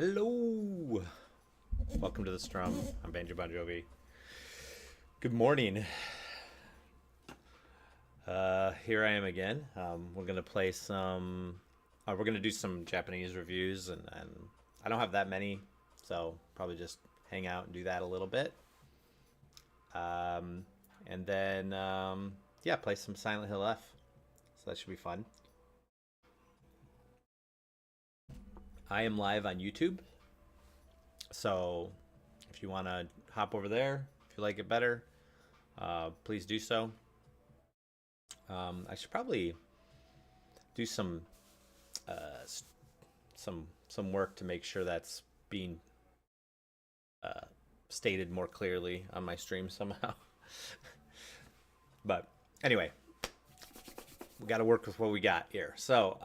Hello! Welcome to the Strum. I'm Banjo Bon Jovi. Good morning. Here I am again. We're gonna play some. We're gonna do some Japanese reviews, and I don't have that many, so probably just hang out and do that a little bit. And then yeah, play some Silent Hill F. So that should be fun. I am live on YouTube, so if you want to hop over there, if you like it better, please do so. I should probably do uh, some work to make sure that's being uh, stated more clearly on my stream somehow. But anyway, we got to work with what we got here. So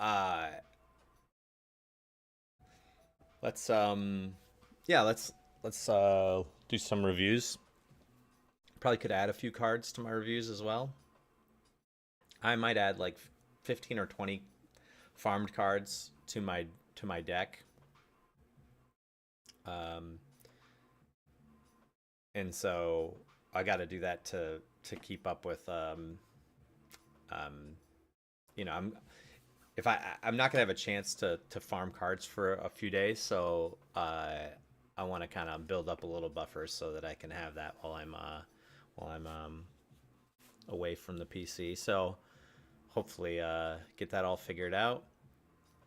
let's yeah, let's do some reviews. Probably could add a few cards to my reviews as well. I might add like 15 or 20 farmed cards to my deck. And so I got to do that to keep up with you know, I'm not gonna have a chance to farm cards for a few days, so I want to kind of build up a little buffer so that I can have that while I'm away from the PC. So hopefully get that all figured out.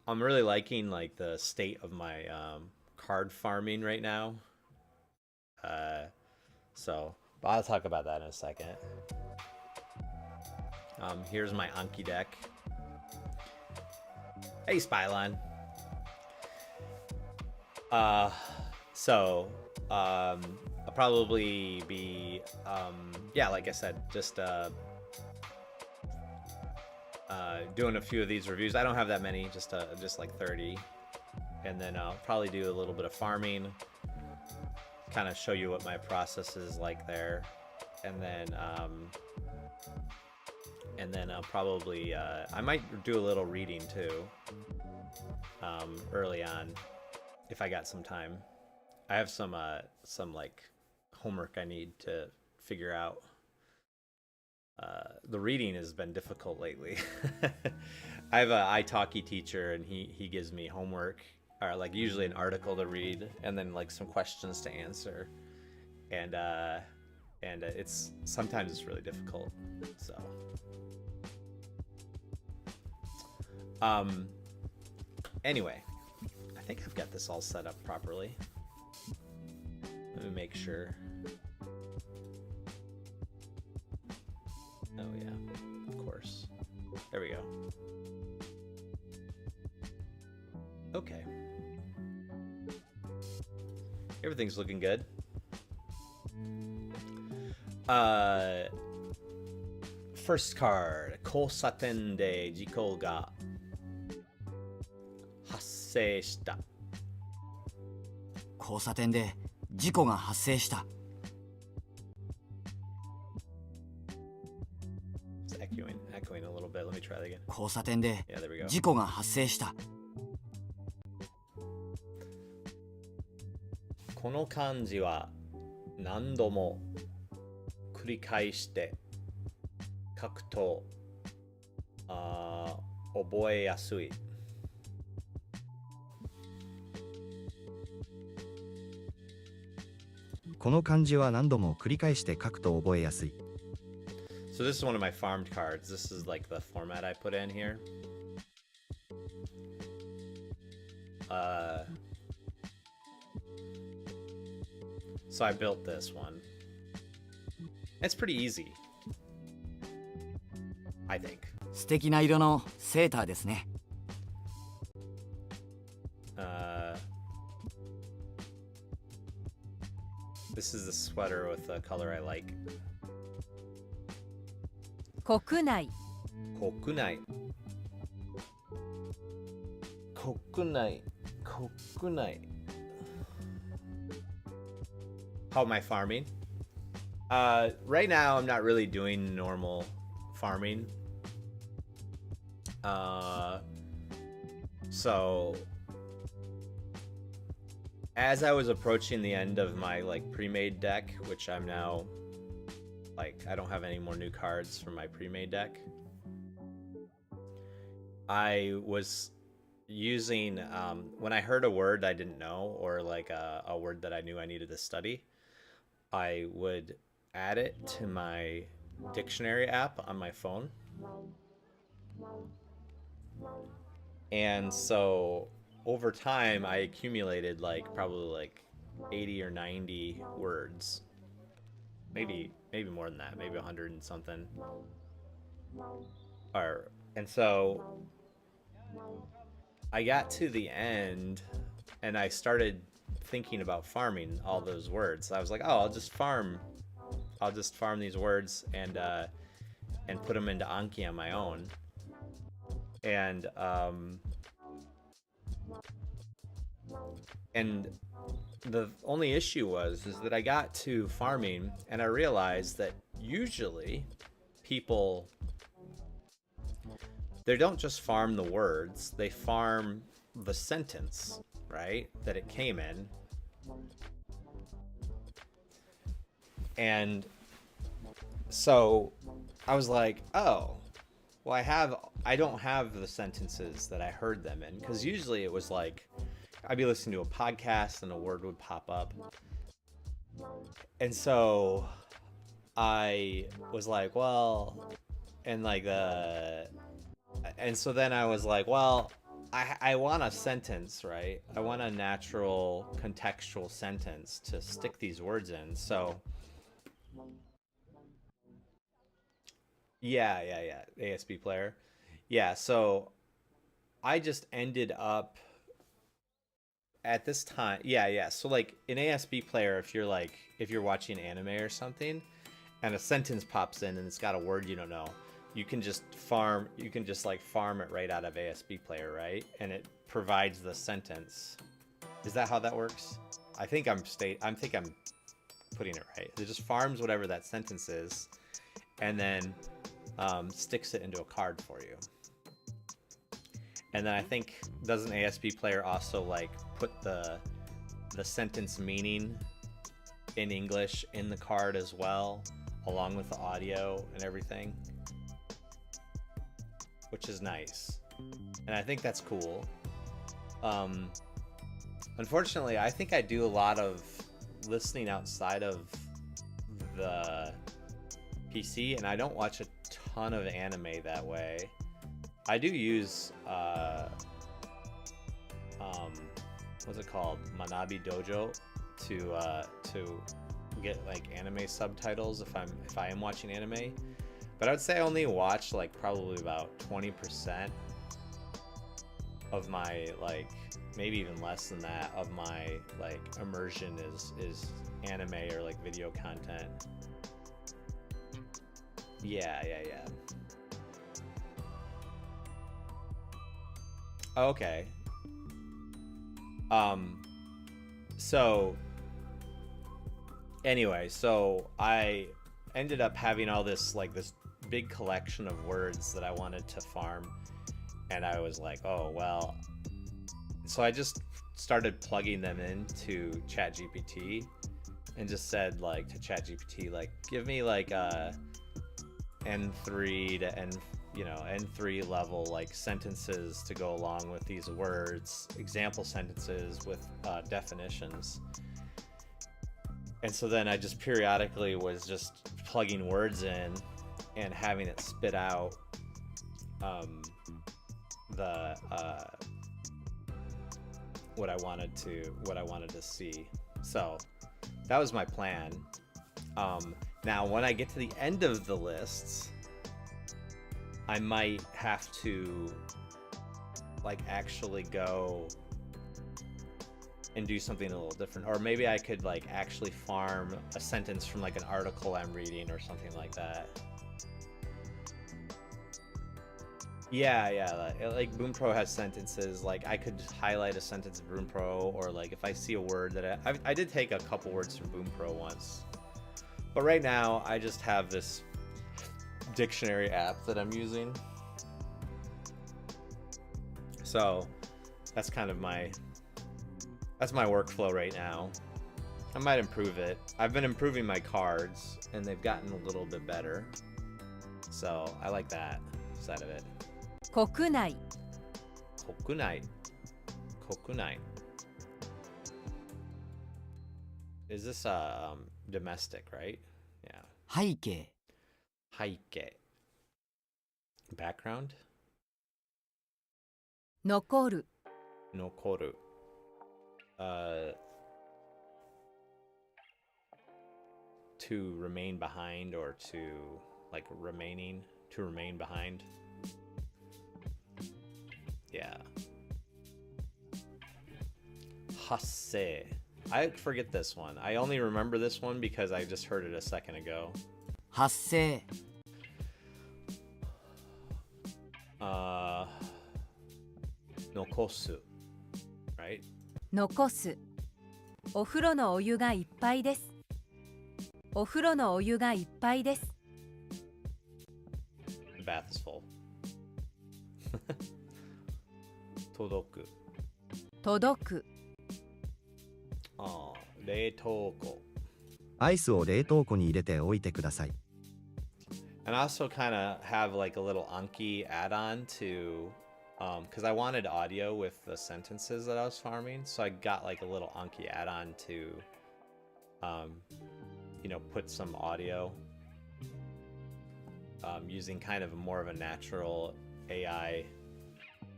I'm really liking like the state of my card farming right now. Uh, so but I'll talk about that in a second. Here's my Anki deck. Hey, Spylon. Uh, so I'll probably be yeah, like I said, just doing a few of these reviews. I don't have that many, just like 30, and then I'll probably do a little bit of farming, kind of show you what my process is like there, and then I'll probably I might do a little reading too early on if I got some time. I have some like homework I need to figure out. The reading has been difficult lately. I have a italki teacher, and he gives me homework, or like usually an article to read, and then like some questions to answer, and it's sometimes it's really difficult. So anyway, I think I've got this all set up properly. Let me make sure. Oh yeah, of course. There we go. Okay. Everything's looking good. First card. 交差点で事故が発生した。交差点で事故が発生した。It's echoing a little bit. Let me try that again. 交差点で Yeah, there we go. 事故が発生した。この漢字は何度も繰り返して書くと覚えやすい。この漢字は何度も繰り返して書くと覚えやすい。So this is one of my farmed cards. This is like the format I put in here. So I built this one. It's pretty easy, I think. 素敵な色のセーターですね。This is the sweater with the color I like. 国内国内国内国内 How am I farming? Right now I'm not really doing normal farming. So as I was approaching the end of my like pre-made deck, which I'm now like I don't have any more new cards from my pre-made deck. I was using when I heard a word I didn't know or like a word that I knew I needed to study, I would add it to my dictionary app on my phone. And so over time I accumulated like probably like 80 or 90 words. Maybe more than that, maybe 100 and something. And so I got to the end and I started thinking about farming all those words. I was like, oh, I'll just farm these words and put them into Anki on my own. And the only issue is that I got to farming and I realized that usually people, they don't just farm the words, they farm the sentence, right, that it came in. And so I was like, oh, well, I don't have the sentences that I heard them in, because usually it was like I'd be listening to a podcast and a word would pop up. And so I was like, well, and so then I was like, well, I want a sentence, right? I want a natural contextual sentence to stick these words in. So yeah, ASB player. Yeah, so I just ended up at this time, so like in ASB player, if you're watching anime or something and a sentence pops in and it's got a word you don't know, you can just farm it right out of ASB player, right? And it provides the sentence. Is that how that works? I think I'm putting it right. It just farms whatever that sentence is and then sticks it into a card for you. And then I think, doesn't ASB player also like put the sentence meaning in English in the card as well, along with the audio and everything, which is nice. And I think that's cool. Unfortunately, I think I do a lot of listening outside of the PC, and I don't watch a ton of anime that way. I do use what's it called, Manabi Dojo, to get like anime subtitles if I am watching anime. But I would say I only watch like probably about 20% of my like, maybe even less than that of my like immersion is anime or like video content. Yeah. Okay. So anyway, so I ended up having all this like this big collection of words that I wanted to farm, and I was like, oh well. So I just started plugging them into ChatGPT and just said like to ChatGPT, like, give me like N3 to N3 level like sentences to go along with these words, example sentences with definitions. And so then I just periodically was just plugging words in and having it spit out the what I wanted to see. So that was my plan. Now when I get to the end of the lists, I might have to like actually go and do something a little different, or maybe I could like actually farm a sentence from like an article I'm reading or something like that. Yeah, like Boom Pro has sentences. Like I could highlight a sentence in Boom Pro, or like if I see a word that I did take a couple words from Boom Pro once, but right now I just have this dictionary app that I'm using. So that's kind of my workflow right now. I might improve it. I've been improving my cards and they've gotten a little bit better. So I like that side of it. 国内 Kokunai. Is this domestic, right? Yeah. 背景 Haike. Background? 残る Nokoru. To remain behind, or to like to remain behind. Yeah. Hasse. I forget this one. I only remember this one because I just heard it a second ago. 発生 Nokosu. Right? 残すお風呂のお湯がいっぱいですお風呂のお湯がいっぱいです The bath is full. Todoku. 届く 冷凍庫. アイスを冷凍庫に入れておいてください。 And I also kind of have like a little Anki add-on to, because I wanted audio with the sentences that I was farming, so I got like a little Anki add-on to, put some audio, using kind of more of a natural AI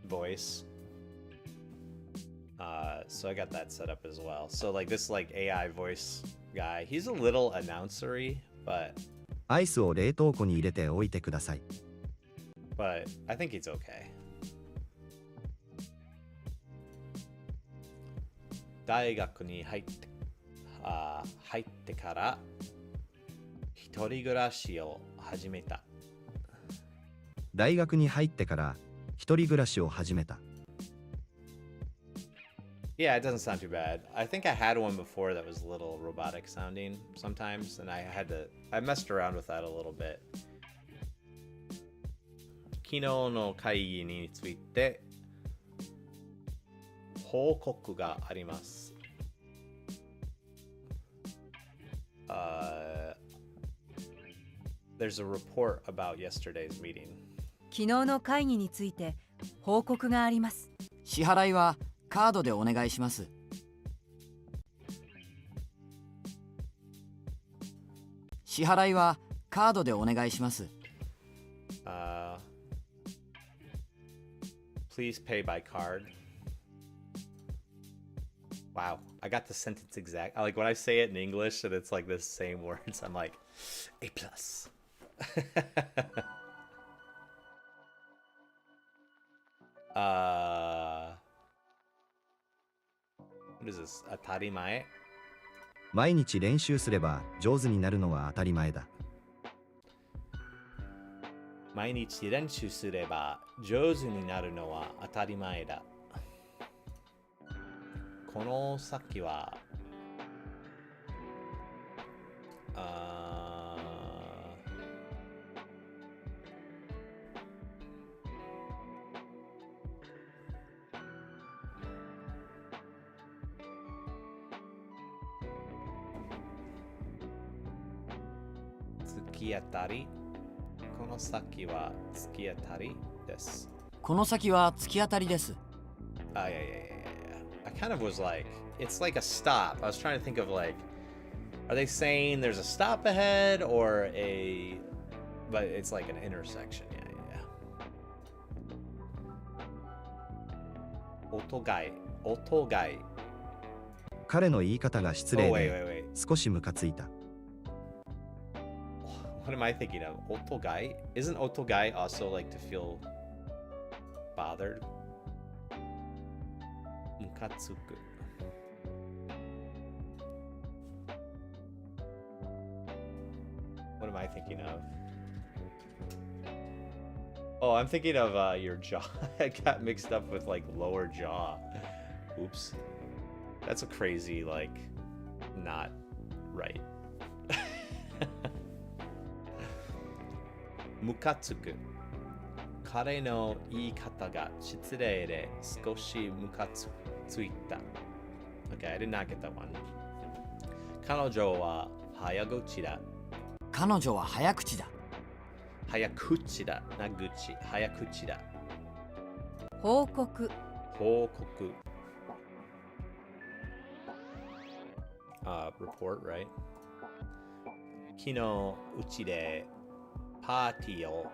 voice. So I got that set up as well. So like this like AI voice guy, he's a little announcery, but アイスを冷凍庫に入れておいてください。 I think he's okay. 大学に入ってから一人暮らしを始めた。大学に入ってから一人暮らしを始めた。 Yeah, it doesn't sound too bad. I think I had one before that was a little robotic sounding sometimes, and I messed around with that a little bit. 昨日の会議について報告があります。There's a report about yesterday's meeting. 昨日の会議について報告があります支払いはカードでお願いします支払いはカードでお願いします Please pay by card. Wow, I got the sentence exact. Like when I say it in English and it's like the same words, I'm like, A+. what is this? 当たり前毎日練習すれば上手になるのは当たり前だ。毎日練習すれば上手になるのは当たり前だ。この先は突き当たり。この先は突き当たりです。この先は突き当たりです。Yeah. I kind of was like, it's like a stop. I was trying to think of like, are they saying there's a stop ahead or but it's like an intersection. Yeah. 音がい。彼の言い方が失礼 Oh, で wait. 少しムカついた。What am I thinking of? Otogai? Isn't otogai also like to feel bothered? Mukatsuku. What am I thinking of? Oh, I'm thinking of your jaw. I got mixed up with like lower jaw. Oops. That's a crazy, like, not right. ムカつく。彼の言い方が失礼で少しムカついた。Okay, I did not get that one. 彼女は早口だ。彼女は早口だ。早口だ。な口。早口だ。報告。報告。report, right? 昨日うちでパーティーを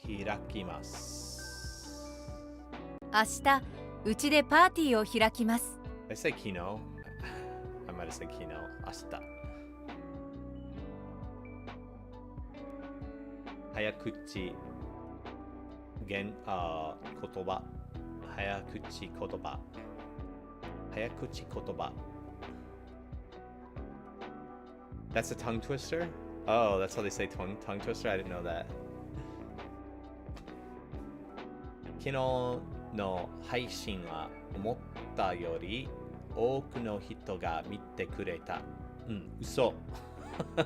開きます。明日、うちでパーティーを開きます。I say 昨日 I might have said 昨日。明日。早口言葉。早口言葉。早口言葉。That's a tongue twister? Oh, that's how they say tongue twister? I didn't know that. 昨日の配信は思ったより多くの人が見てくれた。嘘。昨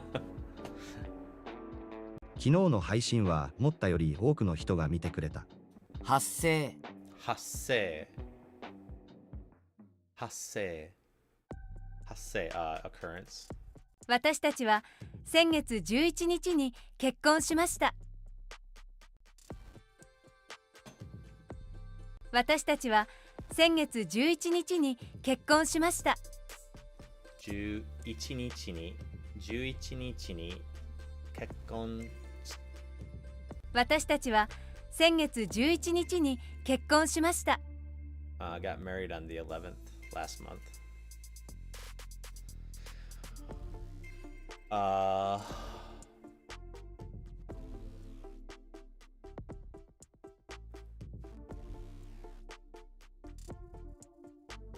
日の配信は思ったより多くの人が見てくれた。発生。occurrence。私たちは先月11日に結婚しました。私たちは先月11日に結婚しました。11日に結婚。私たちは先月11日に結婚しました。Got married on the 11th last month.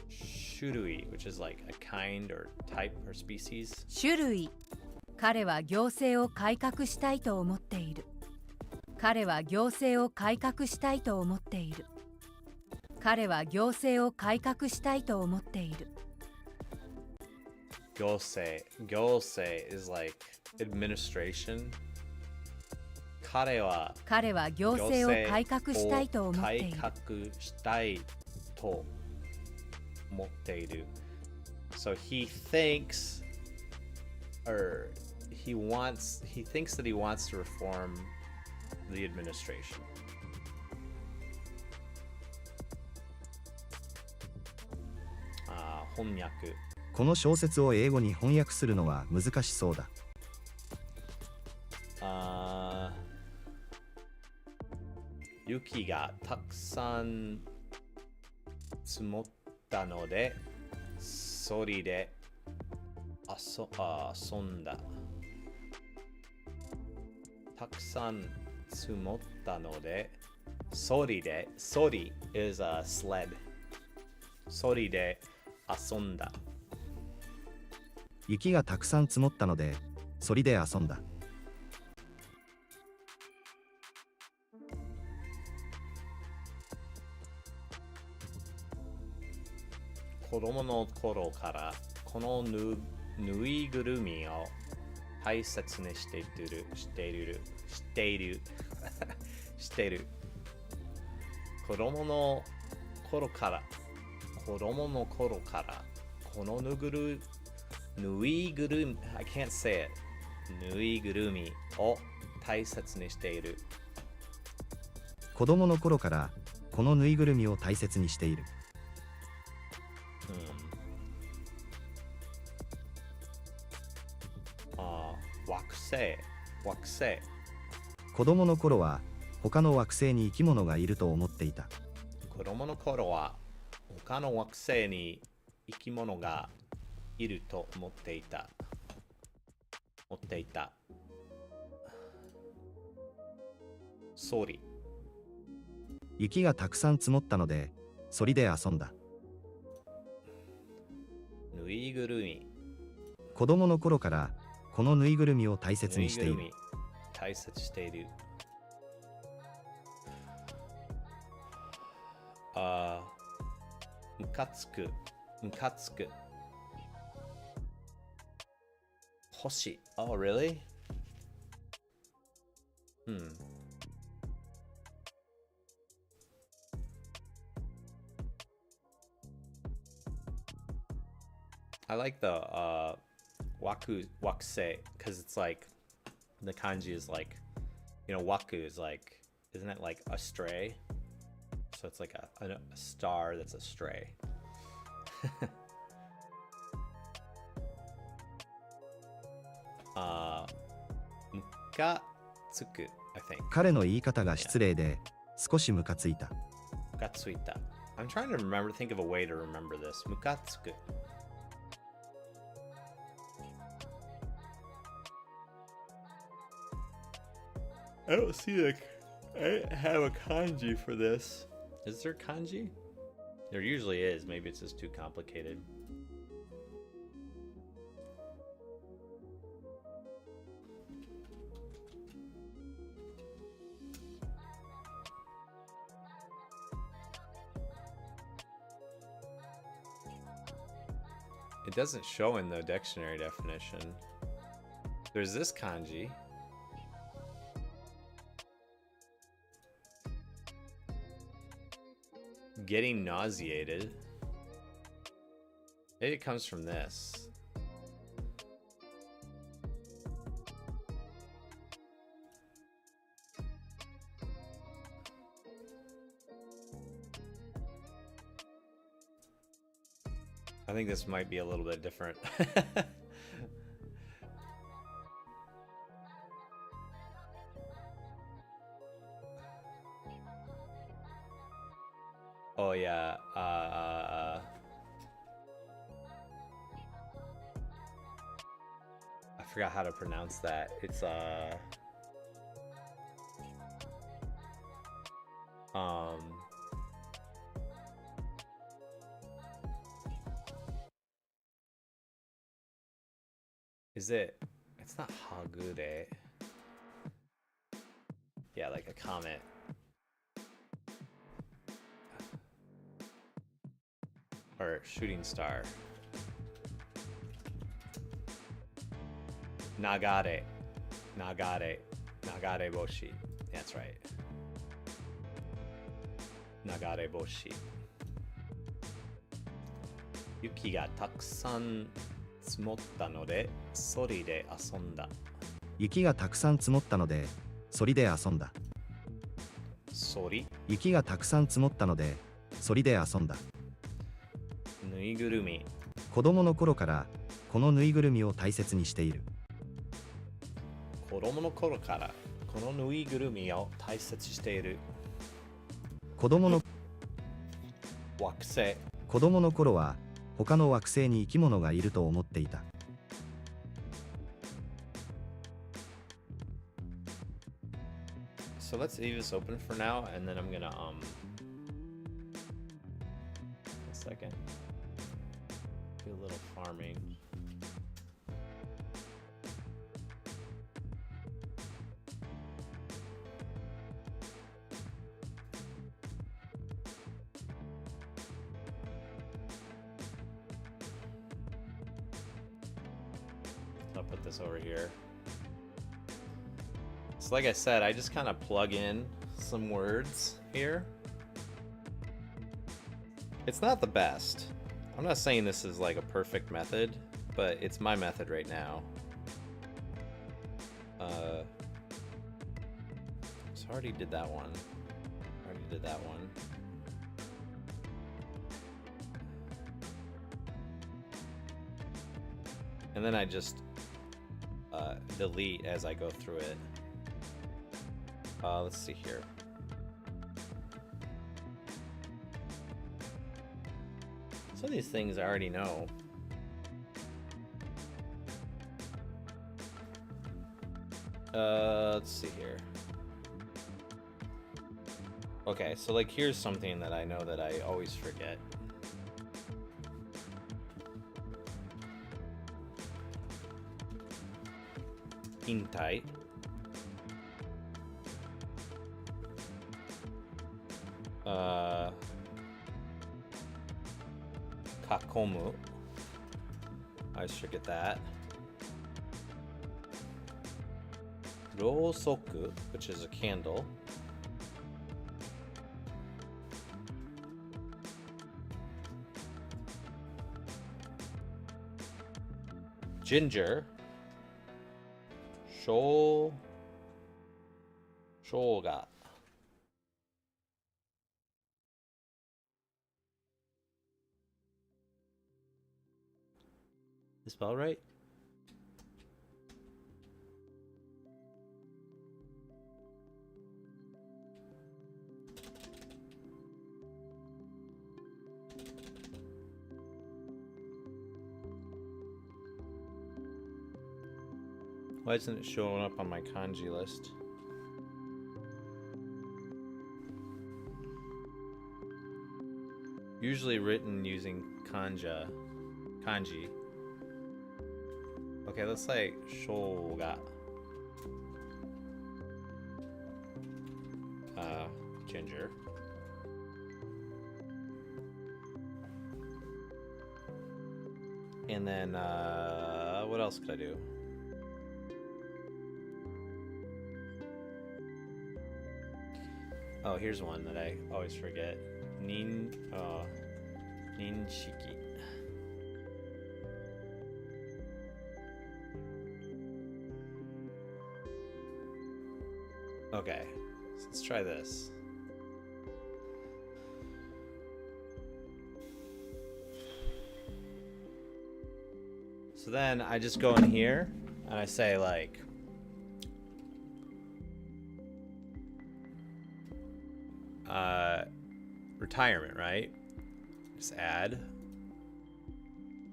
Shurui, which is like a kind or type or species. 種類。彼は行政を改革したいと思っている。彼は行政を改革したいと思っている。彼は行政を改革したいと思っている。行政 is like administration. 彼は行政を改革したいと思っている。改革したいと思っている。So he thinks that he wants to reform the administration. 翻訳。この小説を英語に翻訳するのは難しそうだ。雪がたくさん積もったので、そりで遊遊んだ。たくさん積もったので、ソリ is a sled。ソリで遊んだ。雪がたくさん積もったので、そりで遊んだ。子供の頃からこのぬいぐるみを大切にしている子供の頃からこのぬいぐるみ I can't say it ぬいぐるみを大切にしている。子供の頃からこのぬいぐるみを大切にしている。惑星。子供の頃は他の惑星に生き物がいると思っていた。子供の頃は他の惑星に生き物がいると思っていた。ソリ。雪がたくさん積もったので、そりで遊んだ。ぬいぐるみ。子供の頃からこのぬいぐるみを大切にしている。大切している。ムカつく。星。Oh, really? I like the wakusei because it's like the kanji is like, waku is like, isn't it like astray? So it's like a star that's astray. Mukatsuku, I think. 彼の言い方が失礼で少しムカついた。Mukatsuita. I'm trying to think of a way to remember this. Mukatsuku. I don't see I have a kanji for this. Is there kanji? There usually is. Maybe it's just too complicated. It doesn't show in the dictionary definition. There's this kanji. Getting nauseated. Maybe it comes from this. I think this might be a little bit different. Oh yeah, I forgot how to pronounce that. It's is it? It's not hagure. Yeah, like a comet. Or shooting star. Nagare boshi. That's right. Nagare boshi. Yuki ga takusan tsumotta node, sori de asonda. 雪がたくさん積もったので、そりで遊んだ。Sori? 雪がたくさん積もったので、そりで遊んだ。ぬいぐるみ。子供の頃からこのぬいぐるみを大切にしている。子供の頃からこのぬいぐるみを大切にしている。子供の惑星。子供の頃は他の惑星に生き物がいると思っていた。So let's leave this open for now, and then I'm gonna a second, do a little farming. I'll put this over here. So like I said, I just kind of plug in some words here. It's not the best. I'm not saying this is like a perfect method, but it's my method right now. So I already did that one. And then I just delete as I go through it. Let's see here. Some of these things I already know. Let's see here. Okay, so like here's something that I know that I always forget. Intai. Kakomu. I always forget that. Rosoku, which is a candle. Ginger. Shoga. Is spell right? Why isn't it showing up on my kanji list? Usually written using kanji. Okay, let's say shoga. Ginger. And then what else could I do? Oh, here's one that I always forget. Ninshiki. Okay, so let's try this. So then I just go in here and I say like retirement, right? Just add.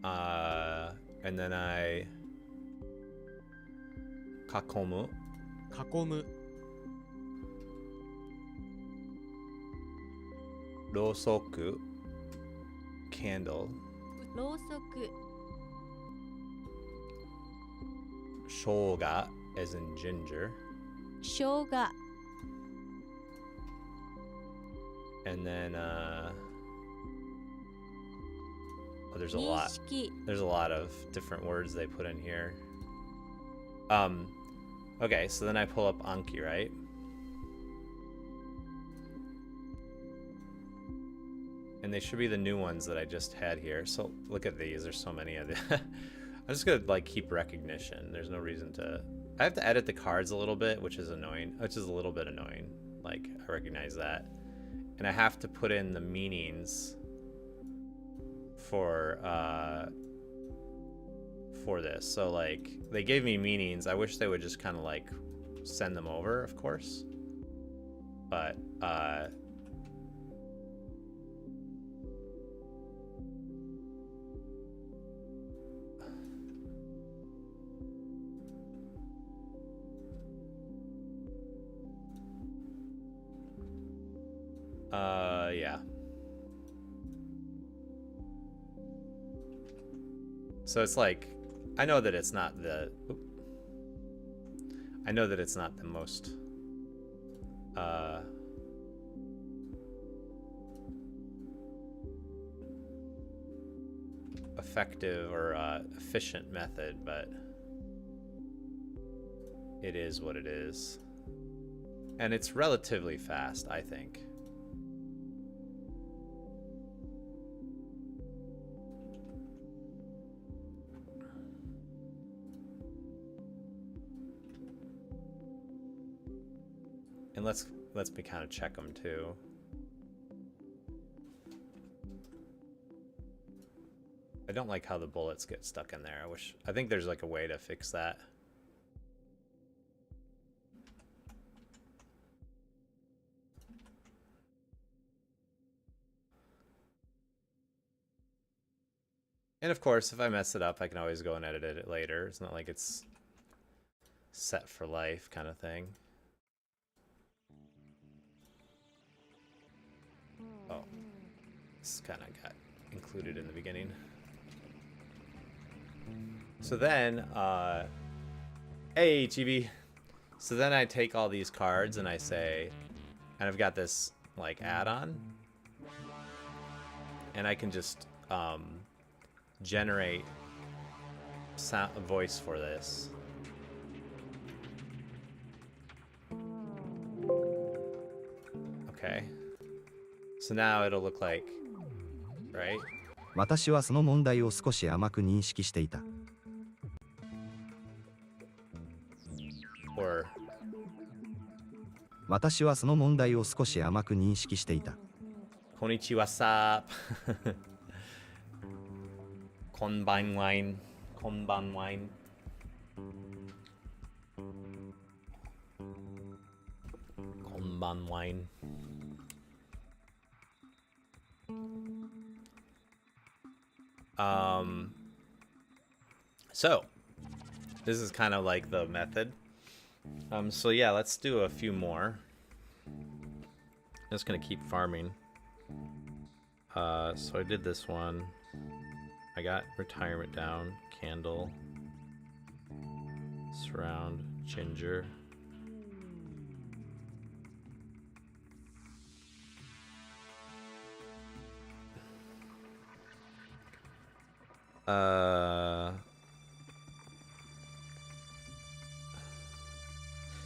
And then I kakomu. 囲む Rosoku. Candle. ろうそく Shoga, as in ginger. 生姜 And then oh, there's a lot. 認識 There's a lot of different words they put in here. Okay, so then I pull up Anki, right? And they should be the new ones that I just had here. So look at these. There's so many of them. I'm just gonna like keep recognition. There's no reason to. I have to edit the cards a little bit, which is annoying. Which is a little bit annoying. Like I recognize that, and I have to put in the meanings for this. So like they gave me meanings. I wish they would just kind of like send them over, of course. But Yeah. So it's like, I know that it's not the most effective or efficient method, but it is what it is. And it's relatively fast, I think. And let's me kind of check them too. I don't like how the bullets get stuck in there. I think there's like a way to fix that. And of course, if I mess it up, I can always go and edit it later. It's not like it's set for life kind of thing. Oh, this kind of got included in the beginning. So then, hey, Chibi. So then I take all these cards and I say, and I've got this like add-on, and I can just generate a voice for this. Okay. So now it'll look like, right? 私はその問題を少し甘く認識していた。Or 私はその問題を少し甘く認識していた。Konnichiwa sap. Konban wine. Konban wine. Konban wine. So this is kind of like the method. So yeah, let's do a few more. Just gonna keep farming. So I did this one. I got retirement down, candle, surround, ginger.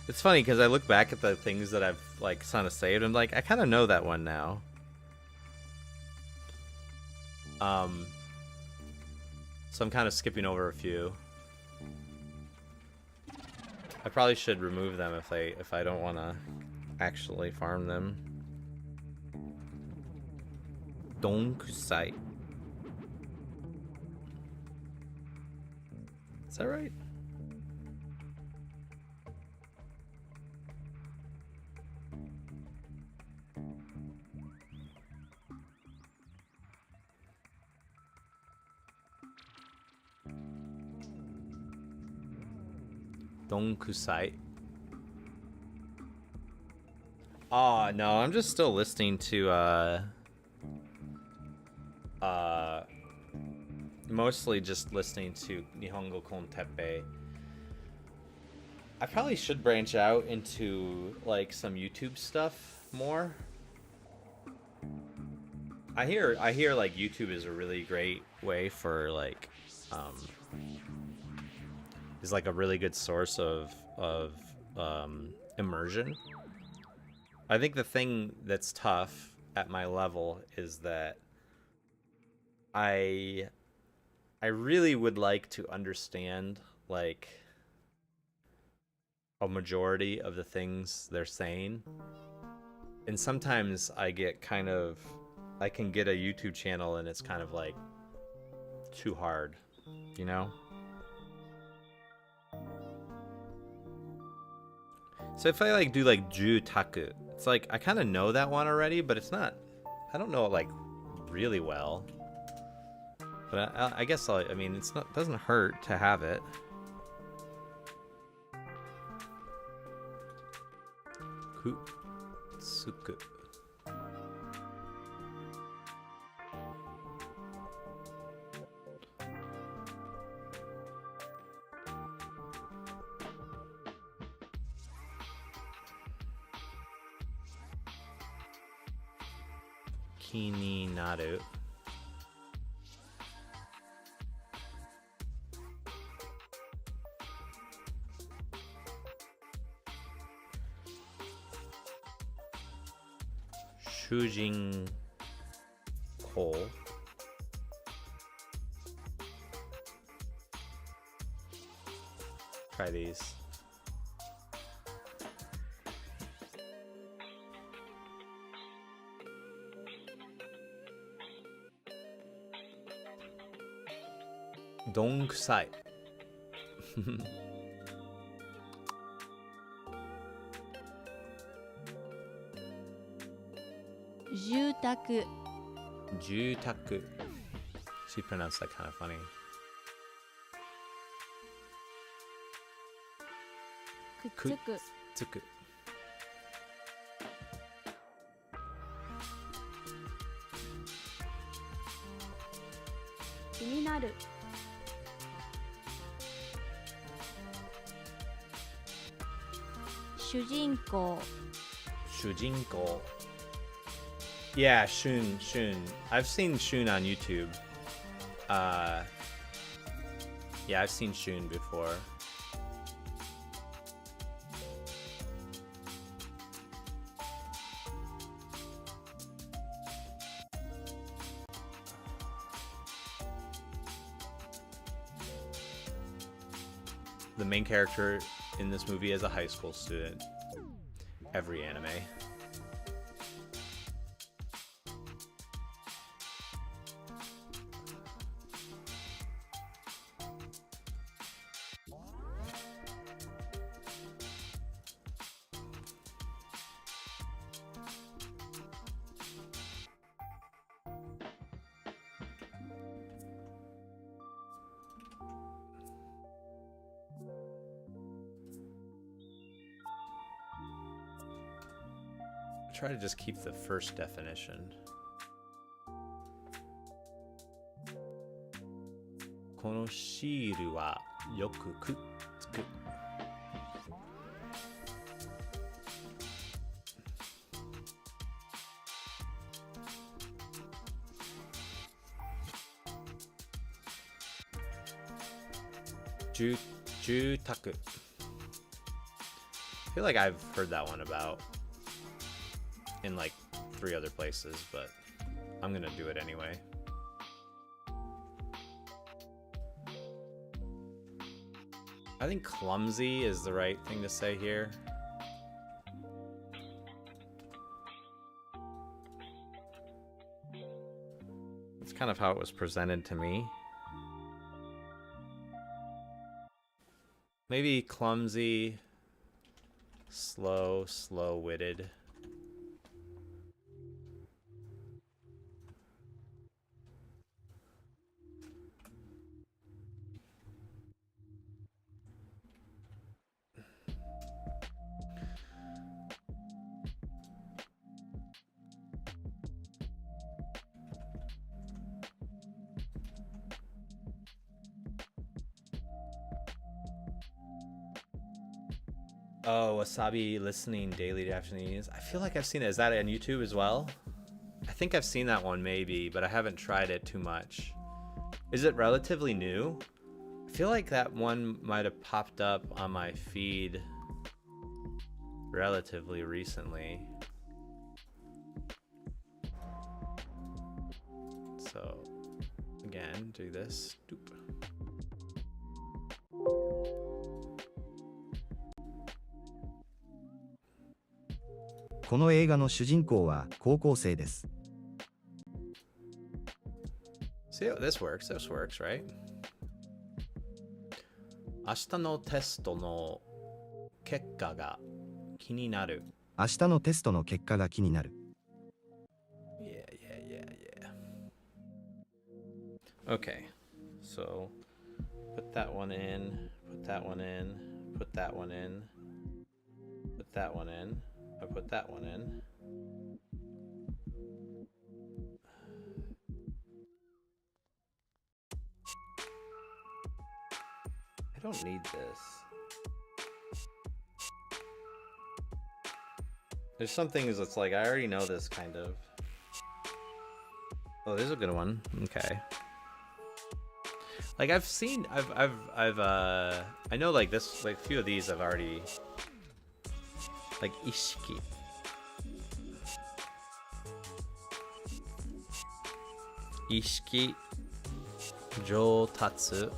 It's funny because I look back at the things that I've like kind of saved. I'm like, I kind of know that one now. So I'm kind of skipping over a few. I probably should remove them if I don't want to actually farm them. Donkusai. Is that right? Donkusai. Oh no, I'm just still listening to mostly just listening to Nihongo Konteppei. I probably should branch out into like some YouTube stuff more. I hear like YouTube is a really great way for like is like a really good source of immersion. I think the thing that's tough at my level is that I really would like to understand like a majority of the things they're saying. And sometimes I can get a YouTube channel and it's kind of like too hard, you know? So if I like do like Ju Taku, it's like I kind of know that one already, but it's not, I don't know it like really well. But I guess I mean it's not, doesn't hurt to have it. Kutsuku. Kininaru. Shujin Ko. Try these. Donkusai. 住宅 Jutaku. She pronounced that kind of funny. くっつく Tsuku. 気になる 主人公 Shujinko. Yeah, Shun. I've seen Shun on YouTube. Yeah, I've seen Shun before. The main character in this movie is a high school student. Every anime. Try to just keep the first definition. このシールはよくくっつく。住宅. I feel like I've heard that one about in like 3 other places, but I'm gonna do it anyway. I think clumsy is the right thing to say here. It's kind of how it was presented to me. Maybe clumsy, slow-witted. Oh, Wasabi listening daily Japanese. I feel like I've seen it. Is that on YouTube as well? I think I've seen that one maybe, but I haven't tried it too much. Is it relatively new? I feel like that one might have popped up on my feed relatively recently. So, again, do this. Doop. この映画の主人公は高校生です。 See, this works. This works, right? 明日のテストの結果が気になる。明日のテストの結果が気になる。 Yeah. Okay, so put that one in, put that one in, put that one in, put that one in. I put that one in. I don't need this. There's some things that's like, I already know this kind of. Oh, there's a good one. Okay. Like I know like this, like a few of these I've already, like ishiki. Ishiki, joutatsu.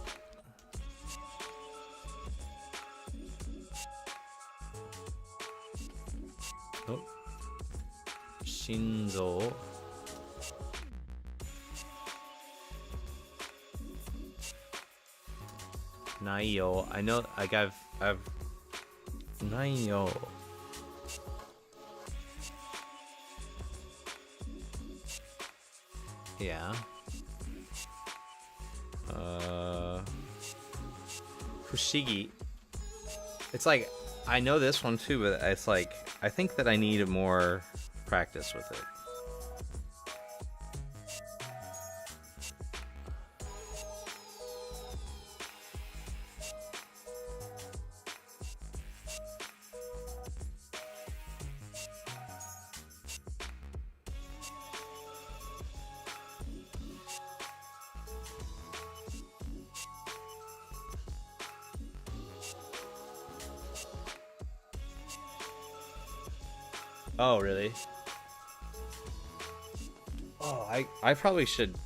Oh. Shinzo. Naiyo. I know, like I've Naiyo. Yeah. Fushigi. It's like, I know this one too, but it's like, I think that I need more practice with it. Oh, really? Oh, I probably should.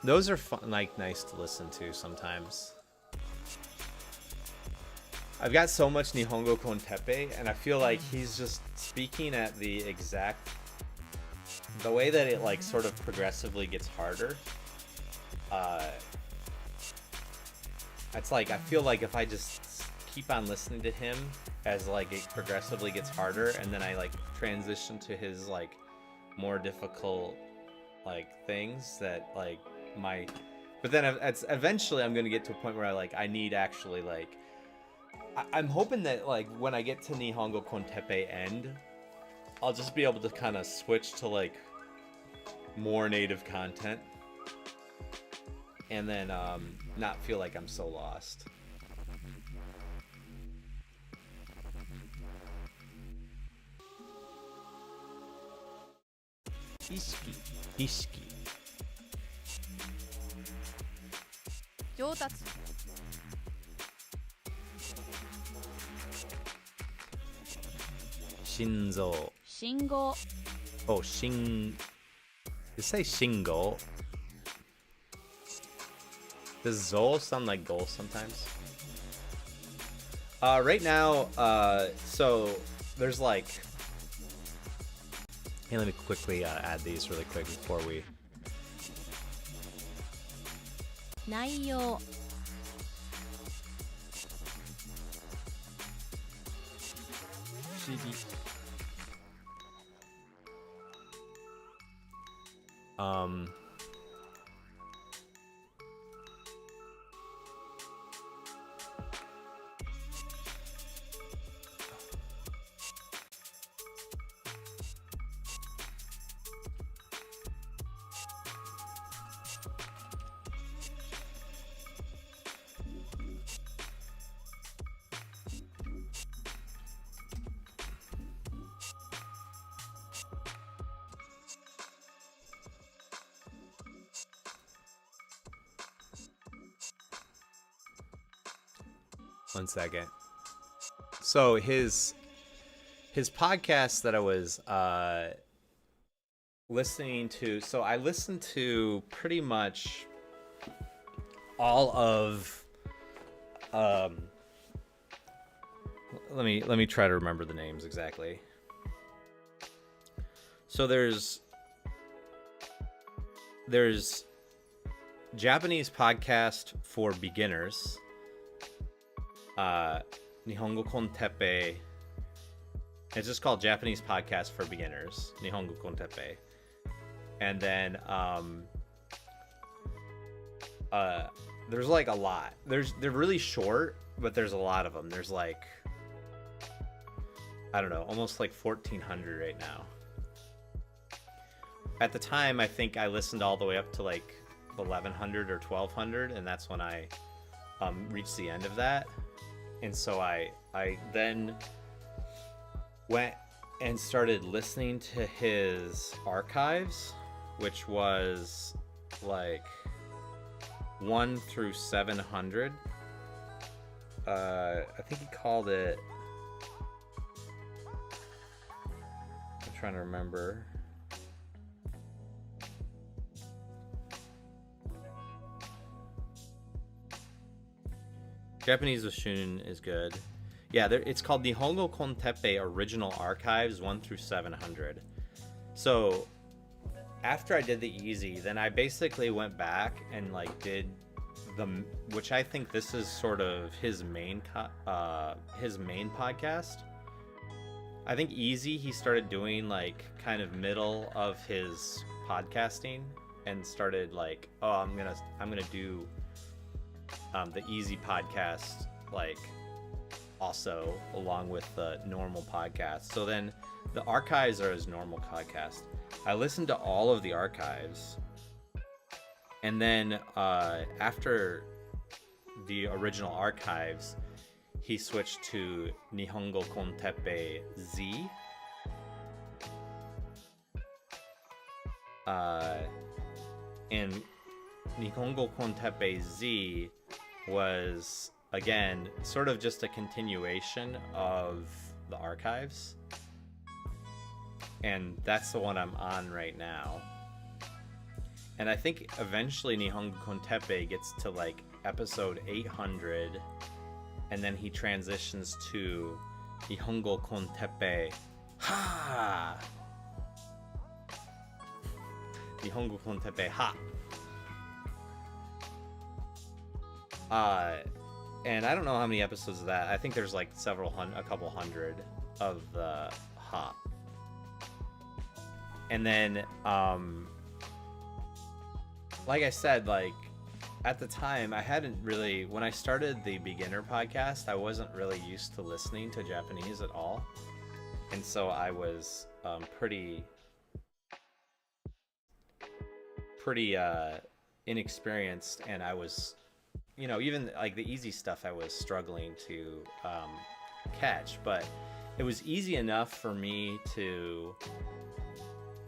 Those are fun, like nice to listen to sometimes. I've got so much Nihongo Kontepe, and I feel like he's just speaking at the exact, the way that it like sort of progressively gets harder. It's like, I feel like if I just keep on listening to him as like it progressively gets harder, and then I like transition to his like more difficult like things that like my, but then it's eventually I'm gonna get to a point where I need actually like, I'm hoping that like when I get to Nihongo Kontepe end, I'll just be able to kind of switch to like more native content, and then not feel like I'm so lost. Ishiki. 上達 Shinzo. 信号 Oh, You say Shingo. Does Zol sound like goal sometimes? Right now, so there's like. Hey, let me quickly add these really quick before we. 内容 Um. One second. So his podcast that I was listening to. So I listened to pretty much all of. Let me try to remember the names exactly. So there's Japanese podcast for beginners. Nihongo Kontepe. It's just called Japanese Podcast for Beginners, Nihongo Kontepe. And then there's like a lot. They're really short, but there's a lot of them. There's like, I don't know, almost like 1,400 right now. At the time, I think I listened all the way up to like 1,100 or 1,200, and that's when I reached the end of that. And so I then went and started listening to his archives, which was like 1 through 700. I think he called it, I'm trying to remember. Japanese with Shun is good. Yeah, it's called Nihongo Konteppe Original Archives 1 through 700. So after I did the easy, then I basically went back and like did the, which I think this is sort of his main podcast. I think easy he started doing like kind of middle of his podcasting and started like, oh, I'm gonna do the easy podcast like also along with the normal podcast. So then the archives are his normal podcast. I listened to all of the archives, and then after the original archives, he switched to Nihongo Konteppe Z. And Nihongo Konteppe Z was, again, sort of just a continuation of the archives. And that's the one I'm on right now. And I think eventually Nihongo Konteppe gets to like episode 800, and then he transitions to Nihongo Konteppe Ha! Nihongo Konteppe Ha! And I don't know how many episodes of that. I think there's like a couple hundred of the Ha. And then, like I said, like at the time I hadn't really, when I started the beginner podcast, I wasn't really used to listening to Japanese at all. And so I was pretty inexperienced, and I was, you know, even like the easy stuff I was struggling to catch, but it was easy enough for me to,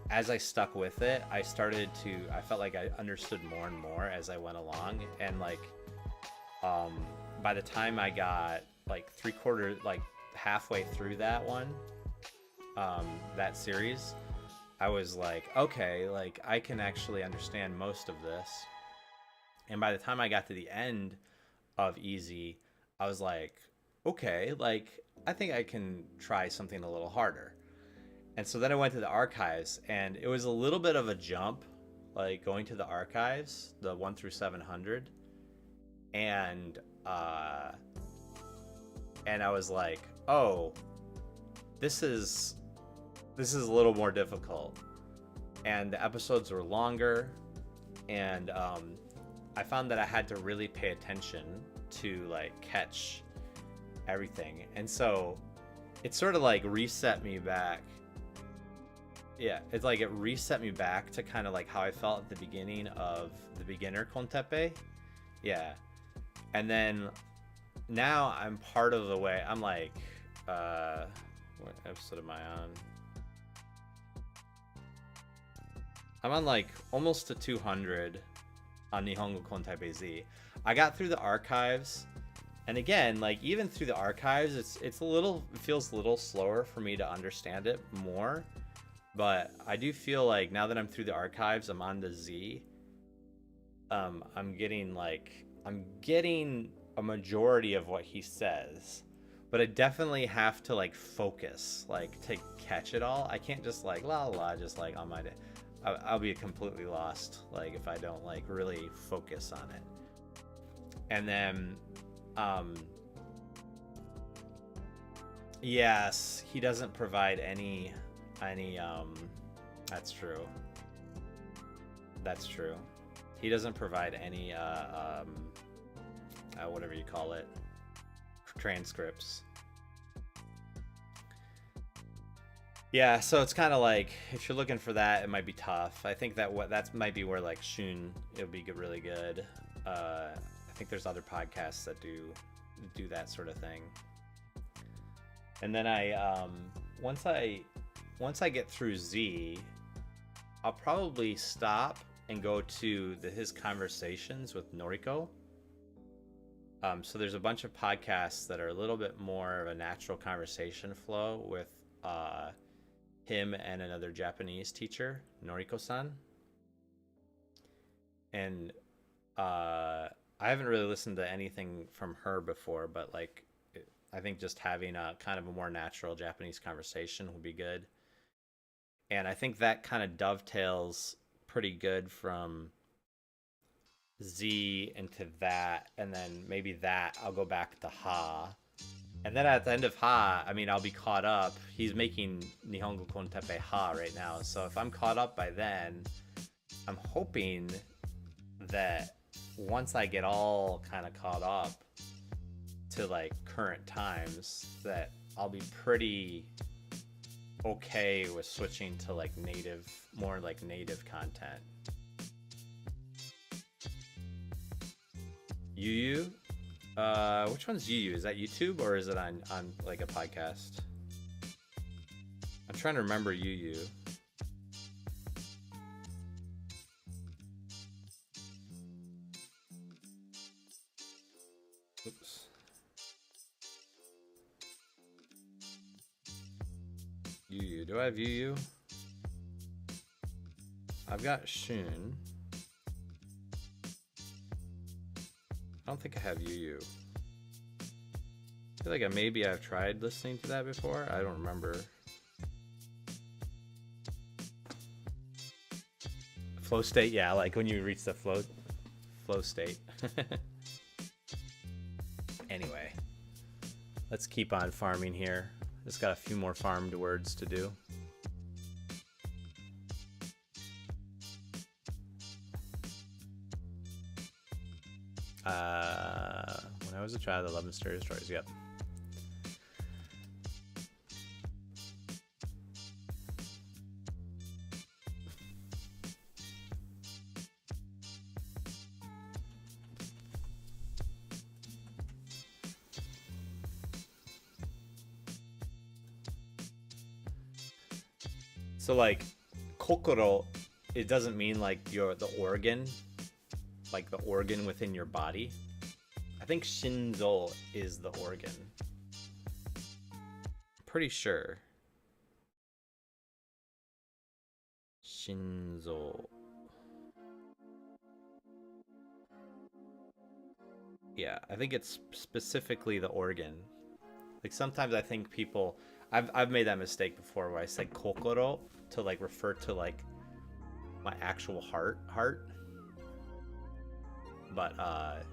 as I stuck with it, I felt like I understood more and more as I went along. And like, by the time I got like halfway through that one, that series, I was like, okay, like I can actually understand most of this. And by the time I got to the end of Easy, I was like, okay, like I think I can try something a little harder. And so then I went to the archives, and it was a little bit of a jump, like going to the archives, the 1 through 700. And I was like, oh, this is a little more difficult. And the episodes were longer, and I found that I had to really pay attention to like catch everything. And so it sort of like reset me back. Yeah, it's like it reset me back to kind of like how I felt at the beginning of the beginner Konteppe. Yeah. And then now I'm part of the way. I'm like, what episode am I on? I'm on like almost to 200 on Nihongo Konteppe Z. I got through the archives, and again, like even through the archives, it feels a little slower for me to understand it more. But I do feel like now that I'm through the archives, I'm on the Z. I'm getting a majority of what he says, but I definitely have to like focus, like to catch it all. I can't just like la la, just like on my day. I'll be completely lost, like if I don't like really focus on it. And then, yes, he doesn't provide any. That's true. That's true. He doesn't provide any whatever you call it, transcripts. Yeah, so it's kind of like if you're looking for that, it might be tough. I think that might be where like Shun, it'll be really good. I think there's other podcasts that do that sort of thing. And then once I get through Z, I'll probably stop and go to his conversations with Noriko. So there's a bunch of podcasts that are a little bit more of a natural conversation flow with him and another Japanese teacher, Noriko-san. And I haven't really listened to anything from her before, but like I think just having a kind of a more natural Japanese conversation would be good. And I think that kind of dovetails pretty good from Z into that, and then maybe that I'll go back to Ha. And then at the end of Ha, I mean, I'll be caught up. He's making Nihongo Kontepe Ha right now. So if I'm caught up by then, I'm hoping that once I get all kind of caught up to like current times, that I'll be pretty okay with switching to like native, more like native content. Yu, which one's Yu? Is that YouTube or is it on like a podcast? I'm trying to remember Yu. Oops. Yu. Do I have Yu? I've got Shun. I don't think I have Yu. I feel like maybe I've tried listening to that before. I don't remember. Flow state, yeah, like when you reach the flow state. Anyway, let's keep on farming here. Just got a few more farmed words to do. When I was a child, I loved mysterious stories. Yep. So like kokoro, it doesn't mean like the organ, like the organ within your body. I think shinzo is the organ. Pretty sure. Shinzo. Yeah, I think it's specifically the organ. Like sometimes I think people, I've made that mistake before where I said kokoro to like refer to like my actual heart. But I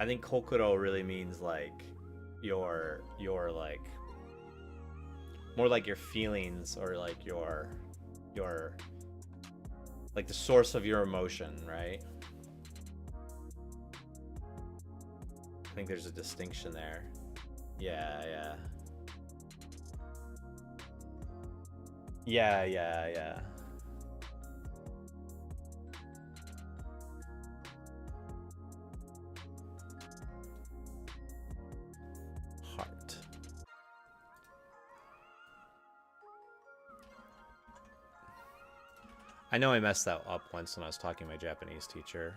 think kokoro really means like your like more like your feelings, or like your like the source of your emotion, right? I think there's a distinction there. Yeah. Heart. I know I messed that up once when I was talking to my Japanese teacher.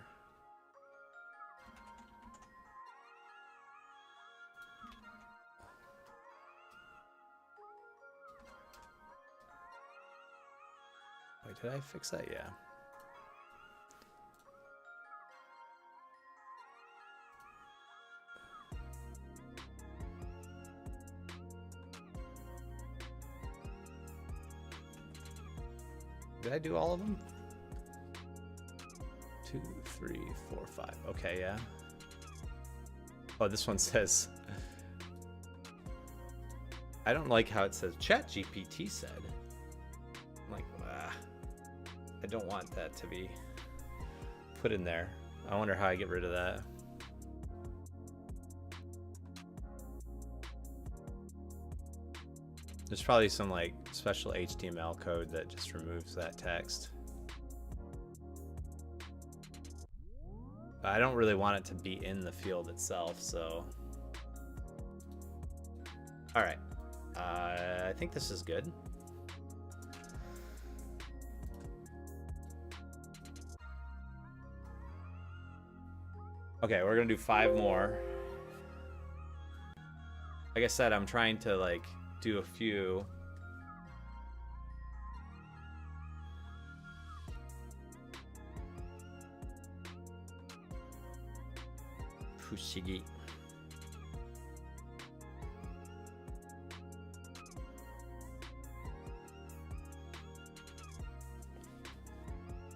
Wait, did I fix that? Yeah. Did I do all of them? 2, 3, 4, 5. Okay, yeah. Oh, this one says... I don't like how it says ChatGPT said. I'm like, I don't want that to be put in there. I wonder how I get rid of that. There's probably some like special HTML code that just removes that text. But I don't really want it to be in the field itself, so. All right, I think this is good. Okay, we're gonna do 5 more. Like I said, I'm trying to like do a few. Fushigi.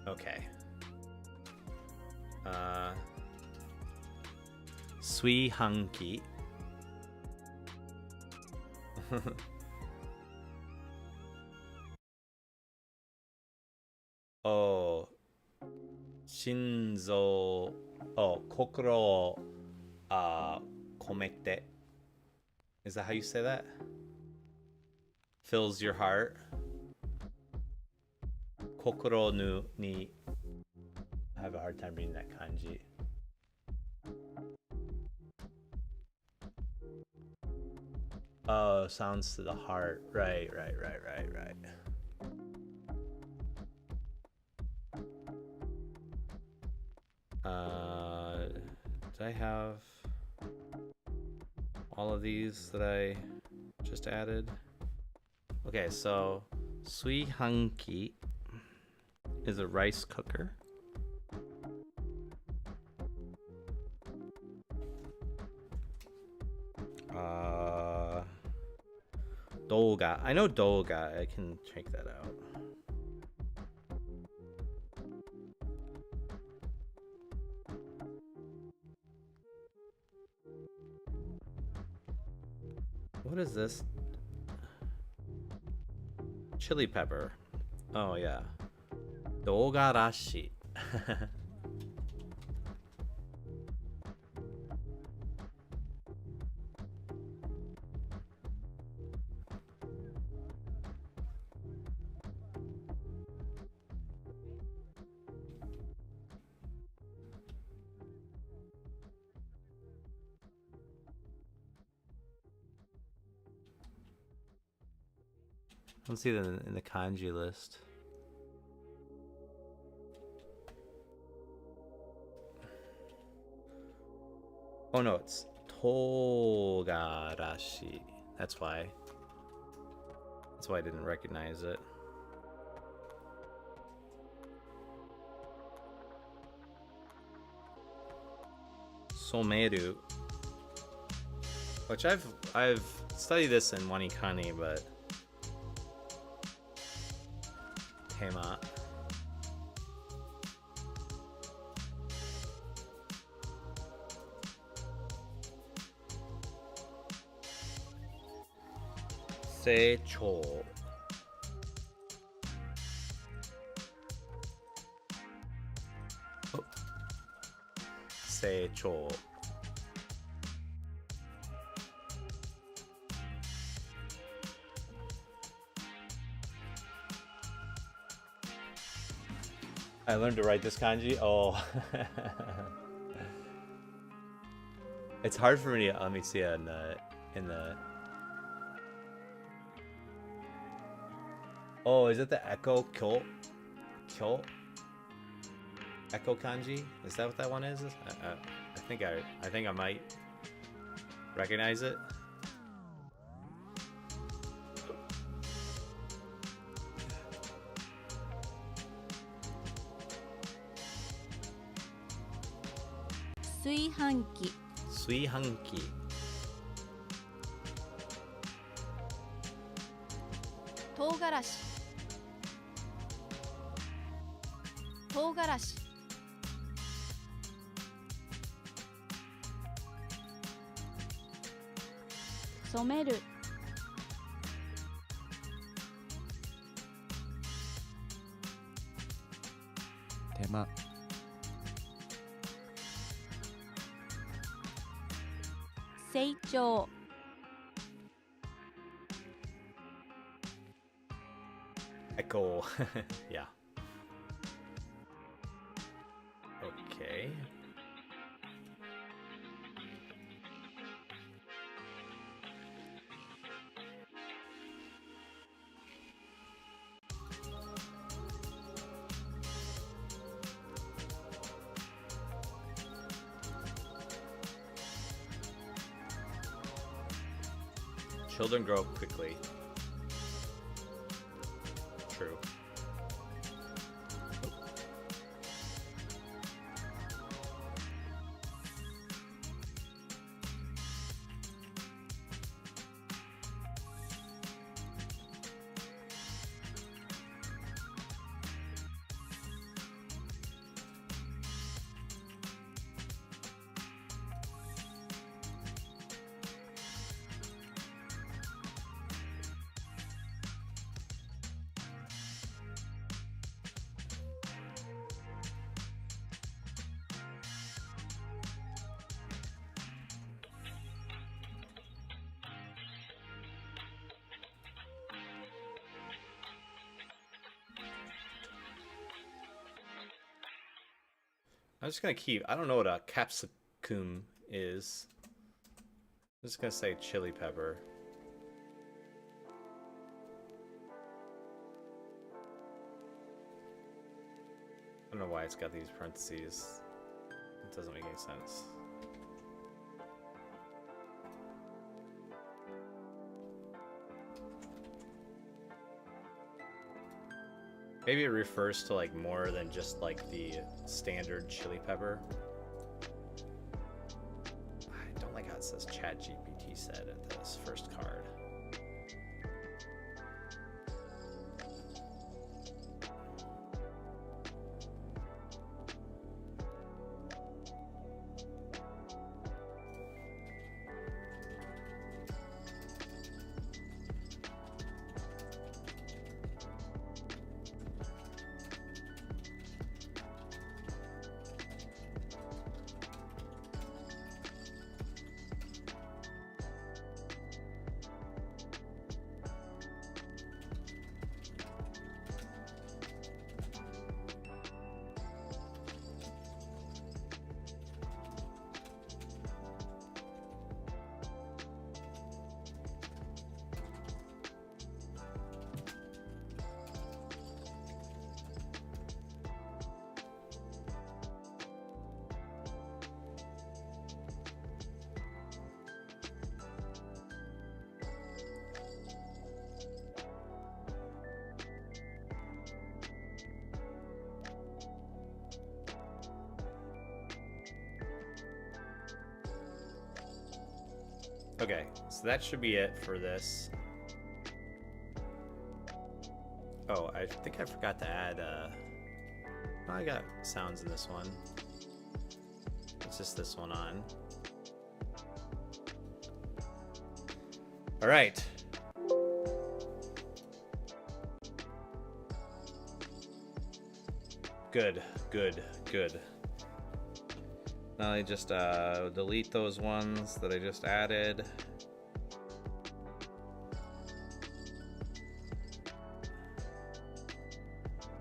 Okay. Sui Hanki. Oh, Shinzo. Oh, kokoro komete. Is that how you say that? Fills your heart. Kokoro ni. I have a hard time reading that kanji. Oh, sounds to the heart. Right. Did I have all of these that I just added? Okay, so Sui Hanki is a rice cooker. Doga. I know Doga. I can check that out. What is this? Chili pepper. Oh yeah. Dogarashi. Let's see them in the kanji list. Oh no, it's Togarashi. That's why. That's why I didn't recognize it. Someru. Which I've studied this in Wanikani, but Tema. Seichou. Oh. Seichou. I learned to write this kanji. Oh. It's hard for me to let me see it in the Oh, is it the echo kyo? Kyo? Echo kanji? Is that what that one is? I think I might recognize it. Suihanki. Suihanki. Togarashi. Togarashi. Someru. Tema. Seichou. Echo. Yeah. Okay. Children grow up quickly. True. I'm just gonna keep. I don't know what a capsicum is. I'm just gonna say chili pepper. I don't know why it's got these parentheses. It doesn't make any sense. Maybe it refers to like more than just like the standard chili pepper. I don't like how it says ChatGPT said at this first card. Okay, so that should be it for this. Oh, I think I forgot to add, oh, I got sounds in this one. It's just this one on. All right. Good, good, good. Now I just delete those ones that I just added.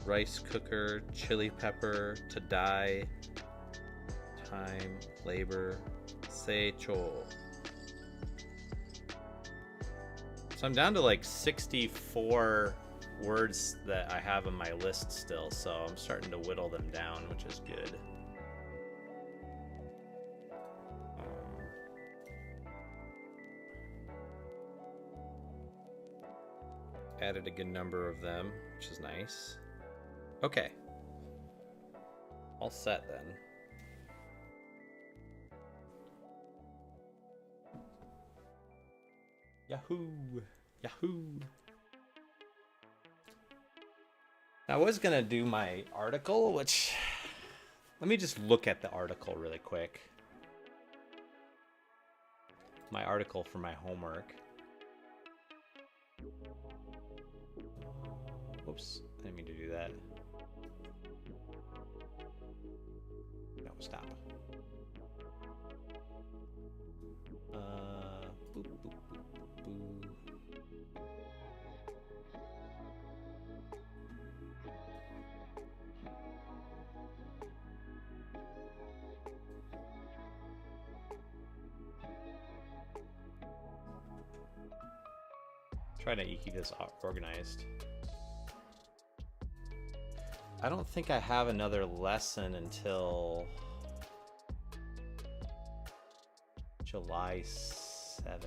Rice cooker, chili pepper, to die, time, labor, seicho. So I'm down to like 64 words that I have on my list still, so I'm starting to whittle them down, which is good. Added a good number of them, which is nice. Okay. All set then. Yahoo! Yahoo! I was gonna do my article, which... Let me just look at the article really quick. My article for my homework. Whoops, I didn't mean to do that. No, stop. Boop, boop, boop, boop. Try to keep this organized. I don't think I have another lesson until July 7th.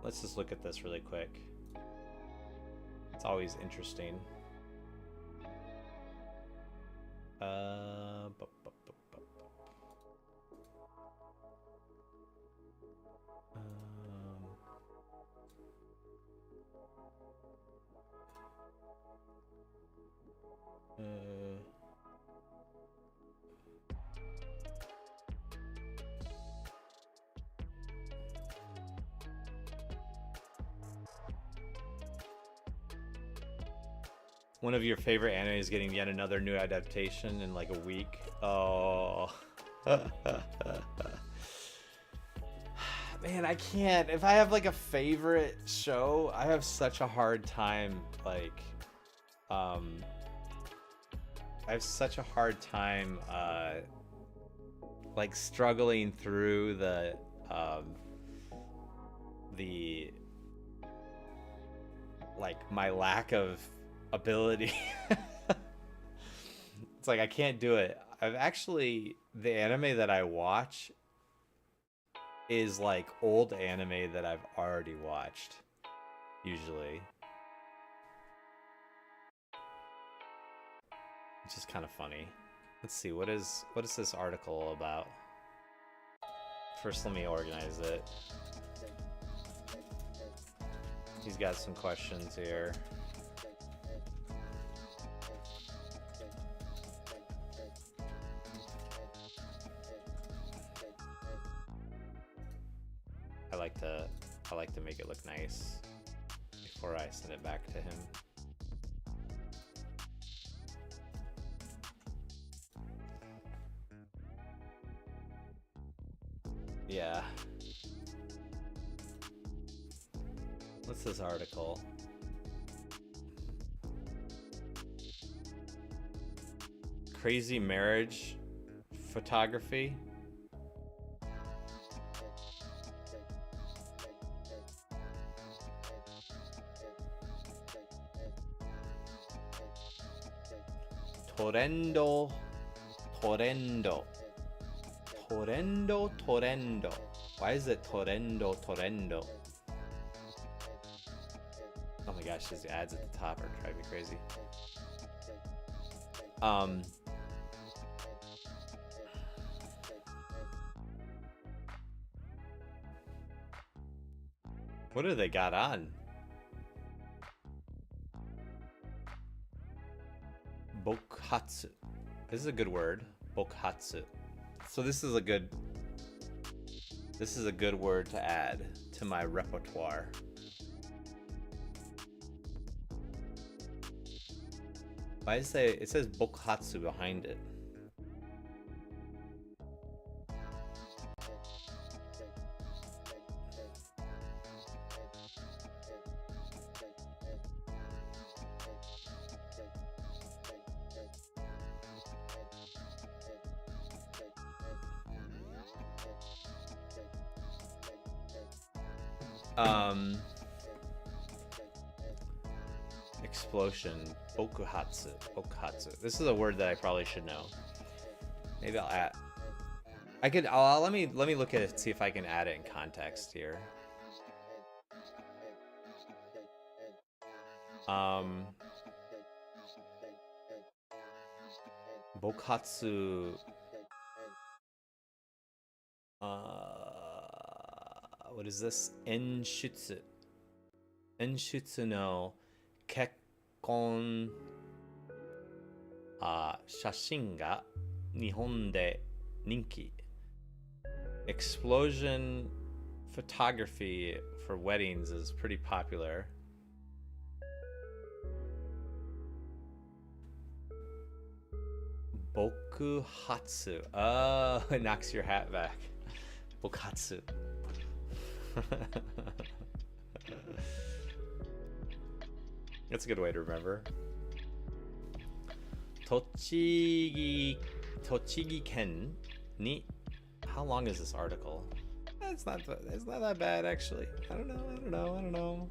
Let's just look at this really quick. It's always interesting. One of your favorite anime is getting yet another new adaptation in like a week. Oh. Man, I can't. If I have like a favorite show, I have such a hard time like I have such a hard time like struggling through the like my lack of ability. It's like I can't do it. I've actually, the anime that I watch is like old anime that I've already watched usually, which is kind of funny. Let's see, what is this article about? First, let me organize it. He's got some questions here. I like to make it look nice before I send it back to him. Yeah. What's this article? Crazy marriage photography? Torrendo. Why is it torrendo? Oh my gosh, these ads at the top are driving me crazy. What do they got on? Bokhatsu. This is a good word. Bokhatsu. So this is a good word to add to my repertoire. Why does it says Bokhatsu behind it? Explosion. Bokuhatsu. This is a word that I probably should know. Maybe I'll add. Let me look at it, see if I can add it in context here. Bokhatsu. What is this? Enshutsu. Enshutsu no kekkon 写真が日本で人気. Explosion photography for weddings is pretty popular. Bokuhatsu. Oh, it knocks your hat back. Bokatsu. That's a good way to remember. Tochigi ken ni. How long is this article? It's not that bad actually. I don't know.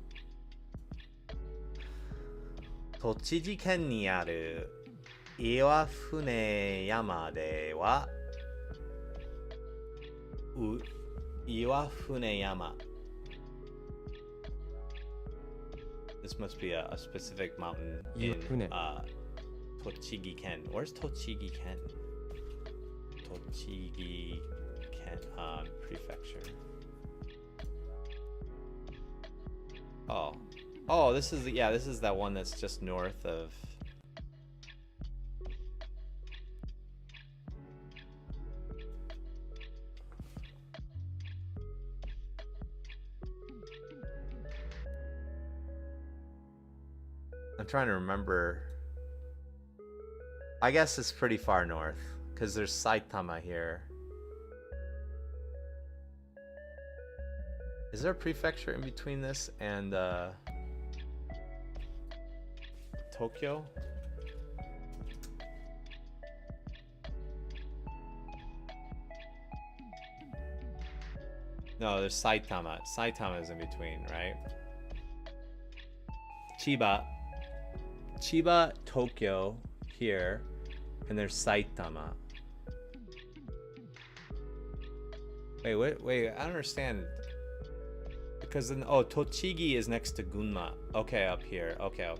Tochigi ken ni aru Iwafune yama de wa Iwafuneyama. This must be a specific mountain in Iwafune. Tochigi Ken. Where's Tochigi Ken? Tochigi Ken prefecture. Oh, this is this is that one that's just north of. I'm trying to remember. I guess it's pretty far north because there's Saitama here. Is there a prefecture in between this and Tokyo? No, there's Saitama. Saitama is in between, right? Chiba, Tokyo here, and there's Saitama. Wait, I don't understand. Because then, Tochigi is next to Gunma. Okay, up here. Okay.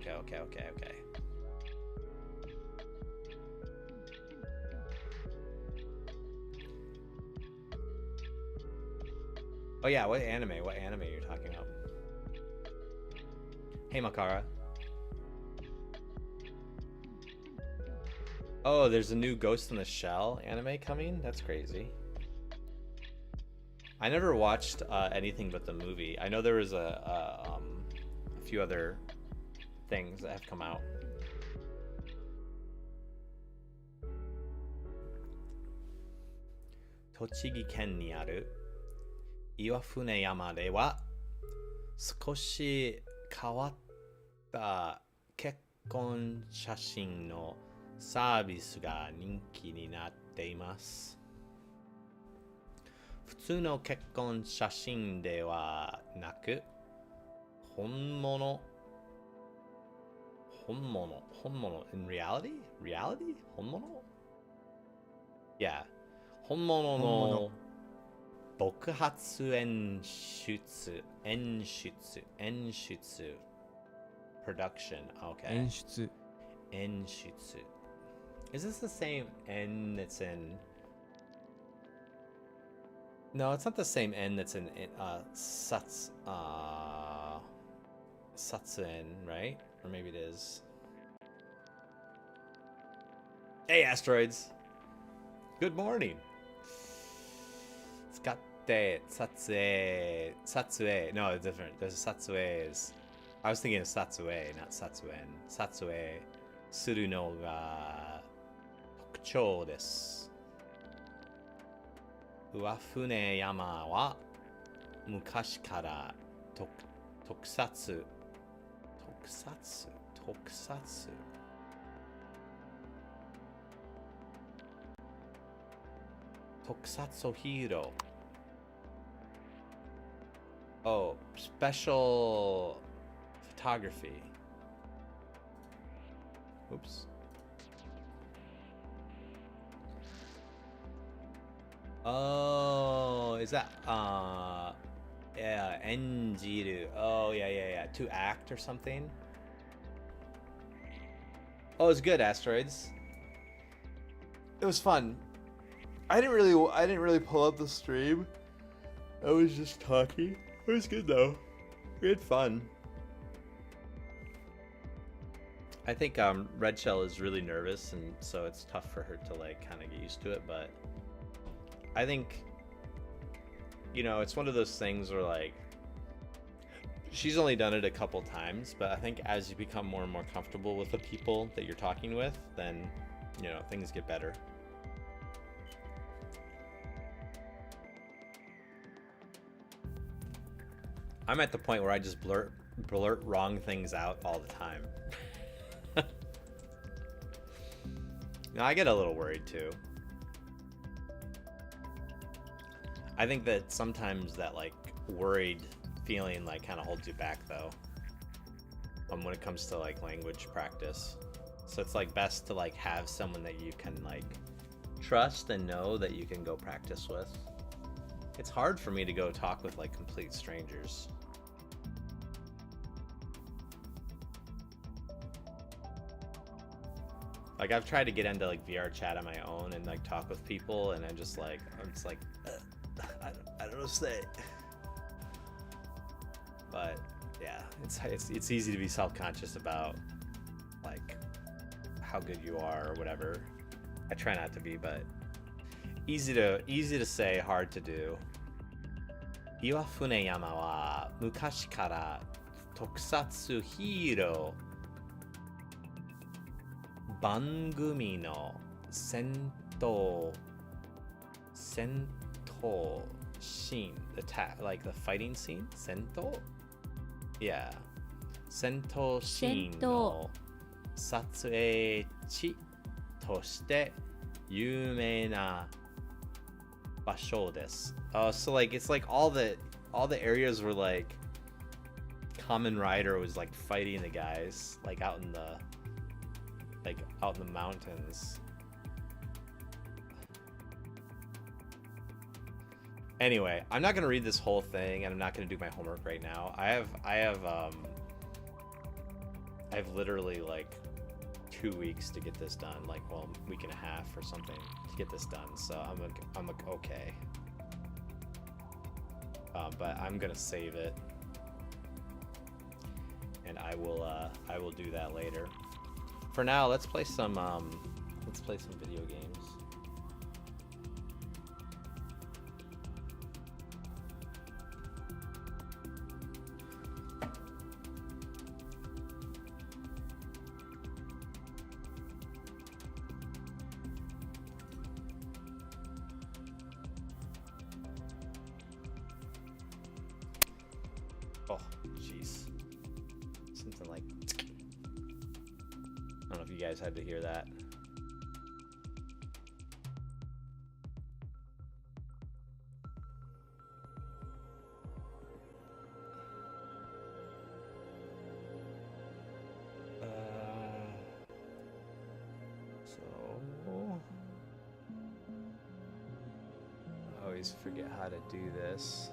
Oh yeah, what anime you're talking about? Hey Makara. Oh, there's a new Ghost in the Shell anime coming? That's crazy. I never watched anything but the movie. I know there was a few other things that have come out. Tochigi Ken ni aru Iwafune Yama de wa sukoshi kawatta kekkon shashin no service ga ninki ni natte imasu. 普通の結婚写真ではなく本物 in reality 本物 yeah 本物の爆発演出 production okay 演出。演出 is this the same N that's in No, it's not the same N that's in Satsuen, right? Or maybe it is. Hey, asteroids! Good morning! Tsukatte Satsue. No, it's different. There's Satsue's. I was thinking of Satsue, not Satsuen. Satsue suru no ga tokuchou desu. Uwafune Yama wa mukashi kara tokusatsu hero. Oh, special photography. Oops. Oh, is that yeah, enjiru. Oh yeah. To act or something. Oh, it's good, asteroids. It was fun. I didn't really pull up the stream. I was just talking. It was good though. We had fun. I think Red Shell is really nervous, and so it's tough for her to like kind of get used to it, but I think, you know, it's one of those things where like she's only done it a couple times, but I think as you become more and more comfortable with the people that you're talking with, then, you know, things get better. I'm at the point where I just blurt wrong things out all the time. Now I get a little worried too. I think that sometimes that like worried feeling like kind of holds you back though, when it comes to like language practice. So it's like best to like have someone that you can like trust and know that you can go practice with. It's hard for me to go talk with like complete strangers. Like I've tried to get into like VR chat on my own and like talk with people, and I'm just like I don't know what to say. But yeah, it's easy to be self-conscious about like how good you are or whatever. I try not to be, but easy to say, hard to do. Iwafune Yama wa mukashi kara tokusatsu hiro bangumi no sento scene, attack, like the fighting scene, sento, yeah, sento scene no satsuei chi toshite yuumei na basho desu. So like it's like all the areas where like Kamen Rider was like fighting the guys like out in the mountains. Anyway, I'm not gonna read this whole thing, and I'm not gonna do my homework right now. I have literally like 2 weeks to get this done, like, well, week and a half or something to get this done. So I'm okay. But I'm gonna save it, and I will do that later. For now, let's play some video games. Oh, jeez. Something like... I don't know if you guys had to hear that. I always forget how to do this.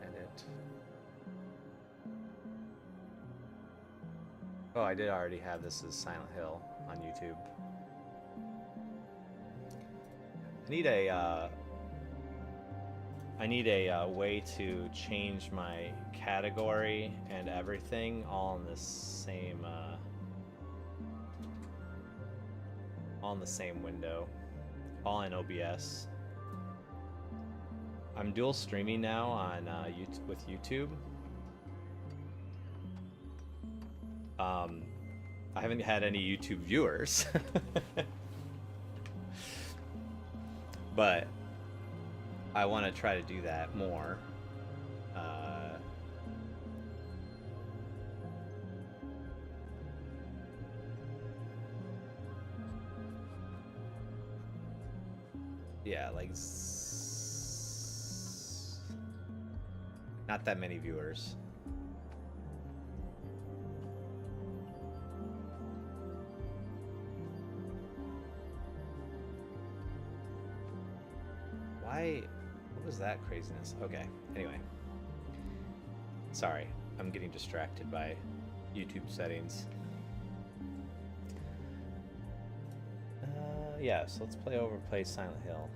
Edit. Oh, I did already have this as Silent Hill on YouTube. I need a way to change my category and everything all in the same window, all in OBS. I'm dual streaming now on with YouTube. I haven't had any YouTube viewers, but I want to try to do that more. Yeah, like not that many viewers. Why? What was that craziness? Okay, anyway. Sorry, I'm getting distracted by YouTube settings. Yeah, so let's play Silent Hill.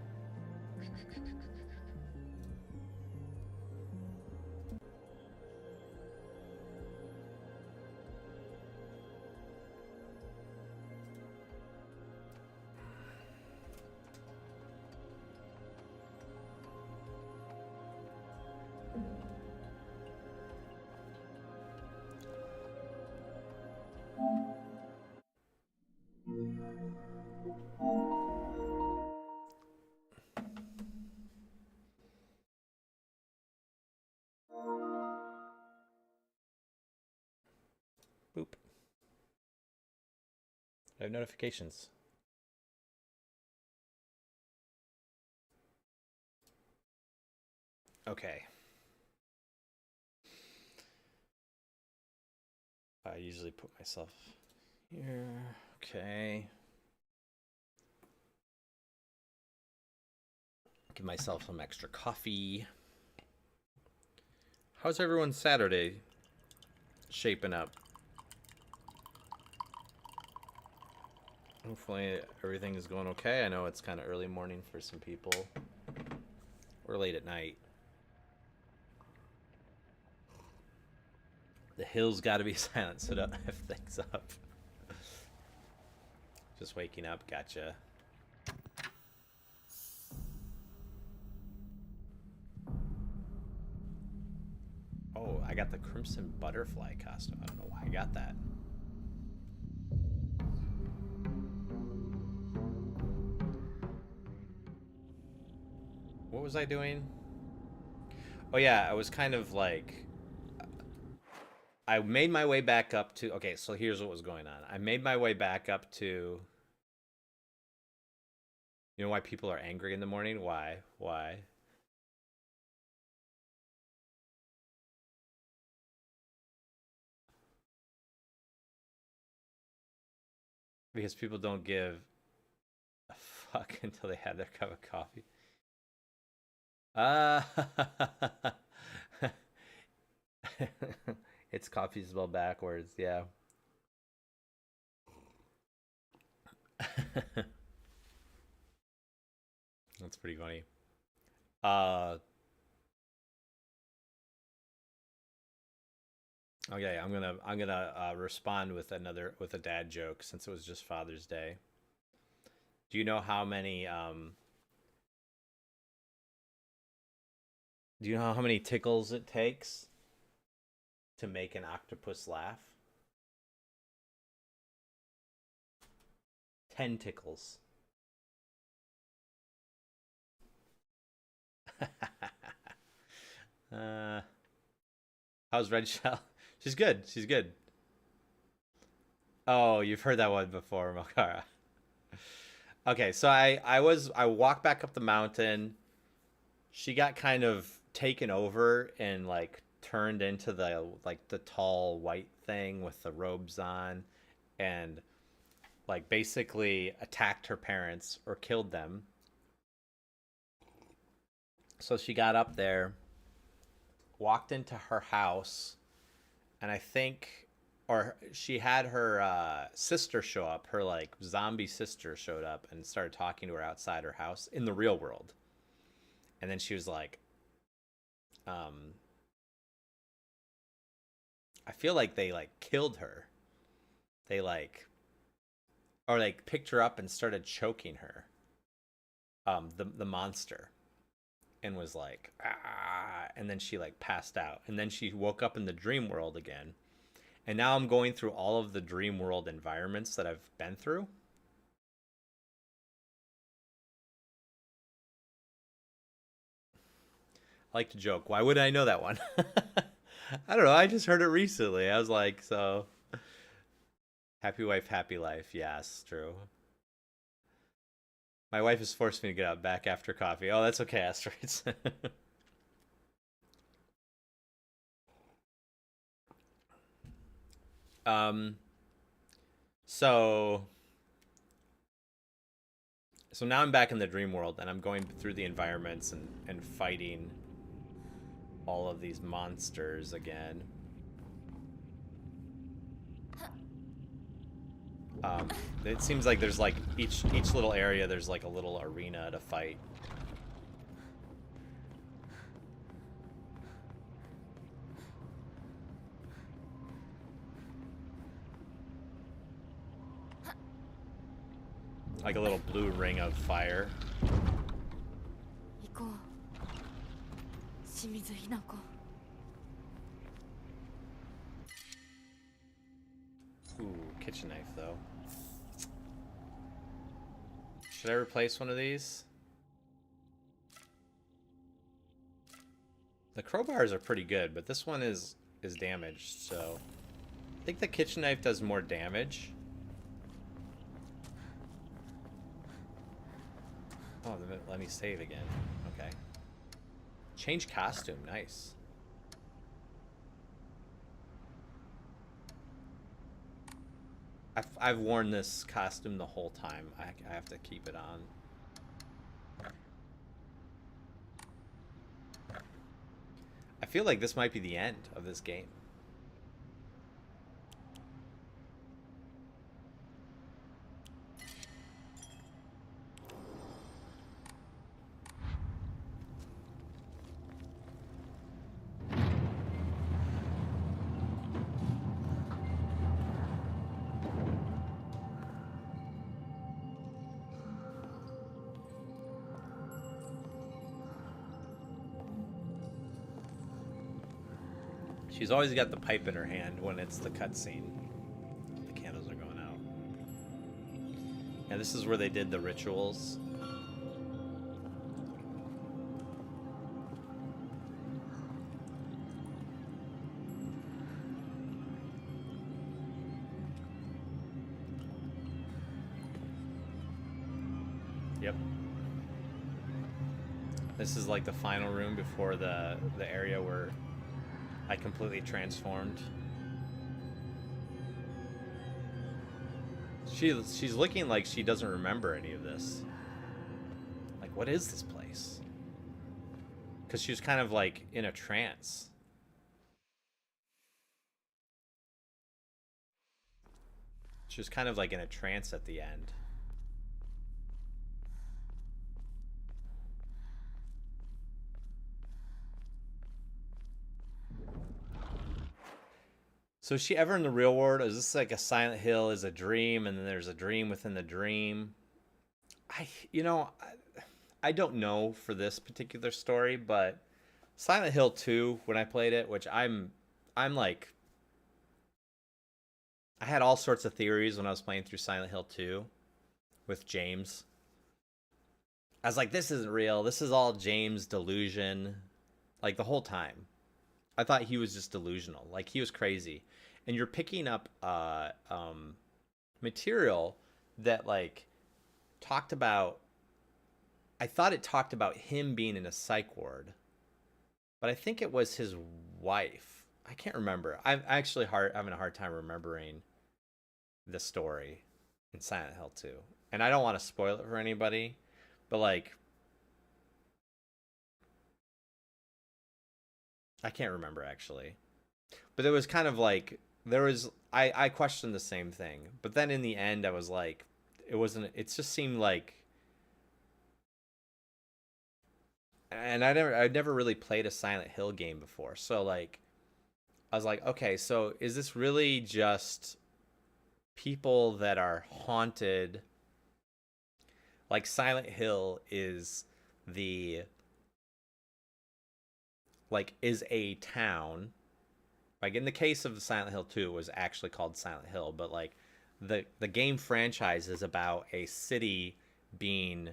Boop. I have notifications. Okay. I usually put myself here. Okay. Give myself some extra coffee. How's everyone's Saturday shaping up? Hopefully everything is going okay. I know it's kind of early morning for some people. Or late at night. The hills got to be silent so don't have things up. Just waking up, gotcha. Oh, I got the Crimson Butterfly costume. I don't know why I got that. What was I doing? Oh yeah, I was kind of like... I made my way back up to... Okay, so here's what was going on. I made my way back up to... You know why people are angry in the morning? Why? Why? Because people don't give a fuck until they have their cup of coffee. It's coffee spelled backwards, yeah. That's pretty funny. Okay, I'm gonna respond with a dad joke since it was just Father's Day. Do you know how many do you know how many tickles it takes to make an octopus laugh? 10 tickles. How's Red Shell? She's good. She's good. Oh, you've heard that one before, Makara. Okay, so I walked back up the mountain. She got kind of taken over and like turned into the tall white thing with the robes on, and like basically attacked her parents or killed them. So she got up there, walked into her house, and I think, or she had her sister show up. Her like zombie sister showed up and started talking to her outside her house in the real world. And then she was like, I feel like they like killed her. They like, or like picked her up and started choking her. The monster, and was like, ah, and then she like passed out, and then she woke up in the dream world again. And now I'm going through all of the dream world environments that I've been through. I like to joke, why would I know that one? I don't know, I just heard it recently. I was like, so happy wife, happy life. Yes, true. My wife has forced me to get out back after coffee. Oh, that's okay, Asteroids. um so now I'm back in the dream world, and I'm going through the environments and fighting all of these monsters again. It seems like there's like each little area there's like a little arena to fight. Like a little blue ring of fire. 行こう清水ひな子 Ooh, kitchen knife though. Should I replace one of these? The crowbars are pretty good, but this one is damaged, so I think the kitchen knife does more damage. Oh, let me save again. Okay. Change costume, nice. I've worn this costume the whole time. I have to keep it on. feel like this might be the end of this game. She's always got the pipe in her hand when it's the cutscene. The candles are going out. And this is where they did the rituals. Yep. This is like the final room before the area where I completely transformed. She's looking like she doesn't remember any of this. Like, what is this place? Because she was kind of like in a trance. She was kind of like in a trance at the end. So is she ever in the real world? Is this like a Silent Hill is a dream and then there's a dream within the dream? I don't know for this particular story, but Silent Hill 2, when I played it, which I'm like, I had all sorts of theories when I was playing through Silent Hill 2 with James. I was like, this isn't real. This is all James' delusion. Like the whole time. I thought he was just delusional. Like he was crazy. And you're picking up material that like talked about, I thought it talked about him being in a psych ward, but I think it was his wife. I can't remember. I'm actually having a hard time remembering the story in Silent Hill 2. And I don't want to spoil it for anybody, but like, I can't remember actually. But it was kind of like, I questioned the same thing. But then in the end, I was like, it just seemed like, and I'd never really played a Silent Hill game before. So like, I was like, okay, so is this really just people that are haunted? Like Silent Hill is is a town. Like in the case of the Silent Hill 2, it was actually called Silent Hill, but like the game franchise is about a city being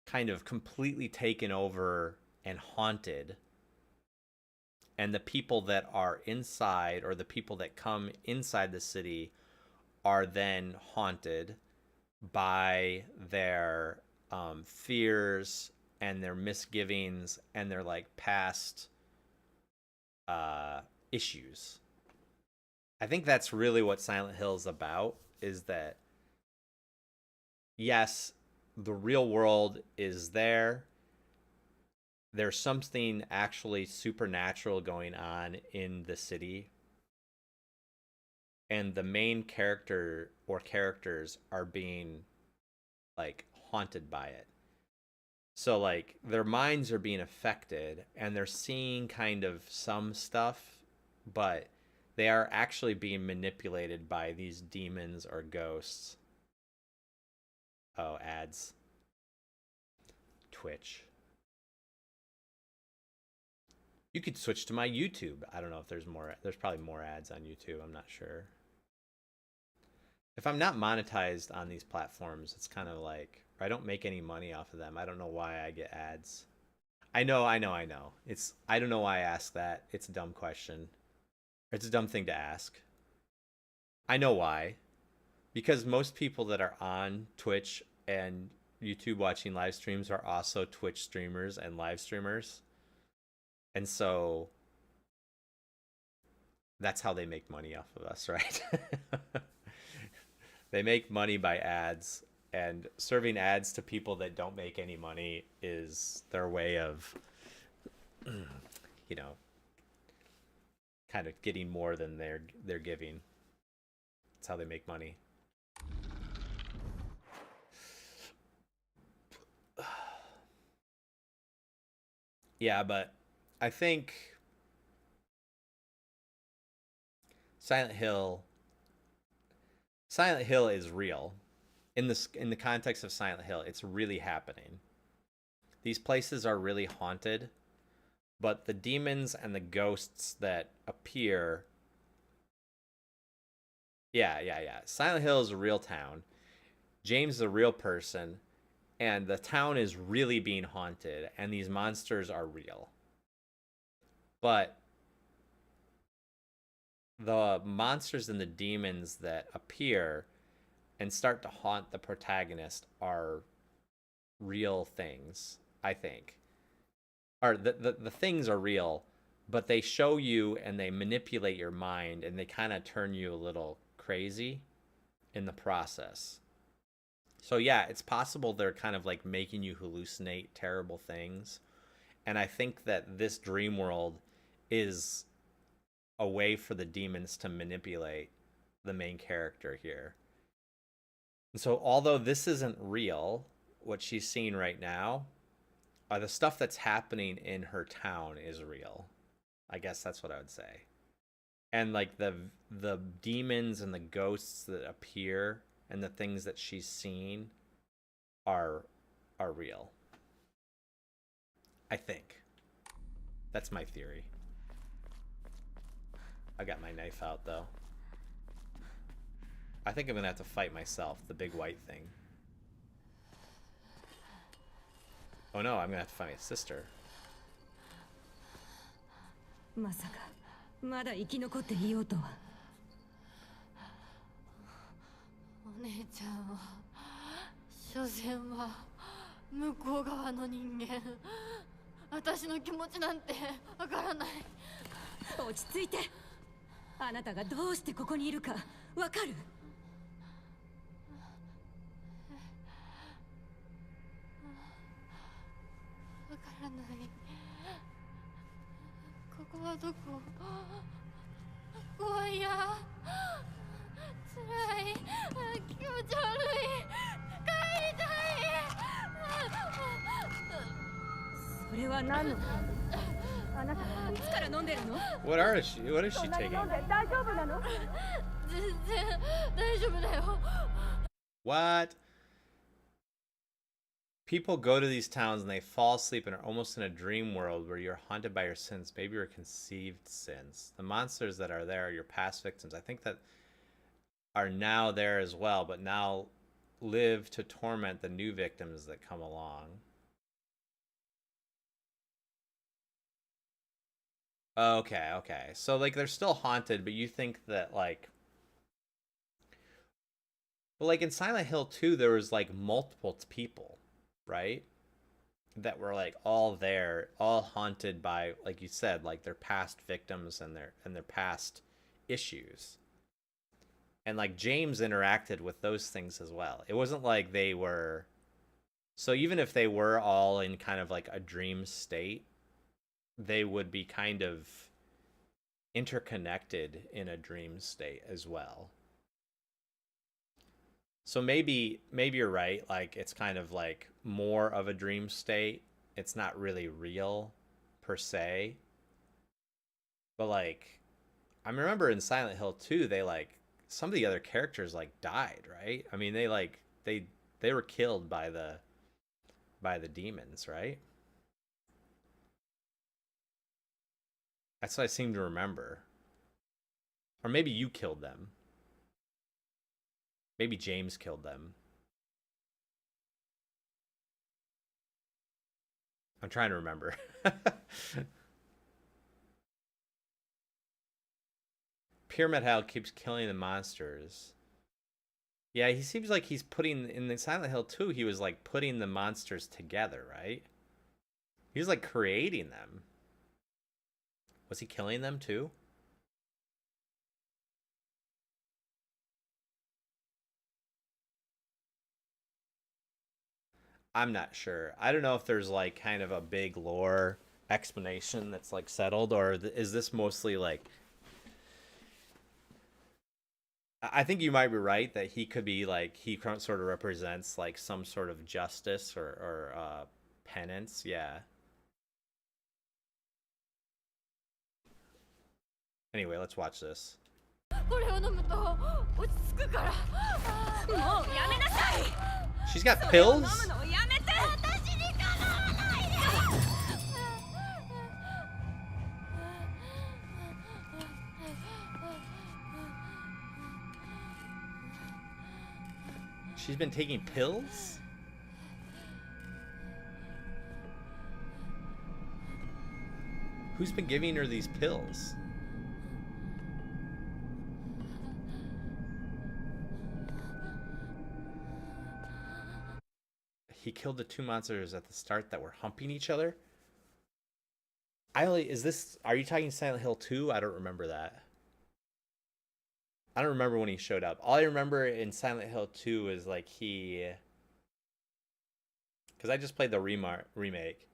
kind of completely taken over and haunted, and the people that are inside, or the people that come inside the city, are then haunted by their fears and their misgivings and their like past issues. I think that's really what Silent Hill is about, is that yes, the real world is there. There's something actually supernatural going on in the city, and the main character or characters are being like haunted by it. So like their minds are being affected and they're seeing kind of some stuff, but they are actually being manipulated by these demons or ghosts. Oh, ads. Twitch. You could switch to my YouTube. I don't know if there's more. There's probably more ads on YouTube. I'm not sure. If I'm not monetized on these platforms, it's kind of like, I don't make any money off of them. I don't know why I get ads. I know. I don't know why I ask that. It's a dumb question. It's a dumb thing to ask. I know why. Because most people that are on Twitch and YouTube watching live streams are also Twitch streamers and live streamers. And so that's how they make money off of us, right? They make money by ads, and serving ads to people that don't make any money is their way of you know, kind of getting more than they're giving. That's how they make money. Yeah, but I think Silent Hill Silent Hill is real. In the context of Silent Hill, it's really happening. These places are really haunted, but the demons and the ghosts that appear, yeah. Silent Hill is a real town. James is a real person, and the town is really being haunted, and these monsters are real. But the monsters and the demons that appear and start to haunt the protagonist are real things, I think. Or the things are real, but they show you and they manipulate your mind and they kind of turn you a little crazy in the process. So yeah, it's possible they're kind of like making you hallucinate terrible things. And I think that this dream world is a way for the demons to manipulate the main character here. And so although this isn't real, what she's seeing right now, the stuff that's happening in her town is real. I guess that's what I would say. And like the demons and the ghosts that appear and the things that she's seen are real. I think. That's my theory. I got my knife out though. I think I'm gonna have to fight myself, the big white thing. Oh no, I'm gonna have to fight my sister. まさかまだ生き残っていようとは。お姉ちゃんは所詮は向こう側の人間。私の気持ちなんてわからない。落ち着いて。あなたがどうしてここにいるかわかる？わからない。ここはどこ？怖いや。辛い。気持ち悪い。帰りたい。それは何の？あなたいつから飲んでるの？ What is she taking? 大丈夫なの？全然大丈夫だよ。 What? People go to these towns and they fall asleep and are almost in a dream world where you're haunted by your sins, maybe your conceived sins. The monsters that are there are your past victims. I think that are now there as well, but now live to torment the new victims that come along. Okay. So like they're still haunted, but you think that like, well, like in Silent Hill 2, there was like multiple people, right? That were like all there, all haunted by, like you said, like their past victims and their past issues. And like James interacted with those things as well. It wasn't like they were, so even if they were all in kind of like a dream state, they would be kind of interconnected in a dream state as well. So maybe you're right, like it's kind of like more of a dream state. It's not really real per se. But like I remember in Silent Hill 2, they like some of the other characters like died, right? I mean, they were killed by the demons, right? That's what I seem to remember. Or maybe you killed them. Maybe James killed them. I'm trying to remember. Pyramid Hal keeps killing the monsters. Yeah, he seems like he's putting, in the Silent Hill 2, he was like putting the monsters together, right? He was like creating them. Was he killing them too? I'm not sure. I don't know if there's like kind of a big lore explanation that's like settled, or is this mostly like? I think you might be right that he could be like he sort of represents like some sort of justice or penance. Yeah. Anyway, let's watch this. これを飲むと落ち着くから。もうやめなさい。 She's got pills? 飲むのをやめて。私にかなわないで。 She's been taking pills? Who's been giving her these pills? He killed the two monsters at the start that were humping each other? Are you talking Silent Hill 2? I don't remember that. I don't remember when he showed up. All I remember in Silent Hill 2 is like because I just played the remake.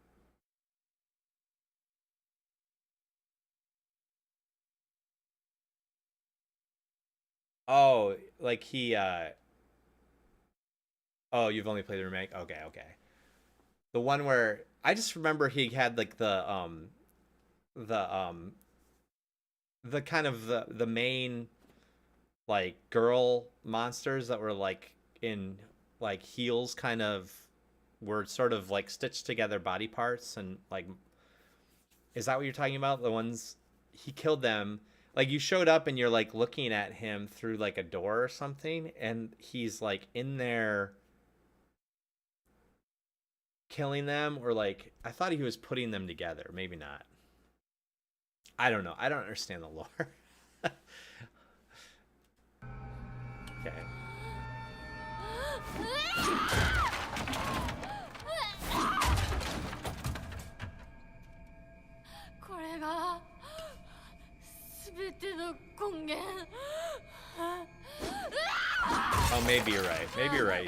Oh, like oh, you've only played the remake? Okay, okay. The one where I just remember he had like the kind of the main like girl monsters that were like in like heels, kind of were sort of like stitched together body parts, and like, is that what you're talking about? The ones he killed them, like you showed up and you're like looking at him through like a door or something, and he's like in there killing them, or like I thought he was putting them together, maybe not. I don't know. I don't understand the lore. Okay. Oh, maybe you're right. Maybe you're right.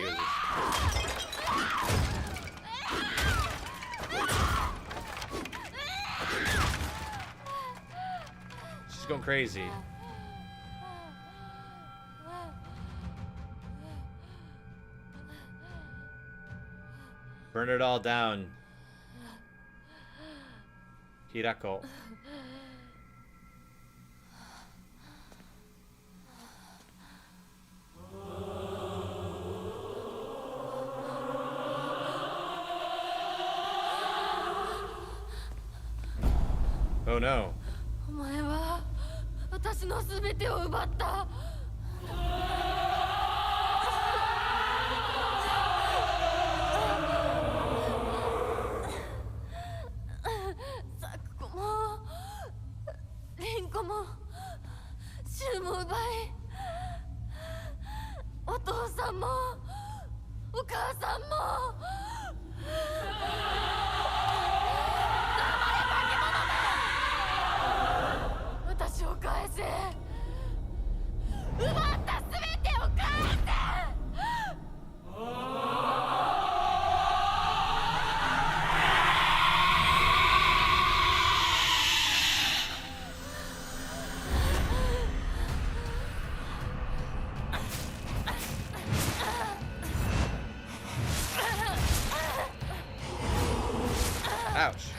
She's going crazy. Burn it all down. Hirako. Oh no. お前は私のすべてを奪った。サクコもリンコもシュウも奪い、お父さんもお母さんも。私を返せ。奪ったすべてを返せ。Ouch.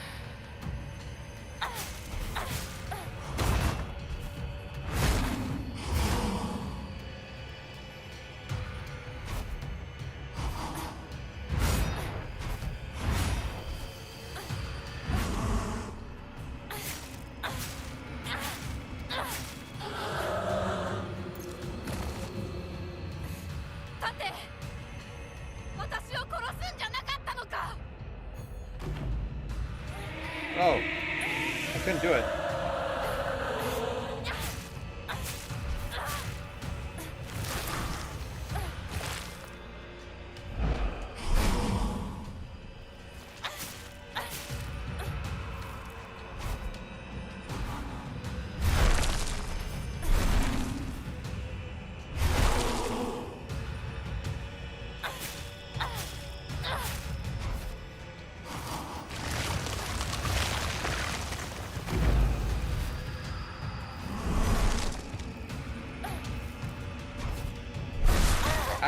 Oh, I couldn't do it.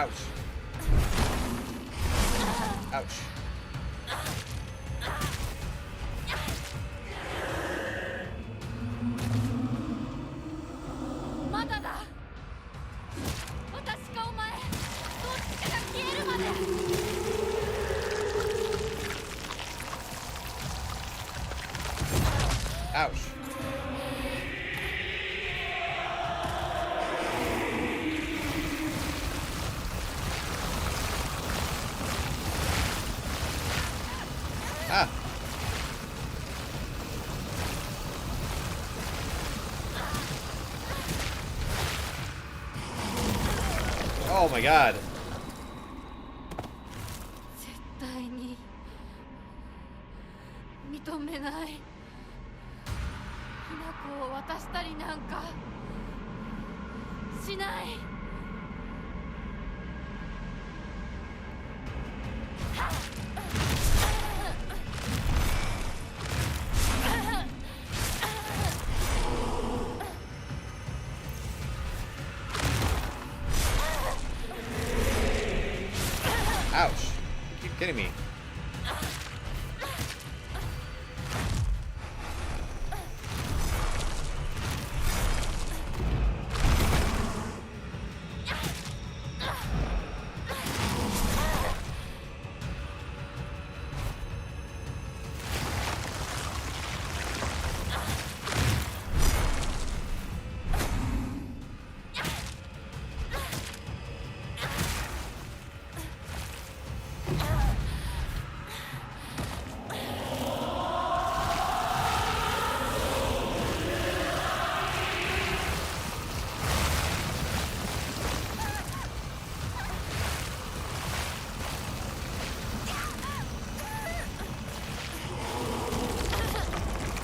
Ouch. Ouch. まだだ。私かお前、どっちかが消えるまで。Ouch. Ah. Oh my god. 絶対に認めない。ひな子を渡したりなんかしない。Ouch. You keep kidding me.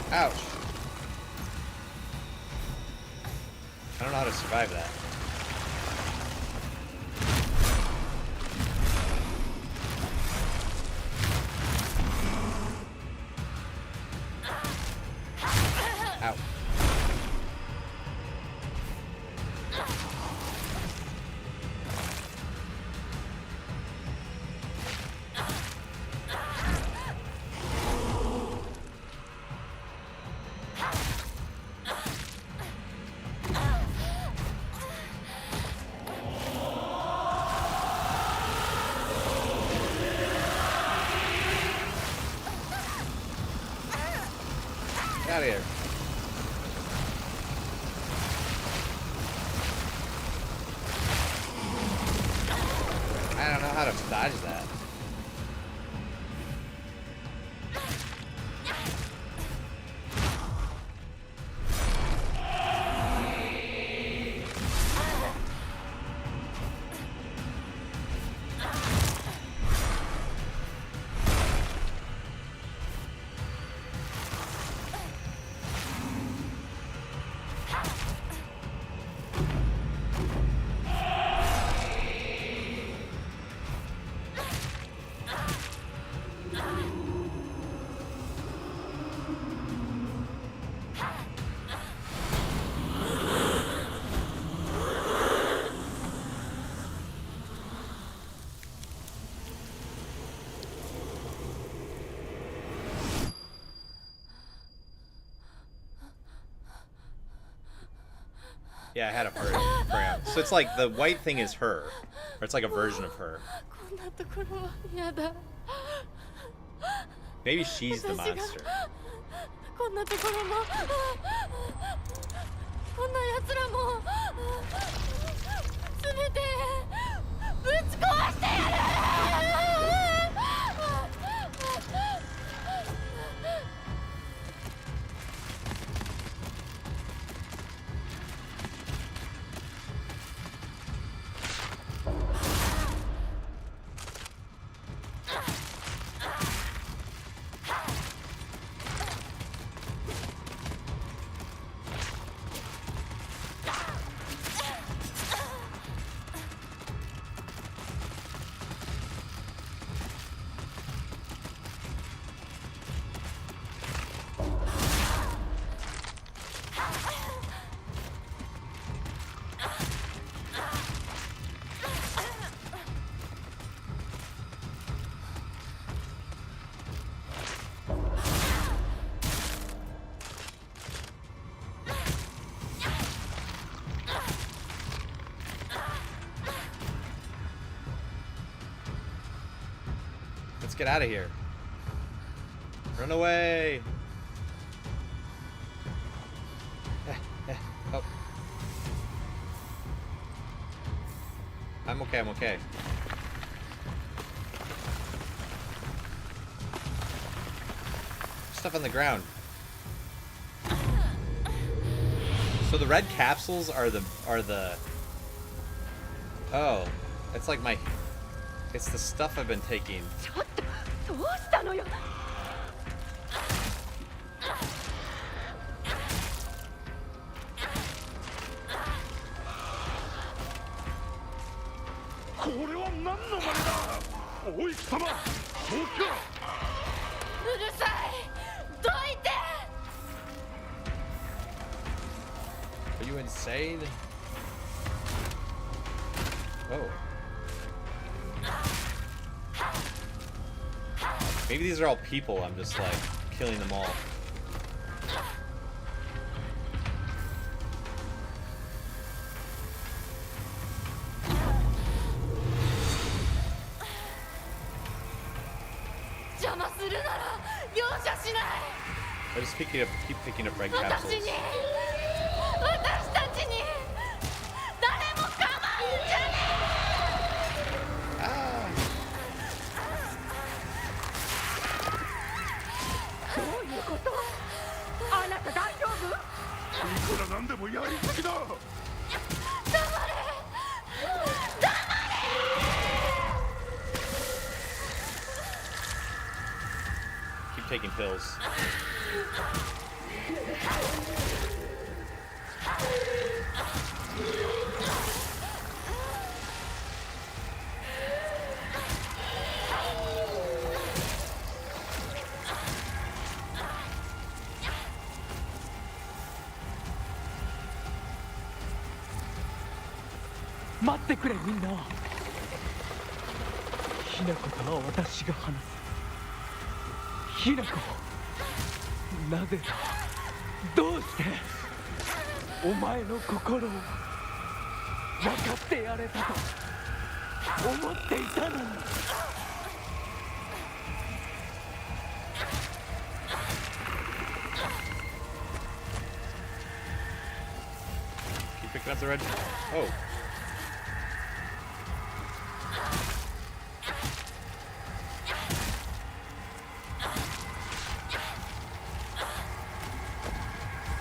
Ouch. I don't know how to survive that. Ow. Get out of here. I don't know how to dodge that. Yeah, I had a program. So it's like the white thing is her, or it's like a version of her. こんなところは嫌だ。 Maybe she's the 私が monster. こんなところもこんな奴らも全てぶち壊してやる。 Ouch. Let's get out of here. Run away. Oh. I'm okay, I'm okay. Stuff on the ground. So the red capsules are the oh, it's like my, it's the stuff I've been taking. どうしたのよ。これは何の真似だ。おい貴様、正気か。うるさい。どいて。 Are you insane? Oh. Maybe these are all people. I'm just like killing them all. I just keep picking up red capsules. 私たちに誰も構うんじゃねえ。どういうこと？あなた大丈夫？いくらなんでもやりすぎだ。 Keep taking pills. "待ってくれみんな。ひな子とは私が話す。ひな子、なぜだ、どうしてお前の心を分かってやれたと思っていたのに。Keep picking up the red. Oh.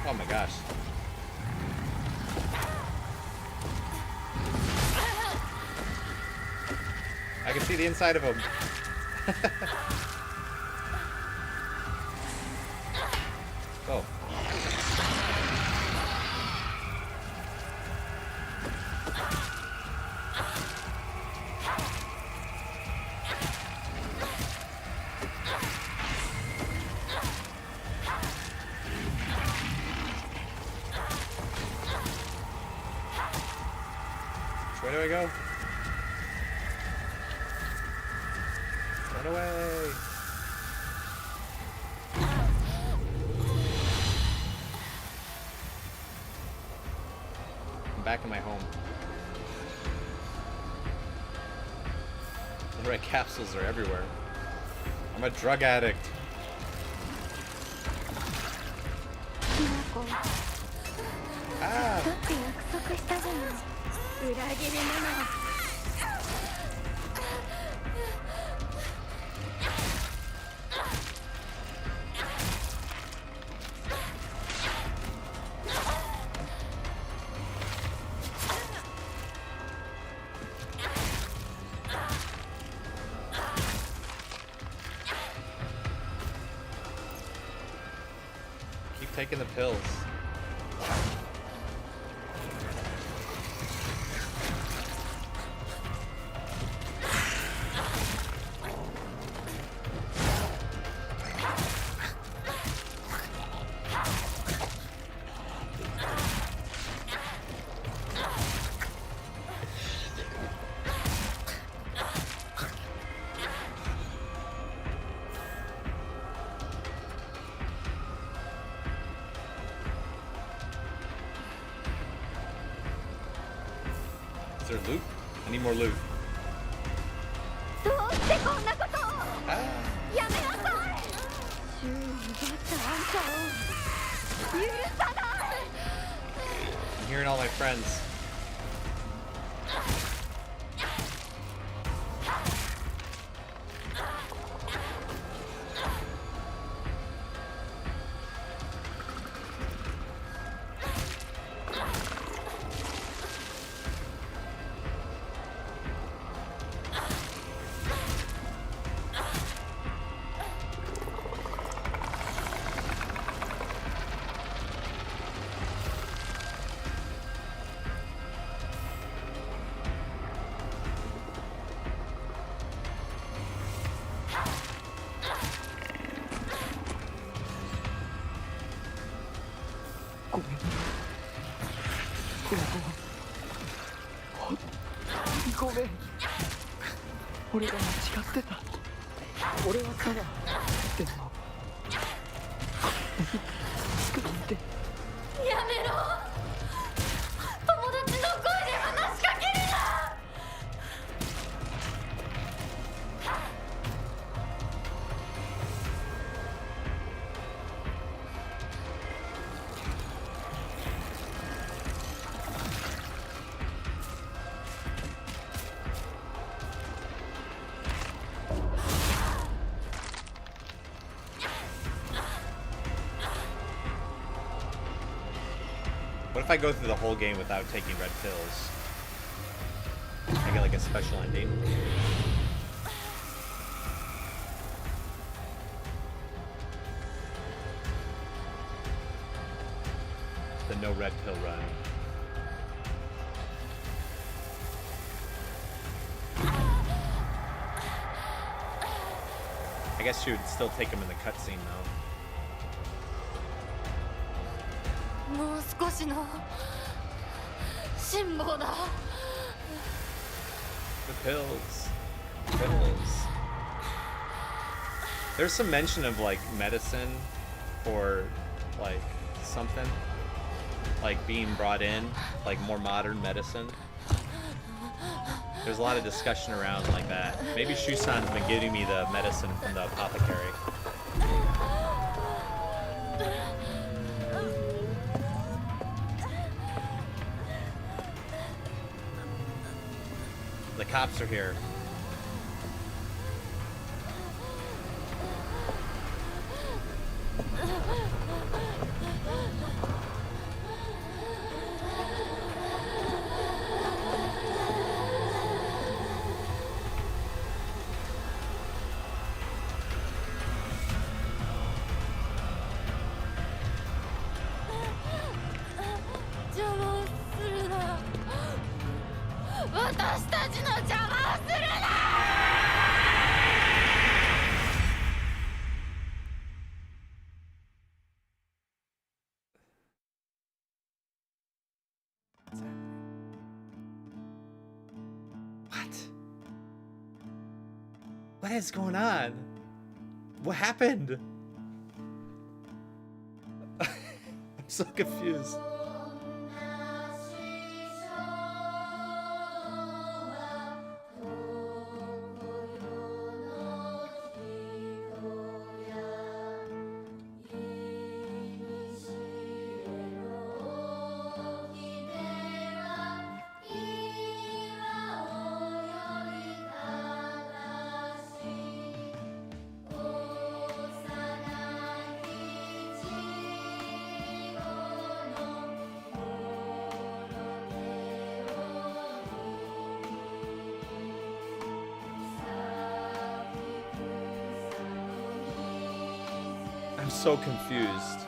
Oh my gosh. I can see the inside of him. Oh. Where do I go? Run away! I'm back in my home. The red capsules are everywhere. I'm a drug addict. だって約束したじゃない。裏切り者。 Keep taking the pills. Is there loot? I need more loot. どうしてこんなことを。 Ah! I'm hearing all my friends.ごめん本当にごめん。俺が間違ってた。俺はただでも救ってやめろ。友達の声で話しかけるな。What if I go through the whole game without taking red pills? I get like a special ending. The no red pill run. I guess she would still take him in the cutscene though. もう少しの辛抱だ。 The pills. Pills. There's some mention of like medicine or like something. Like being brought in, like more modern medicine. There's a lot of discussion around like that. Maybe Shusan's been giving me the medicine from the apothecary. The cops are here. What is going on? What happened? I'm so confused. I'm so confused.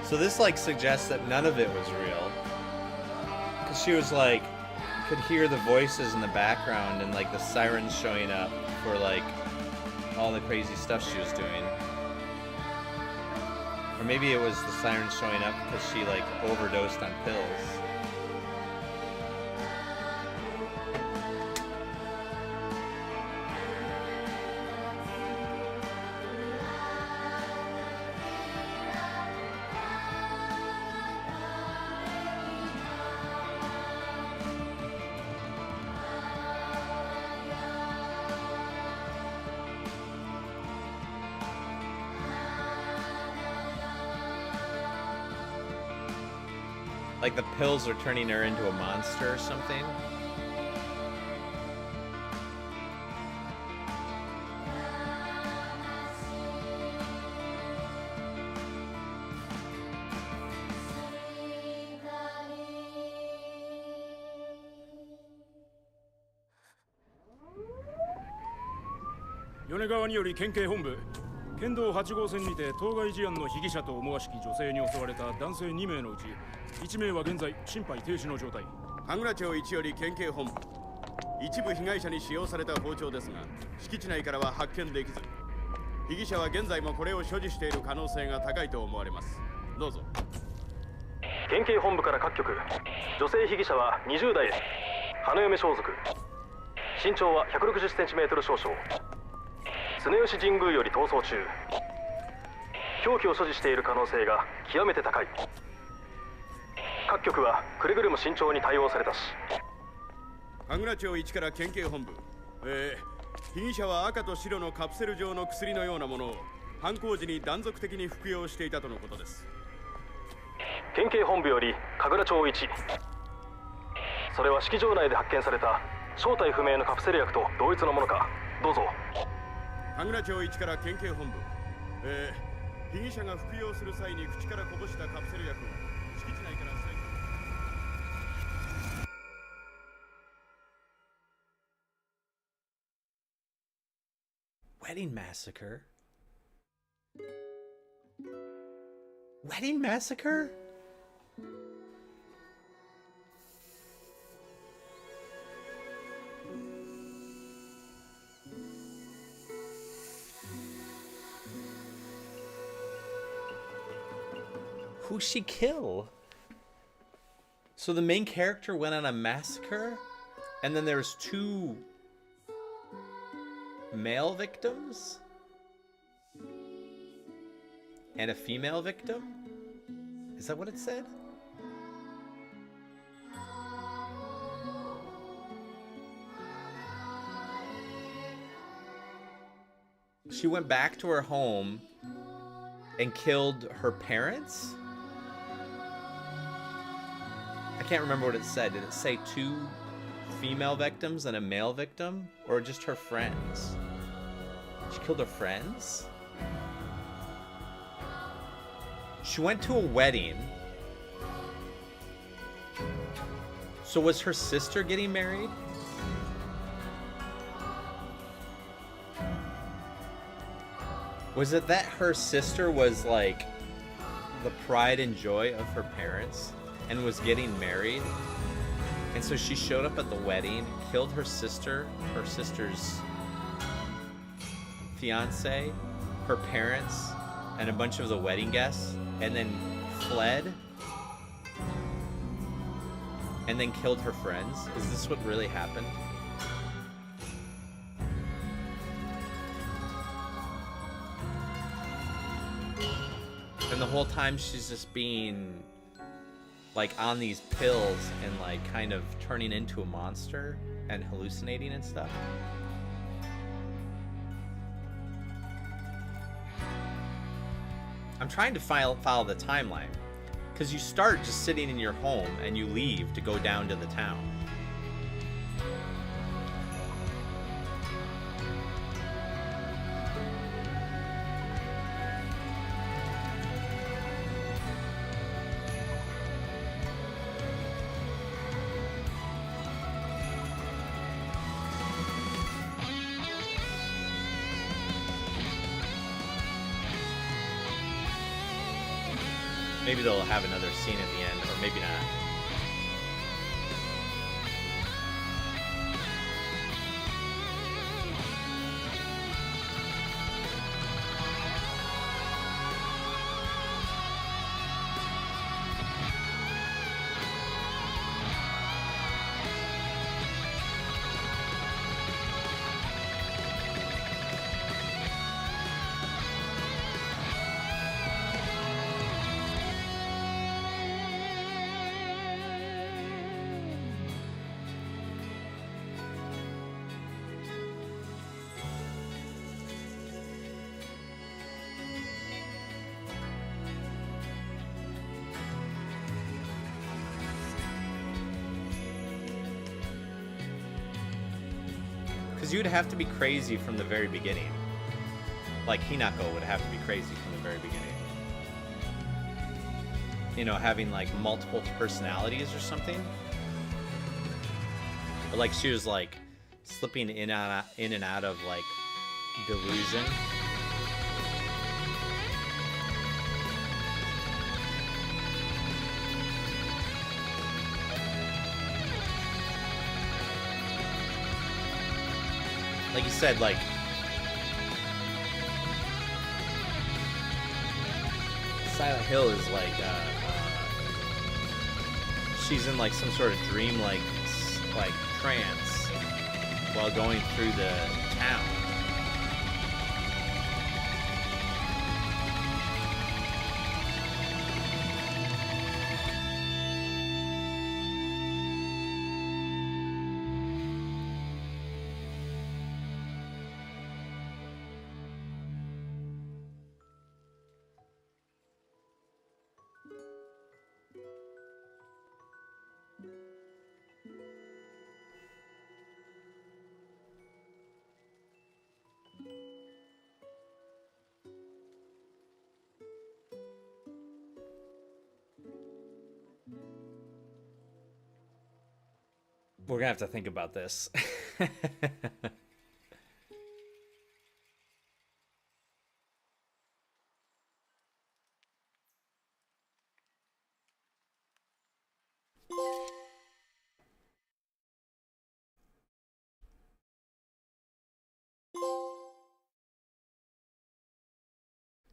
So this like suggests that none of it was real. Cause she was like, could hear the voices in the background and like the sirens showing up for like all the crazy stuff she was doing. Or maybe it was the sirens showing up because she like overdosed on pills. Like the pills are turning her into a monster or something.「米川により県警本部県道8号線にて当該事案の被疑者と思わしき女性に襲われた男性2名のうち1名は現在心肺停止の状態。羽倉町1より県警本部。一部被害者に使用された包丁ですが敷地内からは発見できず、被疑者は現在もこれを所持している可能性が高いと思われます。どうぞ。県警本部から各局、女性被疑者は20代です。花嫁装束、身長は 160cm 少々、常吉神宮より逃走中。凶器を所持している可能性が極めて高い。各局はくれぐれも慎重に対応されたし。羽倉町1から県警本部。被疑者は赤と白のカプセル状の薬のようなものを犯行時に断続的に服用していたとのことです。県警本部より神楽町1。それは式場内で発見された正体不明のカプセル薬と同一のものか。どうぞ。羽倉町1から県警本部。被疑者が服用する際に口からこぼしたカプセル薬を敷地内から採取。Wedding massacre? Wedding massacre? Who'd she kill? So the main character went on a massacre, and then there was two male victims and a female victim? Is that what it said? She went back to her home and killed her parents? I can't remember what it said. Did it say two female victims and a male victim? Or just her friends? She killed her friends? She went to a wedding. So was her sister getting married? Was it that her sister was like the pride and joy of her parents and was getting married? And so she showed up at the wedding, killed her sister's fiance, her parents, and a bunch of the wedding guests, and then fled, and then killed her friends? Is this what really happened? And the whole time she's just being like on these pills and like kind of turning into a monster and hallucinating and stuff. I'm trying to follow the timeline, because you start just sitting in your home and you leave to go down to the town. Maybe they'll have another scene at the end, or maybe not. Because you'd have to be crazy from the very beginning. Like Hinako would have to be crazy from the very beginning. You know, having like multiple personalities or something. Or like she was like slipping in and out of like delusion. Like you said, like Silent Hill is like she's in like some sort of dream like trance while going through the town. We're gonna have to think about this.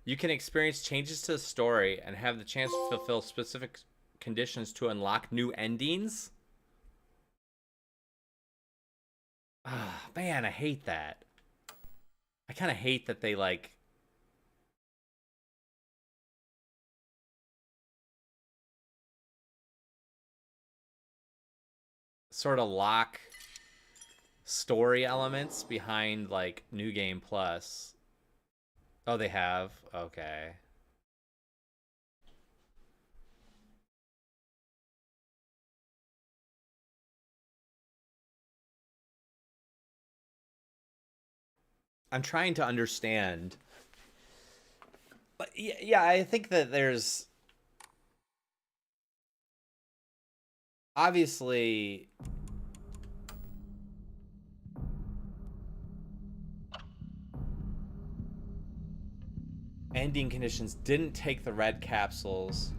You can experience changes to the story and have the chance to fulfill specific conditions to unlock new endings. Ah, man, I hate that. I kind of hate that they like sort of lock story elements behind like New Game Plus. Oh, they have? Okay. I'm trying to understand. But yeah, I think that there's obviously ending conditions didn't take the red capsules.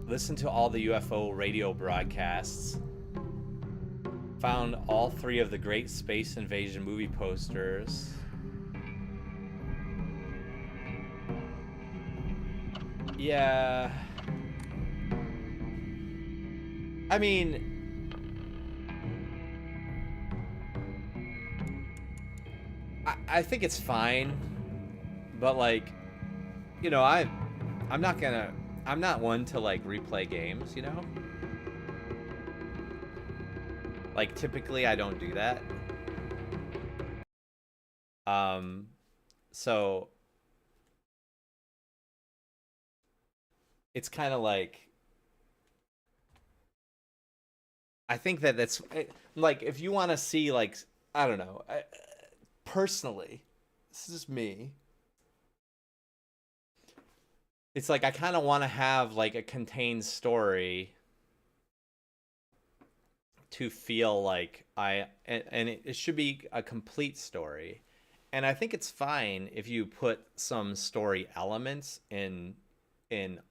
Listened to all the UFO radio broadcasts. Found all 3 of the Great Space Invasion movie posters. Yeah. I mean, I think it's fine, but like, you know, I'm not one to like replay games, you know? Like typically I don't do that. So it's kind of like I think that that's like if you want to see like I don't know, personally, this is just me. It's like I kind of want to have like a contained story to feel like and it should be a complete story. And I think it's fine if you put some story elements in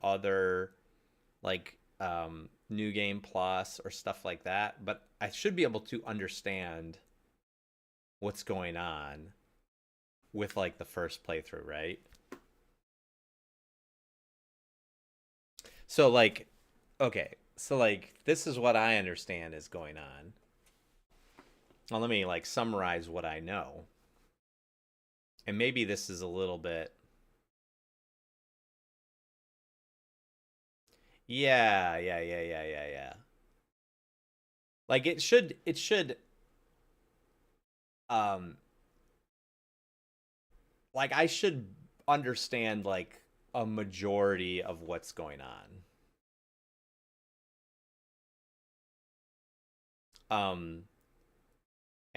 other like New Game Plus or stuff like that, but I should be able to understand what's going on with like the first playthrough, right? So like, okay, so like this is what I understand is going on. Well, let me like summarize what I know. And maybe this is a little bit. Yeah. Like it should um like I should understand like a majority of what's going on.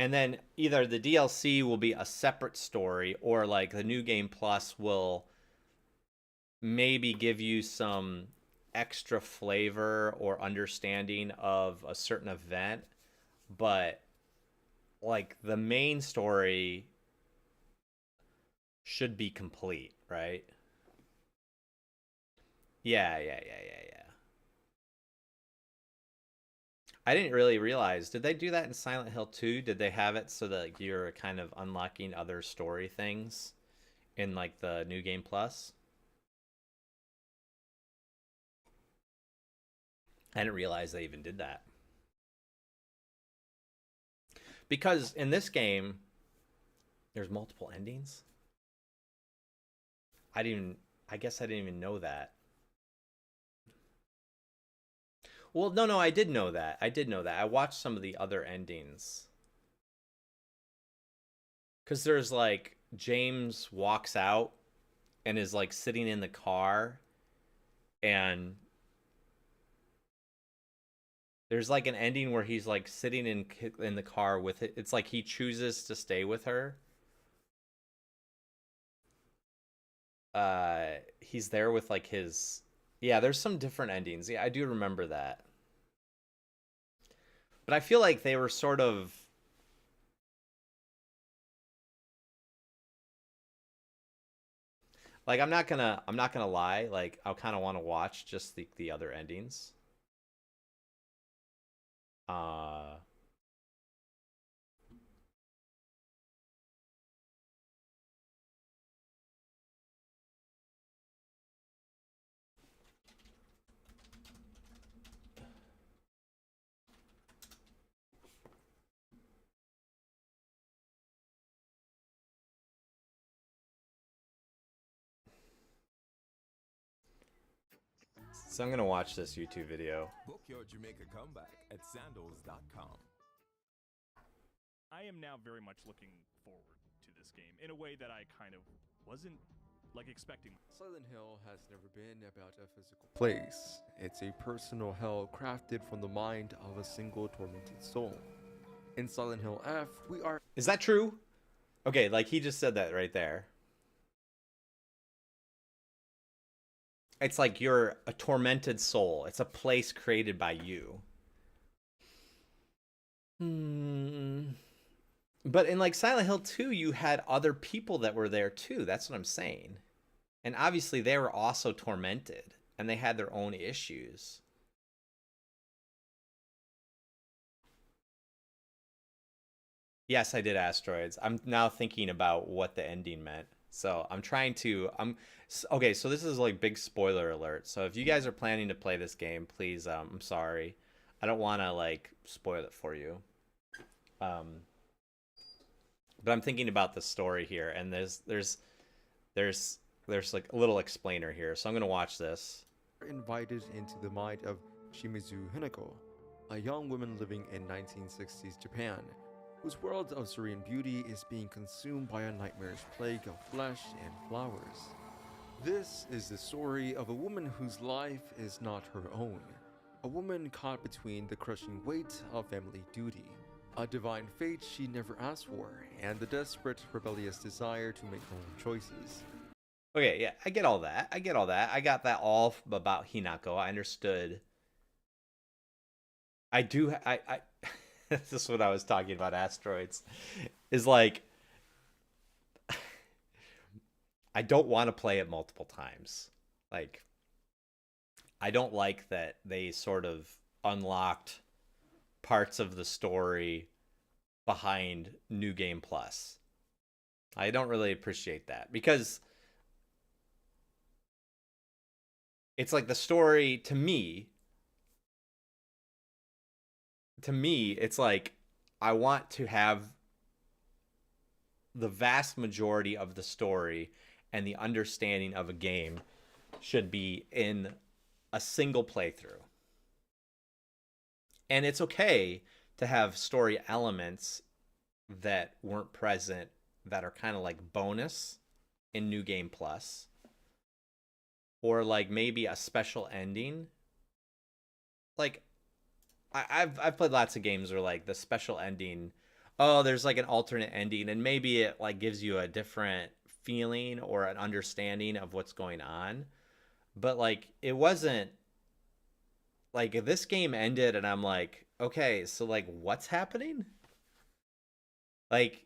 And then either the DLC will be a separate story or like the New Game Plus will maybe give you some extra flavor or understanding of a certain event, but like the main story should be complete, right? Yeah. I didn't really realize. Did they do that in Silent Hill 2? Did they have it so that like, you're kind of unlocking other story things in like the New Game Plus? I didn't realize they even did that. Because in this game, there's multiple endings. I guess I didn't even know that. Well, no, I did know that. I watched some of the other endings. Because there's like, James walks out and is like sitting in the car. And there's like an ending where he's like sitting in the car with it. It's like he chooses to stay with her. He's there with like his. Yeah, there's some different endings. Yeah, I do remember that. But I feel like they were sort of like I'm not gonna lie, like I kind of want to watch just the other endings. Uh So I'm gonna watch this YouTube video. Book your Jamaica comeback at sandals.com. I am now very much looking forward to this game in a way that I kind of wasn't like expecting. Silent Hill has never been about a physical place. It's a personal hell crafted from the mind of a single tormented soul. In Silent Hill F, we are. Is that true? Okay, like he just said that right there. It's like you're a tormented soul. It's a place created by you. But in like Silent Hill 2, you had other people that were there too. That's what I'm saying. And obviously they were also tormented and they had their own issues. Yes, I did Asteroids. I'm now thinking about what the ending meant. So okay, so this is like big spoiler alert. So if you guys are planning to play this game, please, I'm sorry. I don't want to like spoil it for you. But I'm thinking about the story here, and there's like a little explainer here. So I'm gonna watch this. Invited into the mind of Shimizu Hinako, a young woman living in 1960s Japan, whose world of serene beauty is being consumed by a nightmarish plague of flesh and flowers. This is the story of a woman whose life is not her own, a woman caught between the crushing weight of family duty, a divine fate she never asked for, and the desperate, rebellious desire to make her own choices. Okay, yeah, I get all that. I got that all about Hinako. I understood. I this is what I was talking about asteroids, is like I don't want to play it multiple times. Like I don't like that they sort of unlocked parts of the story behind New Game Plus. I don't really appreciate that because it's like the story to me, it's like I want to have the vast majority of the story and the understanding of a game should be in a single playthrough. And it's okay to have story elements that weren't present that are kind of like bonus in New Game Plus, or like maybe a special ending. Like I've played lots of games where like the special ending, oh, there's like an alternate ending, and maybe it like gives you a different feeling or an understanding of what's going on. But like it wasn't like this game ended and I'm like, okay, so like what's happening? Like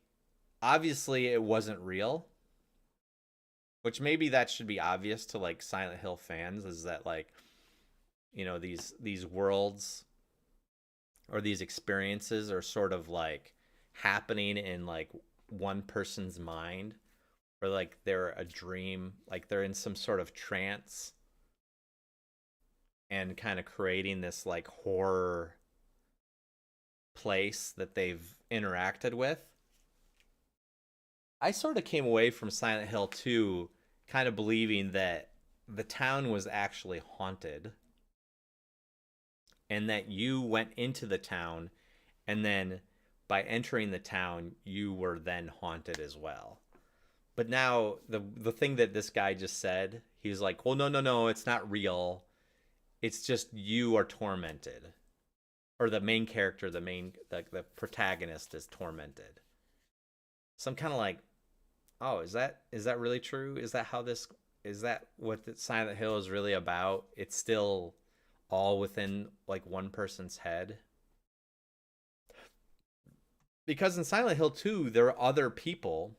obviously it wasn't real, which maybe that should be obvious to like Silent Hill fans, is that like, you know, these worlds or these experiences are sort of like happening in like one person's mind, or like they're a dream, like they're in some sort of trance and kind of creating this like horror place that they've interacted with. I sort of came away from Silent Hill 2 kind of believing that the town was actually haunted, and that you went into the town, and then by entering the town you were then haunted as well. But now the thing that this guy just said, he was like, well, no, it's not real. It's just you are tormented. Or the main character, the protagonist is tormented. So I'm kind of like, oh, is that really true? Is that what the Silent Hill is really about? It's still all within like one person's head? Because in Silent Hill 2, there are other people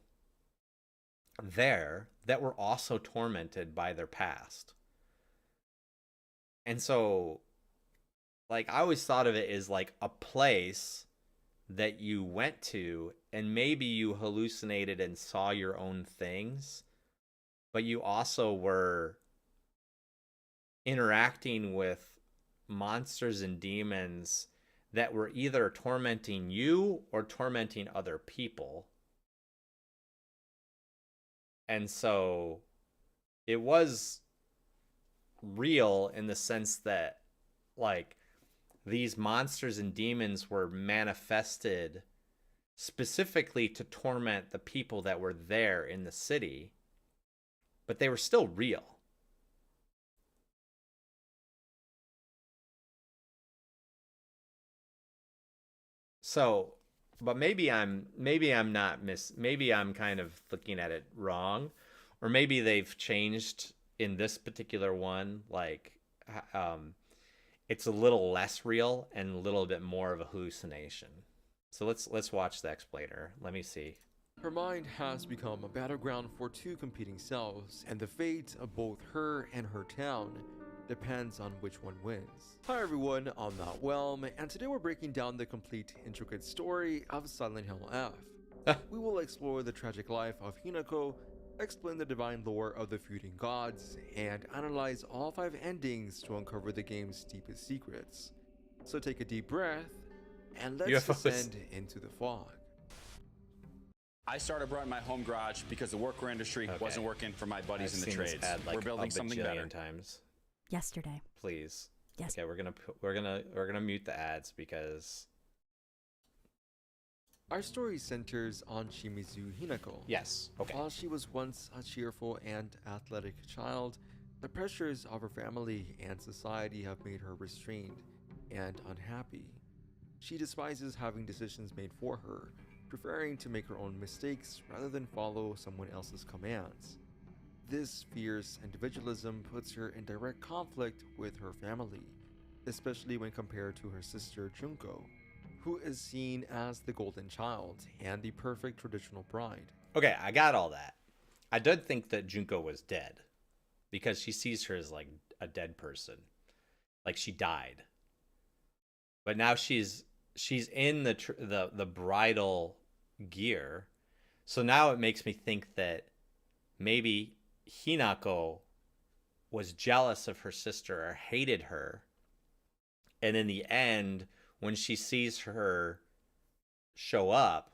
there that were also tormented by their past. And so like I always thought of it as like a place that you went to and maybe you hallucinated and saw your own things, but you also were interacting with monsters and demons that were either tormenting you or tormenting other people. And so it was real in the sense that like these monsters and demons were manifested specifically to torment the people that were there in the city, but they were still real. So, but maybe I'm kind of looking at it wrong, or maybe they've changed in this particular one, like it's a little less real and a little bit more of a hallucination. So let's watch the explainer. Let me see. Her mind has become a battleground for two competing selves, and the fate of both her and her town depends on which one wins. Hi everyone, I'm Matt Whelm, and today we're breaking down the complete, intricate story of Silent Hill F. We will explore the tragic life of Hinako, explain the divine lore of the feuding gods, and analyze all 5 endings to uncover the game's deepest secrets. So take a deep breath, and let's descend into the fog. I started running my home garage because the workwear industry wasn't working for my buddies in the trades. Like we're building something better. Times. Yesterday. Please. Yes. Okay, we're gonna mute the ads because our story centers on Shimizu Hinako. Yes. Okay. While she was once a cheerful and athletic child, the pressures of her family and society have made her restrained and unhappy. She despises having decisions made for her, preferring to make her own mistakes rather than follow someone else's commands. This fierce individualism puts her in direct conflict with her family, especially when compared to her sister Junko, who is seen as the golden child and the perfect traditional bride. Okay, I got all that. I did think that Junko was dead because she sees her as like a dead person, like she died. But now she's in the bridal gear, so now it makes me think that maybe Hinako was jealous of her sister or hated her, and in the end, when she sees her show up,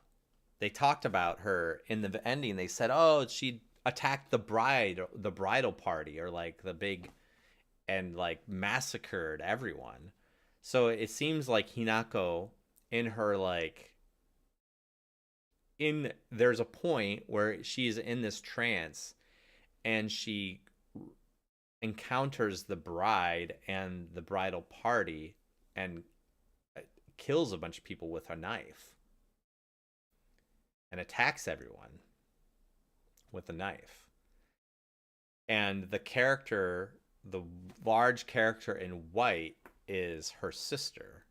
they talked about her in the ending. They said, "Oh, she attacked the bridal party, or like the big, and like massacred everyone." So it seems like Hinako, in her like, there's a point where she's in this trance, and she encounters the bride and the bridal party, and kills a bunch of people with a knife, and attacks everyone with a knife. And the large character in white, is her sister.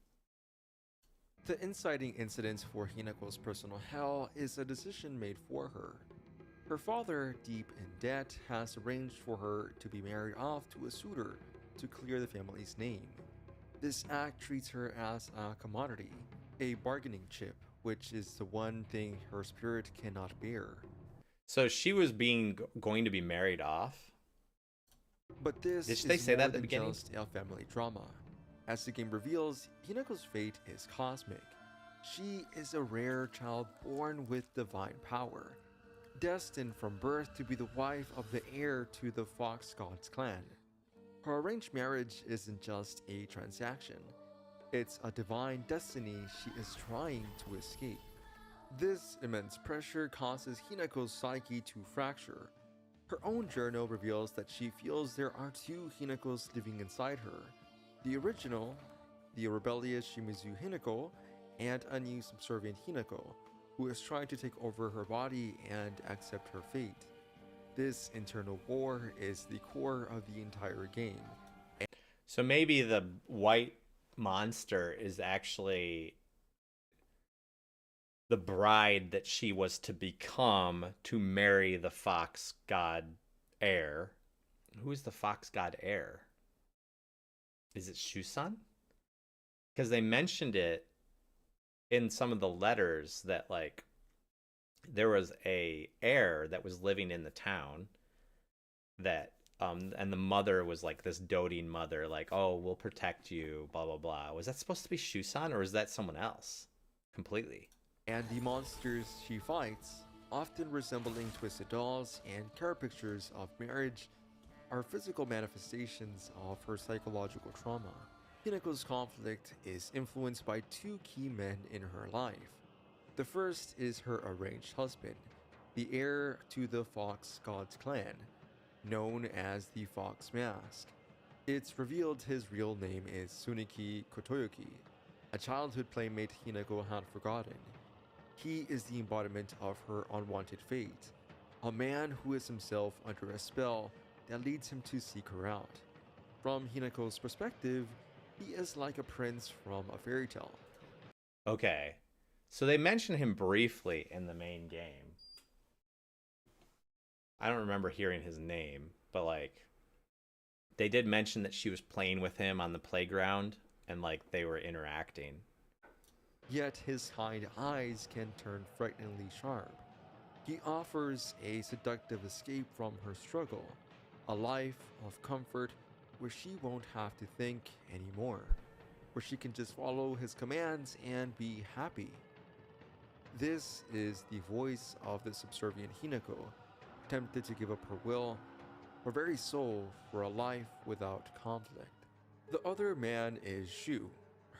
The inciting incident for Hinako's personal hell is a decision made for her. Her father, deep in debt, has arranged for her to be married off to a suitor to clear the family's name. This act treats her as a commodity, a bargaining chip, which is the one thing her spirit cannot bear. So she was going to be married off? But this Did is they say more that at the than beginning? just a family drama. As the game reveals, Hinako's fate is cosmic. She is a rare child born with divine power, destined from birth to be the wife of the heir to the Fox Gods clan. Her arranged marriage isn't just a transaction, it's a divine destiny she is trying to escape. This immense pressure causes Hinako's psyche to fracture. Her own journal reveals that she feels there are two Hinakos living inside her. The original, the rebellious Shimizu Hinako, and a new subservient Hinako, who is trying to take over her body and accept her fate. This internal war is the core of the entire game. So maybe the white monster is actually the bride that she was to become to marry the fox god heir. Who is the fox god heir? Is it Shusan? Because they mentioned it in some of the letters that like there was a heir that was living in the town that and the mother was like this doting mother, like, oh, we'll protect you, blah blah blah. Was that supposed to be Shusan, or is that someone else completely? And the monsters she fights, often resembling twisted dolls and caricatures of marriage, are physical manifestations of her psychological trauma. Hinako's conflict is influenced by two key men in her life. The first is her arranged husband, the heir to the Fox Gods clan, known as the Fox Mask. It's revealed his real name is Tsuneki Kotoyoki, a childhood playmate Hinako had forgotten. He is the embodiment of her unwanted fate, a man who is himself under a spell that leads him to seek her out. From Hinako's perspective, he is like a prince from a fairy tale. Okay, so they mention him briefly in the main game. I don't remember hearing his name, but like they did mention that she was playing with him on the playground and like they were interacting. Yet his kind eyes can turn frighteningly sharp. He offers a seductive escape from her struggle, a life of comfort where she won't have to think anymore, where she can just follow his commands and be happy. This is the voice of the subservient Hinako, tempted to give up her will, her very soul, for a life without conflict. The other man is Shu,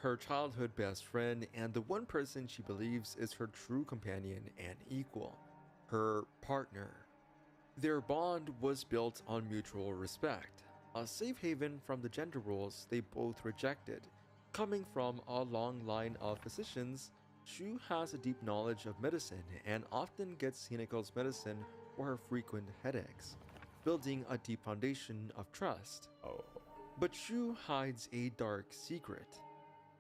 her childhood best friend and the one person she believes is her true companion and equal, her partner. Their bond was built on mutual respect, a safe haven from the gender roles they both rejected. Coming from a long line of physicians, Shu has a deep knowledge of medicine and often gets Hinako's medicine for her frequent headaches, building a deep foundation of trust. But Shu hides a dark secret.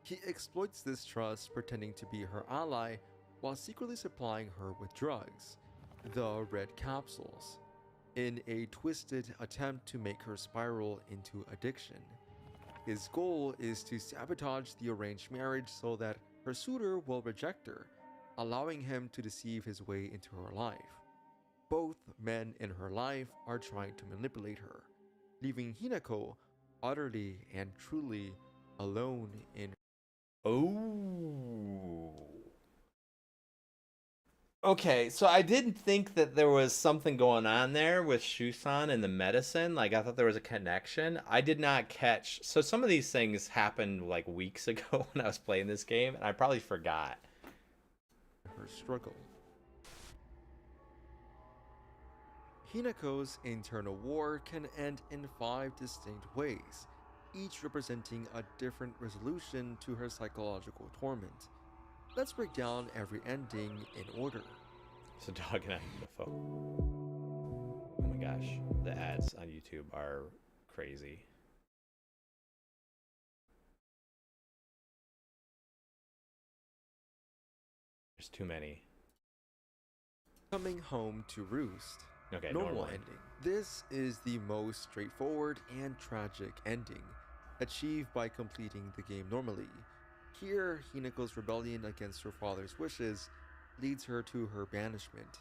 He exploits this trust, pretending to be her ally while secretly supplying her with drugs, the red capsules, in a twisted attempt to make her spiral into addiction. His goal is to sabotage the arranged marriage so that her suitor will reject her, allowing him to deceive his way into her life. Both men in her life are trying to manipulate her, leaving Hinako utterly and truly alone in. Oh. Okay, so I didn't think that there was something going on there with Shusan and the medicine. Like, I thought there was a connection. I did not catch. So some of these things happened like weeks ago when I was playing this game, and I probably forgot. Her struggle. Hinako's internal war can end in 5 distinct ways, each representing a different resolution to her psychological torment. Let's break down every ending in order. So dog and I on the phone. Oh my gosh, the ads on YouTube are crazy. There's too many. Coming home to roost. Okay, normal ending. This is the most straightforward and tragic ending, achieved by completing the game normally. Here, Hinako's rebellion against her father's wishes leads her to her banishment,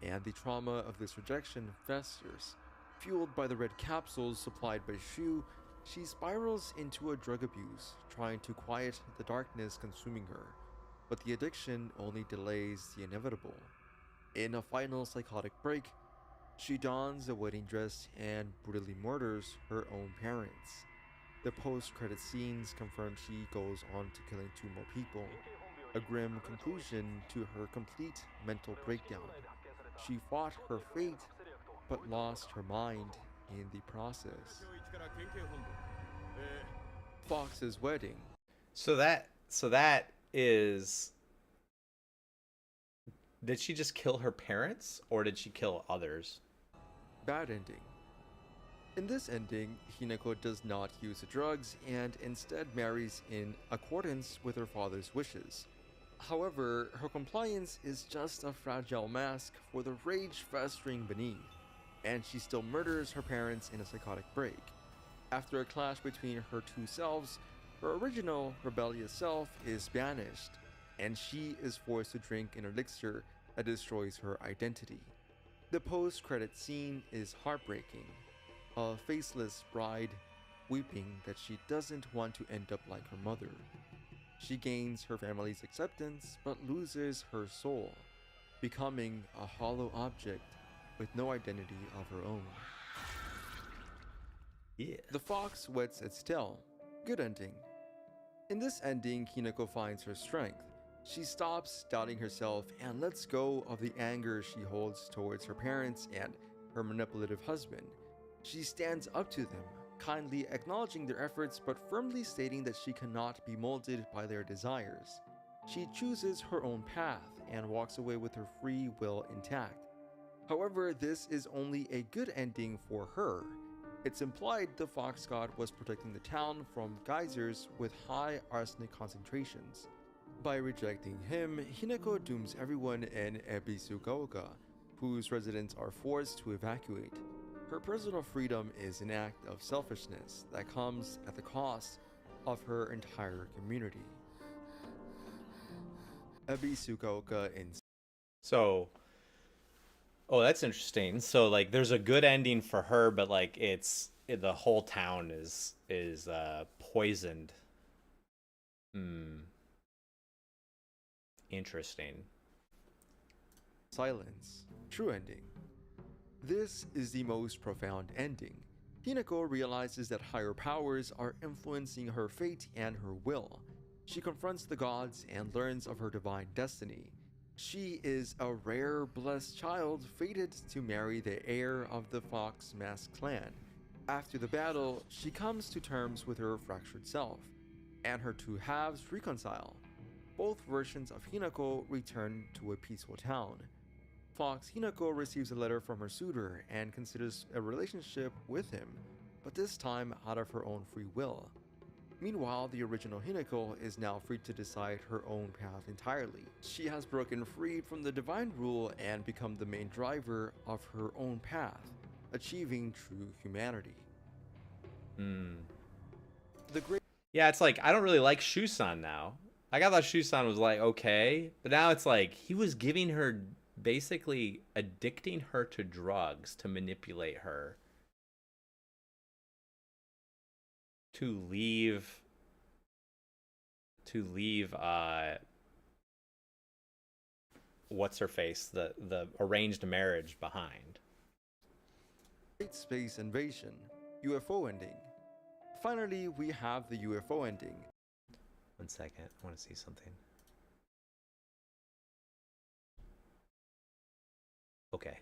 and the trauma of this rejection festers. Fueled by the red capsules supplied by Shu, she spirals into a drug abuse, trying to quiet the darkness consuming her, but the addiction only delays the inevitable. In a final psychotic break, she dons a wedding dress and brutally murders her own parents. The post-credit scenes confirm she goes on to killing 2 more people, a grim conclusion to her complete mental breakdown. She fought her fate, but lost her mind in the process. Fox's wedding. So that is. Did she just kill her parents, or did she kill others? Bad ending. In this ending, Hinako does not use the drugs and instead marries in accordance with her father's wishes. However, her compliance is just a fragile mask for the rage festering beneath, and she still murders her parents in a psychotic break. After a clash between her 2 selves, her original rebellious self is banished, and she is forced to drink an elixir that destroys her identity. The post-credit scene is heartbreaking. A faceless bride weeping that she doesn't want to end up like her mother. She gains her family's acceptance but loses her soul, becoming a hollow object with no identity of her own. Yeah. The fox wets its tail. Good ending. In this ending, Hinako finds her strength. She stops doubting herself and lets go of the anger she holds towards her parents and her manipulative husband. She stands up to them, kindly acknowledging their efforts but firmly stating that she cannot be molded by their desires. She chooses her own path and walks away with her free will intact. However, this is only a good ending for her. It's implied the fox god was protecting the town from geysers with high arsenic concentrations. By rejecting him, Hinako dooms everyone in Ebisugaoka, whose residents are forced to evacuate. Her personal freedom is an act of selfishness that comes at the cost of her entire community. Ebisugaoka in. So, oh, that's interesting. So, like, there's a good ending for her, but like, the whole town is poisoned. Interesting. Silence. True ending. This is the most profound ending. Hinako realizes that higher powers are influencing her fate and her will. She confronts the gods and learns of her divine destiny. She is a rare, blessed child fated to marry the heir of the Fox Mask clan. After the battle, she comes to terms with her fractured self, and her 2 halves reconcile. Both versions of Hinako return to a peaceful town. Fox Hinako receives a letter from her suitor and considers a relationship with him, but this time out of her own free will. Meanwhile, the original Hinako is now free to decide her own path entirely. She has broken free from the divine rule and become the main driver of her own path, achieving true humanity. The great Yeah, it's like I don't really like Shusan now. Like I thought Shusan was like okay, but now it's like he was giving her, basically addicting her to drugs to manipulate her to leave what's her face, the arranged marriage behind. Great space invasion, UFO ending. Finally, we have the UFO ending. 1 second, I want to see something. Okay.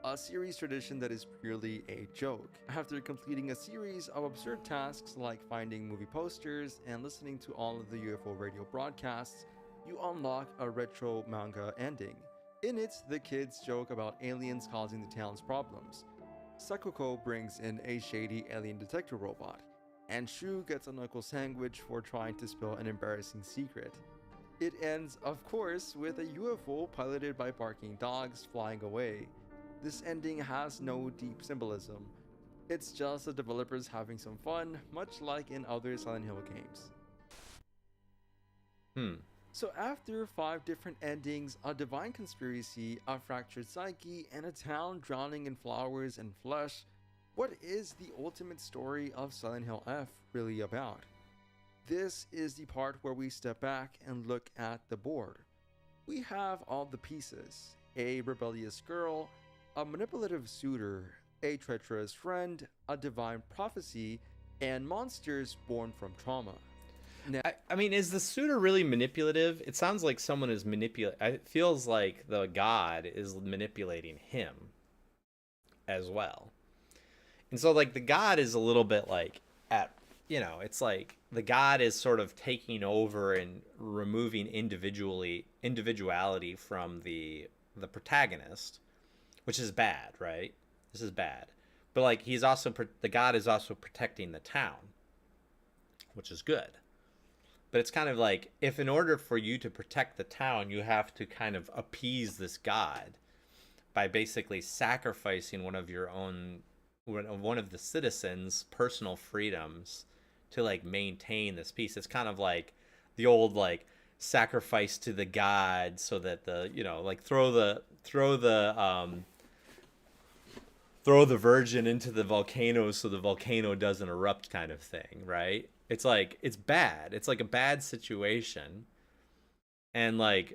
A series tradition that is purely a joke. After completing a series of absurd tasks like finding movie posters and listening to all of the UFO radio broadcasts, you unlock a retro manga ending. In it, the kids joke about aliens causing the town's problems. Sakuko brings in a shady alien detector robot, and Shu gets a knuckle sandwich for trying to spill an embarrassing secret. It ends, of course, with a UFO piloted by barking dogs flying away. This ending has no deep symbolism. It's just the developers having some fun, much like in other Silent Hill games. So after 5 different endings, a divine conspiracy, a fractured psyche, and a town drowning in flowers and flesh, what is the ultimate story of Silent Hill F really about? This is the part where we step back and look at the board. We have all the pieces: a rebellious girl, a manipulative suitor, a treacherous friend, a divine prophecy, and monsters born from trauma. Now, I mean, is the suitor really manipulative? It sounds like someone is manipulating. It feels like the god is manipulating him as well. And so, like, the god is a little bit like it's like the god is sort of taking over and removing individuality from the protagonist, which is bad, right? This is bad. But like the god is also protecting the town, which is good. But it's kind of like, if in order for you to protect the town, you have to kind of appease this god by basically sacrificing one of the citizens' personal freedoms to like maintain this peace. It's kind of like the old like sacrifice to the god so that the like throw the virgin into the volcano so the volcano doesn't erupt kind of thing, right? It's like, it's bad. It's like a bad situation. And a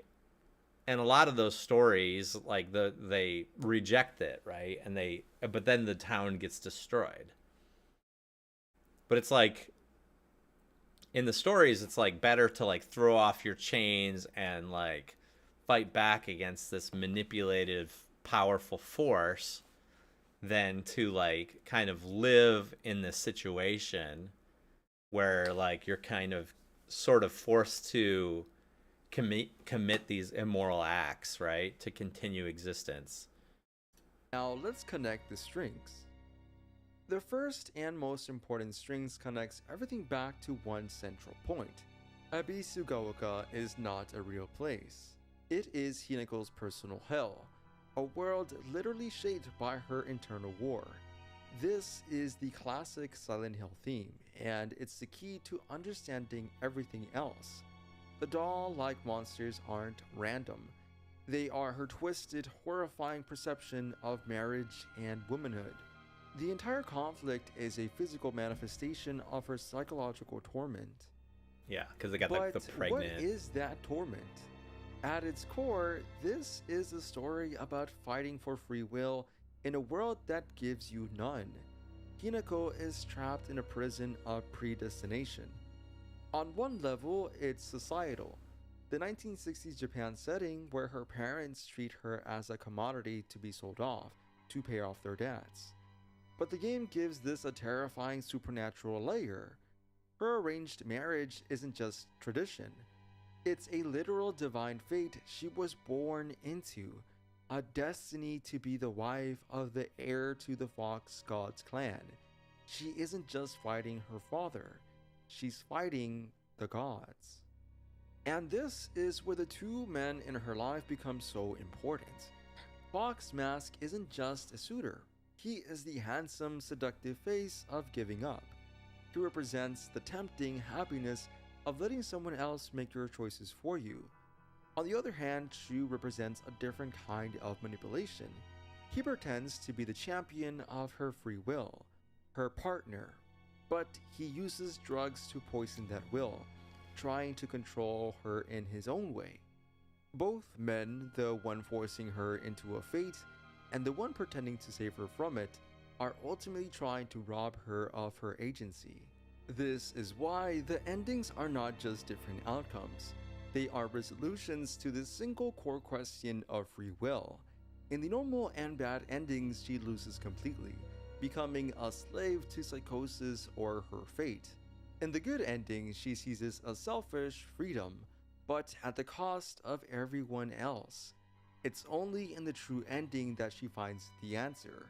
lot of those stories, like they reject it, right? But then the town gets destroyed. But it's like, in the stories, it's like better to like throw off your chains and like fight back against this manipulative, powerful force than to like kind of live in this situation where like you're kind of sort of forced to commit these immoral acts, right, to continue existence. Now let's connect the strings. The first and most important strings connects everything back to one central point. Abisugaoka is not a real place. It is Hinako's personal hell, a world literally shaped by her internal war. This is the classic Silent Hill theme, and it's the key to understanding everything else. The doll-like monsters aren't random. They are her twisted, horrifying perception of marriage and womanhood. The entire conflict is a physical manifestation of her psychological torment. Yeah, because they got the pregnant. What is that torment? At its core, this is a story about fighting for free will in a world that gives you none. Hinako is trapped in a prison of predestination. On one level, it's societal. The 1960s Japan setting where her parents treat her as a commodity to be sold off to pay off their debts. But the game gives this a terrifying supernatural layer. Her arranged marriage isn't just tradition. It's a literal divine fate she was born into. a destiny to be the wife of the heir to the Fox God's clan. She isn't just fighting her father, she's fighting the gods. And this is where the two men in her life become so important. Fox Mask isn't just a suitor, he is the handsome, seductive face of giving up. He represents the tempting happiness of letting someone else make your choices for you. On the other hand, Shu represents a different kind of manipulation. He pretends to be the champion of her free will, her partner, but he uses drugs to poison that will, trying to control her in his own way. Both men, the one forcing her into a fate and the one pretending to save her from it, are ultimately trying to rob her of her agency. This is why the endings are not just different outcomes. They are resolutions to the single core question of free will. In the normal and bad endings, she loses completely, becoming a slave to psychosis or her fate. In the good ending, she seizes a selfish freedom, but at the cost of everyone else. It's only in the true ending that she finds the answer.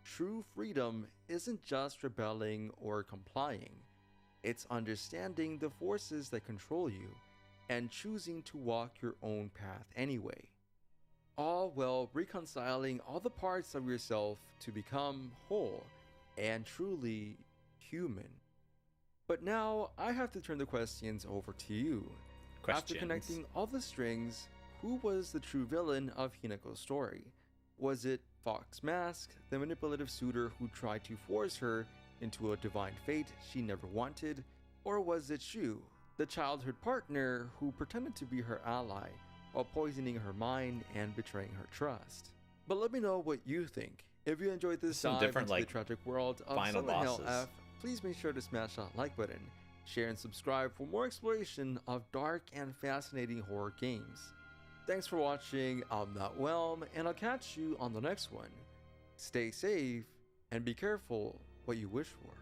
True freedom isn't just rebelling or complying. It's understanding the forces that control you and choosing to walk your own path anyway. All while reconciling all the parts of yourself to become whole and truly human. But now I have to turn the questions over to you. After connecting all the strings, who was the true villain of Hinako's story? Was it Fox Mask, the manipulative suitor who tried to force her into a divine fate she never wanted? Or was it Shu, the childhood partner who pretended to be her ally while poisoning her mind and betraying her trust? But let me know what you think. If you enjoyed this dive into the tragic world of Silent Hill F, please make sure to smash that like button, share and subscribe for more exploration of dark and fascinating horror games. Thanks for watching, I'm Not Whelm, and I'll catch you on the next one. Stay safe, and be careful what you wish for.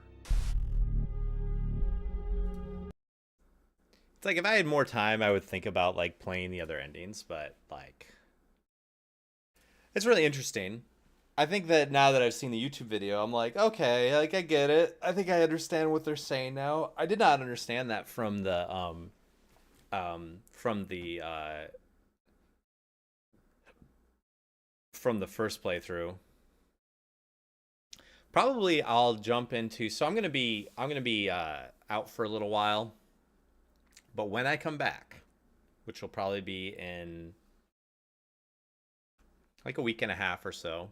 It's like if I had more time, I would think about like playing the other endings, but like it's really interesting. I think that now that I've seen the YouTube video, I'm like, okay, like I get it. I think I understand what they're saying now. I did not understand that from the first playthrough. Probably I'll jump into, so I'm gonna be out for a little while. But when I come back, which will probably be in like a week and a half or so,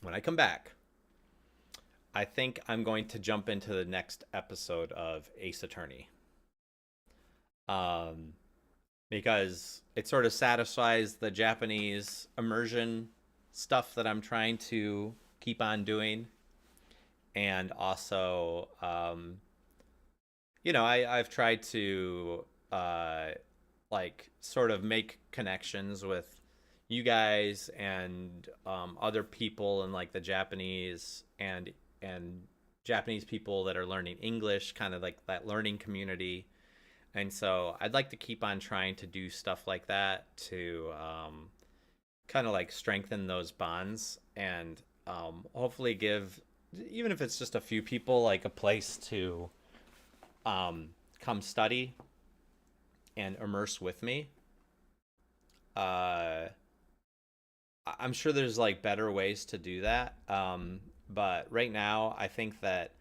when I come back, I think I'm going to jump into the next episode of Ace Attorney. Because it sort of satisfies the Japanese immersion stuff that I'm trying to keep on doing. And also, you know, I've tried to like sort of make connections with you guys and other people in like the Japanese and Japanese people that are learning English, kind of like that learning community. And so I'd like to keep on trying to do stuff like that to kind of like strengthen those bonds and hopefully give, even if it's just a few people, like a place to come study and immerse with me. I'm sure there's like better ways to do that. But right now I think that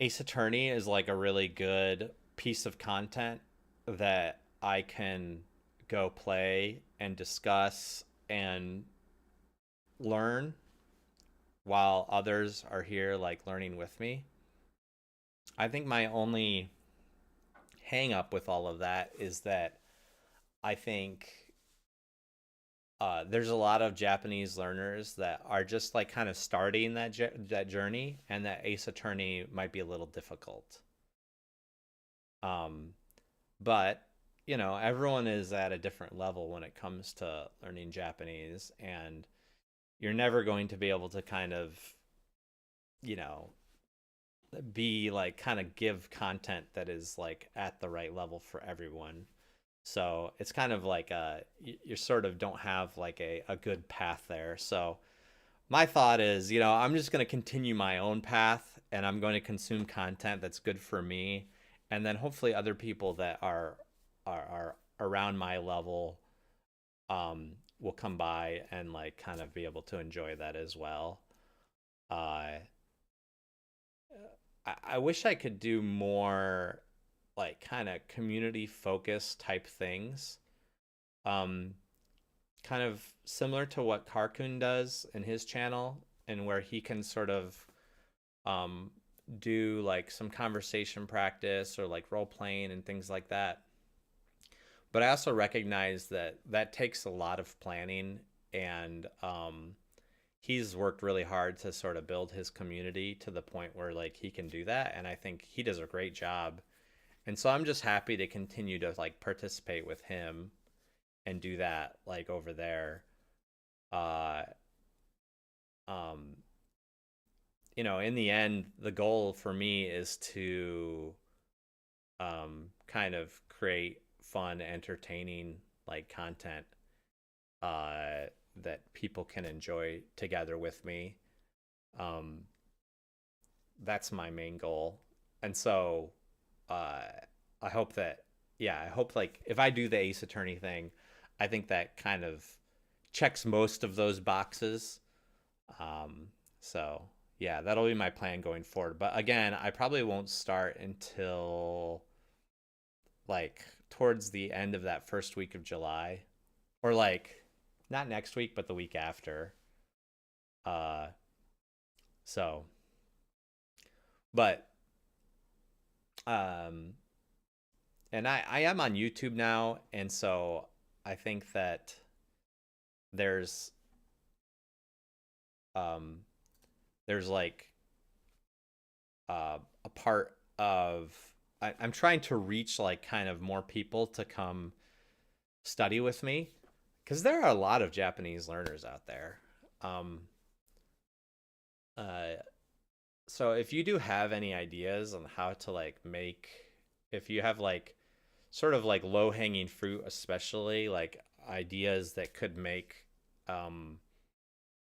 Ace Attorney is like a really good piece of content that I can go play and discuss and learn while others are here like learning with me. I think my only hang up with all of that is that I think there's a lot of Japanese learners that are just like kind of starting that journey, and that Ace Attorney might be a little difficult. But you know, everyone is at a different level when it comes to learning Japanese, and you're never going to be able to kind of, you know, be like kind of give content that is like at the right level for everyone. So it's kind of like you sort of don't have like a good path there. So my thought is, I'm just going to continue my own path, and I'm going to consume content that's good for me, and then hopefully other people that are around my level will come by and like kind of be able to enjoy that as well. Uh, I wish I could do more like kind of community focused type things. Um, Kind of similar to what Karkun does in his channel, and where he can sort of um, do like some conversation practice or like role playing and things like that. But I also recognize that that takes a lot of planning, and he's worked really hard to sort of build his community to the point where like he can do that, and I think he does a great job. And so I'm just happy to continue to like participate with him and do that like over there. uh um in the end, the goal for me is to kind of create fun, entertaining like content that people can enjoy together with me. um that's my main goal. And so uh I hope that, yeah, I hope like if I do the Ace Attorney thing, I think that kind of checks most of those boxes. So yeah, that'll be my plan going forward. But again, I probably won't start until like towards the end of that first week of July, or like not next week, but the week after. Uh, so, but um, and I am on YouTube now, and so I think that there's um there's like a part of I'm trying to reach like kind of more people to come study with me, because there are a lot of Japanese learners out there. Um, uh, so if you do have any ideas on how to like make, if you have like sort of like low hanging fruit, especially like ideas that could make, um,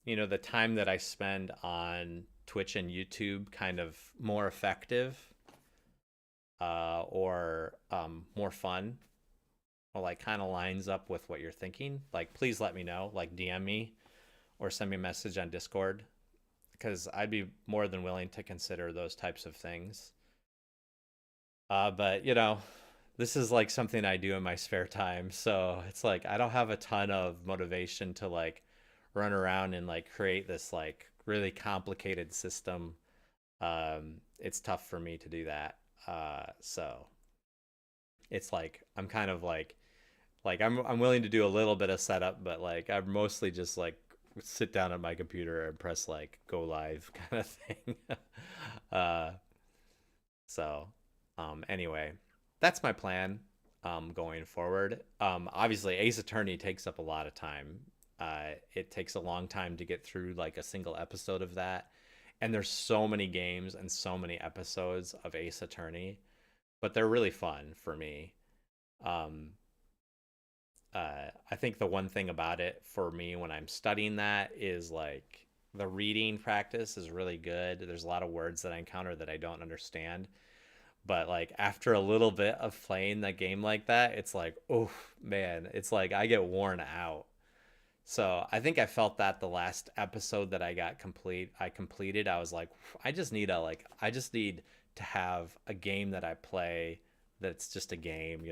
the time that I spend on Twitch and YouTube kind of more effective, or more fun, or like kind of lines up with what you're thinking, like please let me know, like DM me or send me a message on Discord, because I'd be more than willing to consider those types of things. But this is like something I do in my spare time, so it's like I don't have a ton of motivation to like run around and like create this like really complicated system. It's tough for me to do that. So it's like I'm kind of like I'm willing to do a little bit of setup, but like I'm mostly just like sit down at my computer and press like go live kind of thing. uh, so anyway, that's my plan going forward. Obviously, Ace Attorney takes up a lot of time. It takes a long time to get through like a single episode of that, and there's so many games and so many episodes of Ace Attorney, but they're really fun for me. Um, I think the one thing about it for me when I'm studying that is like the reading practice is really good. There's a lot of words that I encounter that I don't understand. But like after a little bit of playing the game like that, it's like, oh man, it's like I get worn out. So I think I felt that the last episode that I completed, I was like, I just need to have a game that I play that's just a game,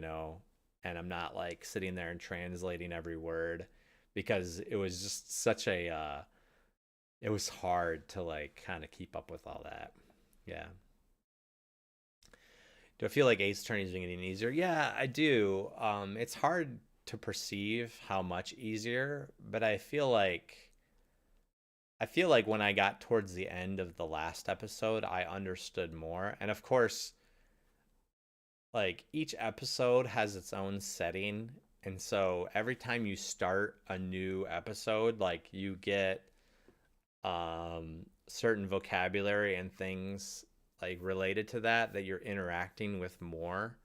and I'm not like sitting there and translating every word, because it was just such it was hard to like kind of keep up with all that. Yeah. Do I feel like Ace Attorney is getting easier? Yeah, I do. It's hard to perceive how much easier, but I feel like when I got towards the end of the last episode, I understood more. And of course, like each episode has its own setting, and so every time you start a new episode, like you get certain vocabulary and things like related to that you're interacting with more.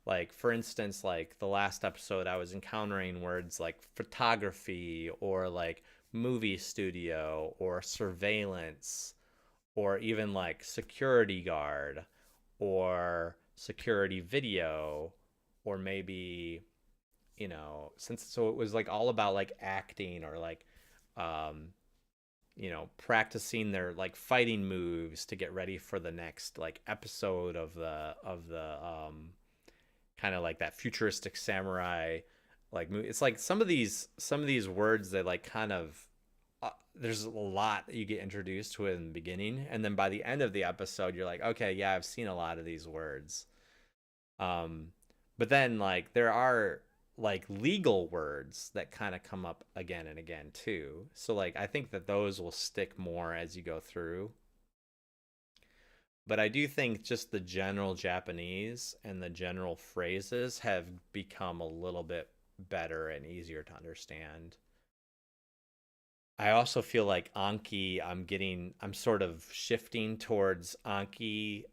Like, for instance, like the last episode, I was encountering words like photography or like movie studio or surveillance or even like security guard or security video or maybe, since so it was like all about like acting or like um practicing their like fighting moves to get ready for the next like episode of the kind of like that futuristic samurai like movie. It's like some of these words that like kind of there's a lot that you get introduced to in the beginning, and then by the end of the episode you're like, okay, yeah, I've seen a lot of these words. um but then like there are like legal words that kind of come up again and again too, so like I think that those will stick more as you go through. But I do think just the general Japanese and the general phrases have become a little bit better and easier to understand. I also feel like Anki, I'm sort of shifting towards Anki,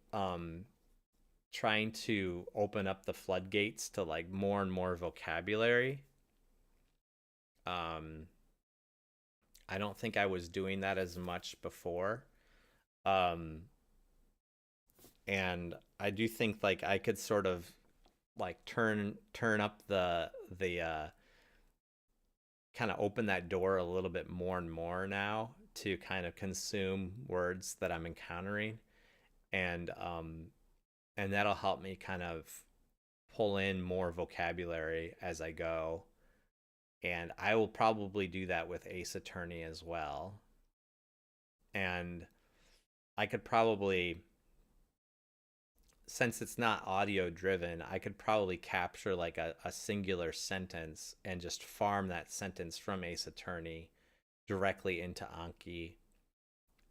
trying to open up the floodgates to like more and more vocabulary. Um, I don't think I was doing that as much before. Um, and I do think like I could sort of like turn up the kind of open that door a little bit more and more now to kind of consume words that I'm encountering, and and that'll help me kind of pull in more vocabulary as I go. And I will probably do that with Ace Attorney as well. And I could probably, since it's not audio driven, I could probably capture like a singular sentence and just farm that sentence from Ace Attorney directly into Anki,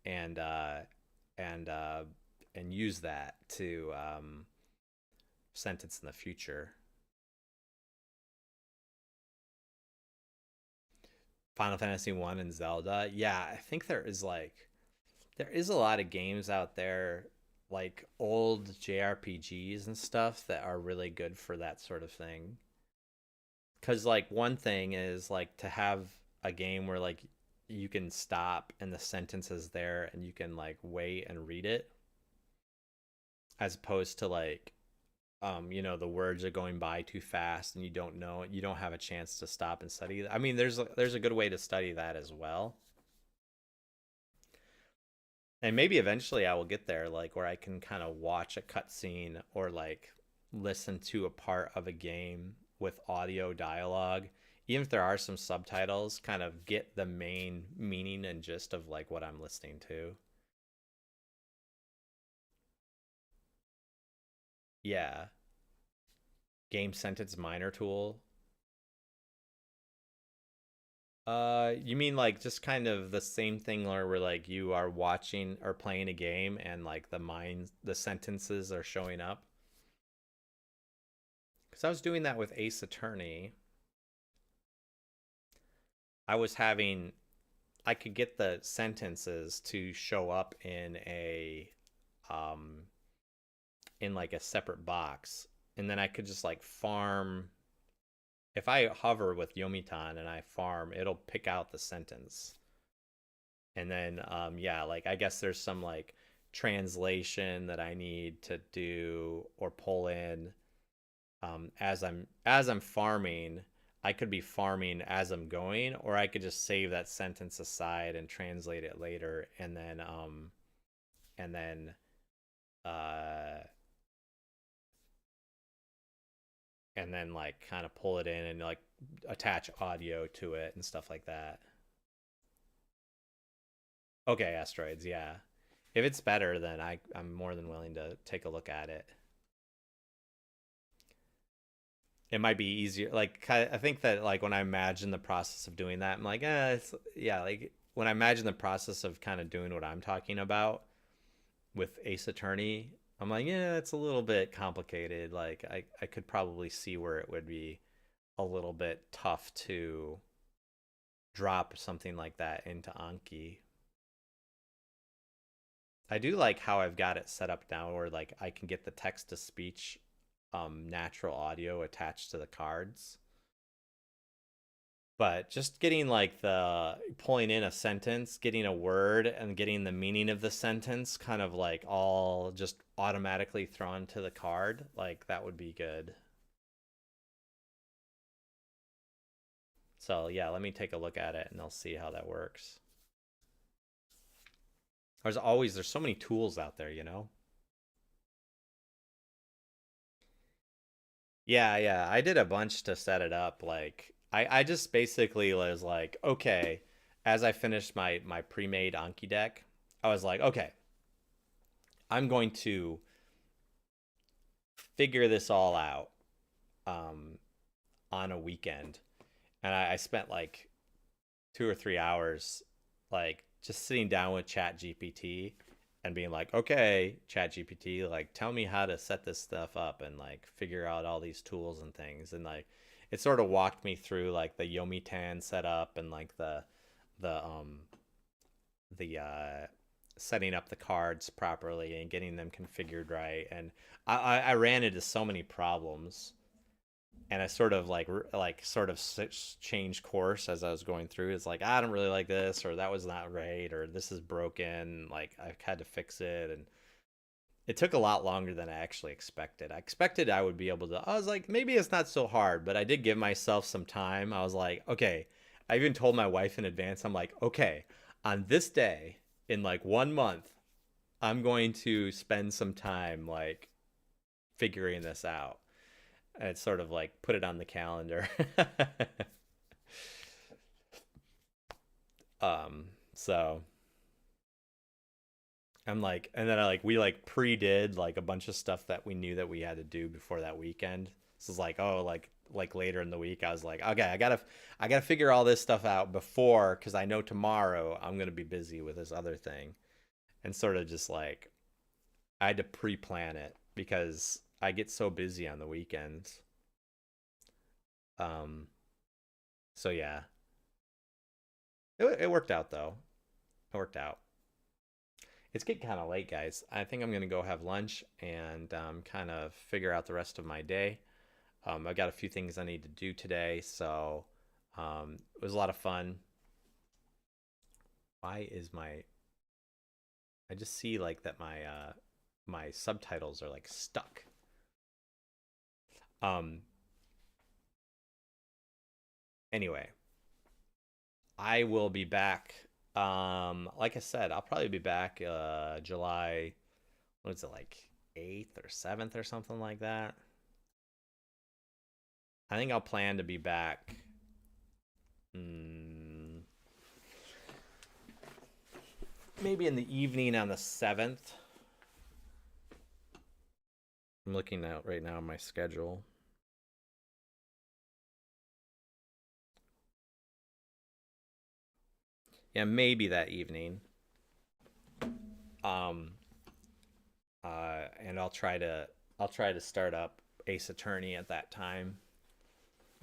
and and uh, and use that to sentence in the future. Final Fantasy 1 and Zelda. Yeah, I think there is a lot of games out there, like old JRPGs and stuff, that are really good for that sort of thing. Cuz like one thing is like to have a game where like you can stop and the sentence is there and you can like wait and read it, as opposed to like the words are going by too fast and you don't have a chance to stop and study. I mean, there's a good way to study that as well. And maybe eventually I will get there, like where I can kind of watch a cutscene or like listen to a part of a game with audio dialogue, even if there are some subtitles, kind of get the main meaning and gist of like what I'm listening to. Yeah. Game sentence minor tool. You mean like just kind of the same thing where like you are watching or playing a game and like the sentences are showing up? Because I was doing that with Ace Attorney. I could get the sentences to show up um in like a separate box, and then I could just like farm. If I hover with Yomitan and I farm, it'll pick out the sentence. And then yeah, like I guess there's some like translation that I need to do or pull in as I'm farming. I could be farming as I'm going, or I could just save that sentence aside and translate it later, and then uh like kind of pull it in and like attach audio to it and stuff like that. Okay, asteroids, yeah. If it's better, then I'm more than willing to take a look at it. It might be easier. Like I think that like when I imagine the process of doing that, I'm like, it's yeah. Like when I imagine the process of kind of doing what I'm talking about with Ace Attorney, I'm like, yeah, it's a little bit complicated. Like I could probably see where it would be a little bit tough to drop something like that into Anki. I do like how I've got it set up now where like I can get the text to speech natural audio attached to the cards. But just getting like the pulling in a sentence, getting a word, and getting the meaning of the sentence kind of like all just automatically thrown to the card, like that would be good. So yeah, let me take a look at it and I'll see how that works. There's so many tools out there, you know? Yeah, I did a bunch to set it up. Like I just basically was like, okay, as I finished my pre-made Anki deck, I was like, okay, I'm going to figure this all out on a weekend. And I spent like 2 or 3 hours like just sitting down with Chat GPT and being like, okay, Chat GPT, like tell me how to set this stuff up and like figure out all these tools and things. And like it sort of walked me through like the Yomitan setup and like the setting up the cards properly and getting them configured right. And I ran into so many problems, and I sort of changed course as I was going through. It's like, I don't really like this, or that was not right, or this is broken. Like I had to fix it, and it took a lot longer than I actually expected. I expected I would be able to. I was like, maybe it's not so hard, but I did give myself some time. I was like, okay. I even told my wife in advance. I'm like, okay, on this day in like 1 month, I'm going to spend some time like figuring this out. And it's sort of like put it on the calendar. So I'm like, and then we like pre-did like a bunch of stuff that we knew that we had to do before that weekend. This is like, oh, like later in the week, I was like, okay, I gotta figure all this stuff out before, because I know tomorrow I'm gonna be busy with this other thing, and sort of just like I had to pre-plan it because I get so busy on the weekends. So yeah, it worked out though. It worked out. It's getting kind of late, guys. I think I'm gonna go have lunch and kind of figure out the rest of my day. I've got a few things I need to do today, so it was a lot of fun. Why is I just see like that my subtitles are like stuck. Anyway, I will be back. Like I said, I'll probably be back July, what is it, like 8th or 7th or something like that. I think I'll plan to be back maybe in the evening on the 7th. I'm looking out right now at my schedule. Yeah, maybe that evening. And I'll try to start up Ace Attorney at that time.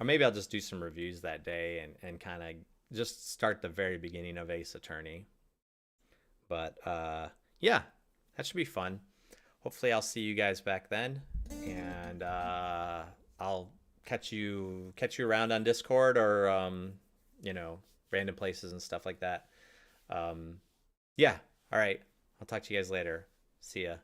Or maybe I'll just do some reviews that day and kind of just start the very beginning of Ace Attorney. But yeah, that should be fun. Hopefully I'll see you guys back then, and I'll catch you around on Discord or random places and stuff like that. Yeah, all right, I'll talk to you guys later. See ya.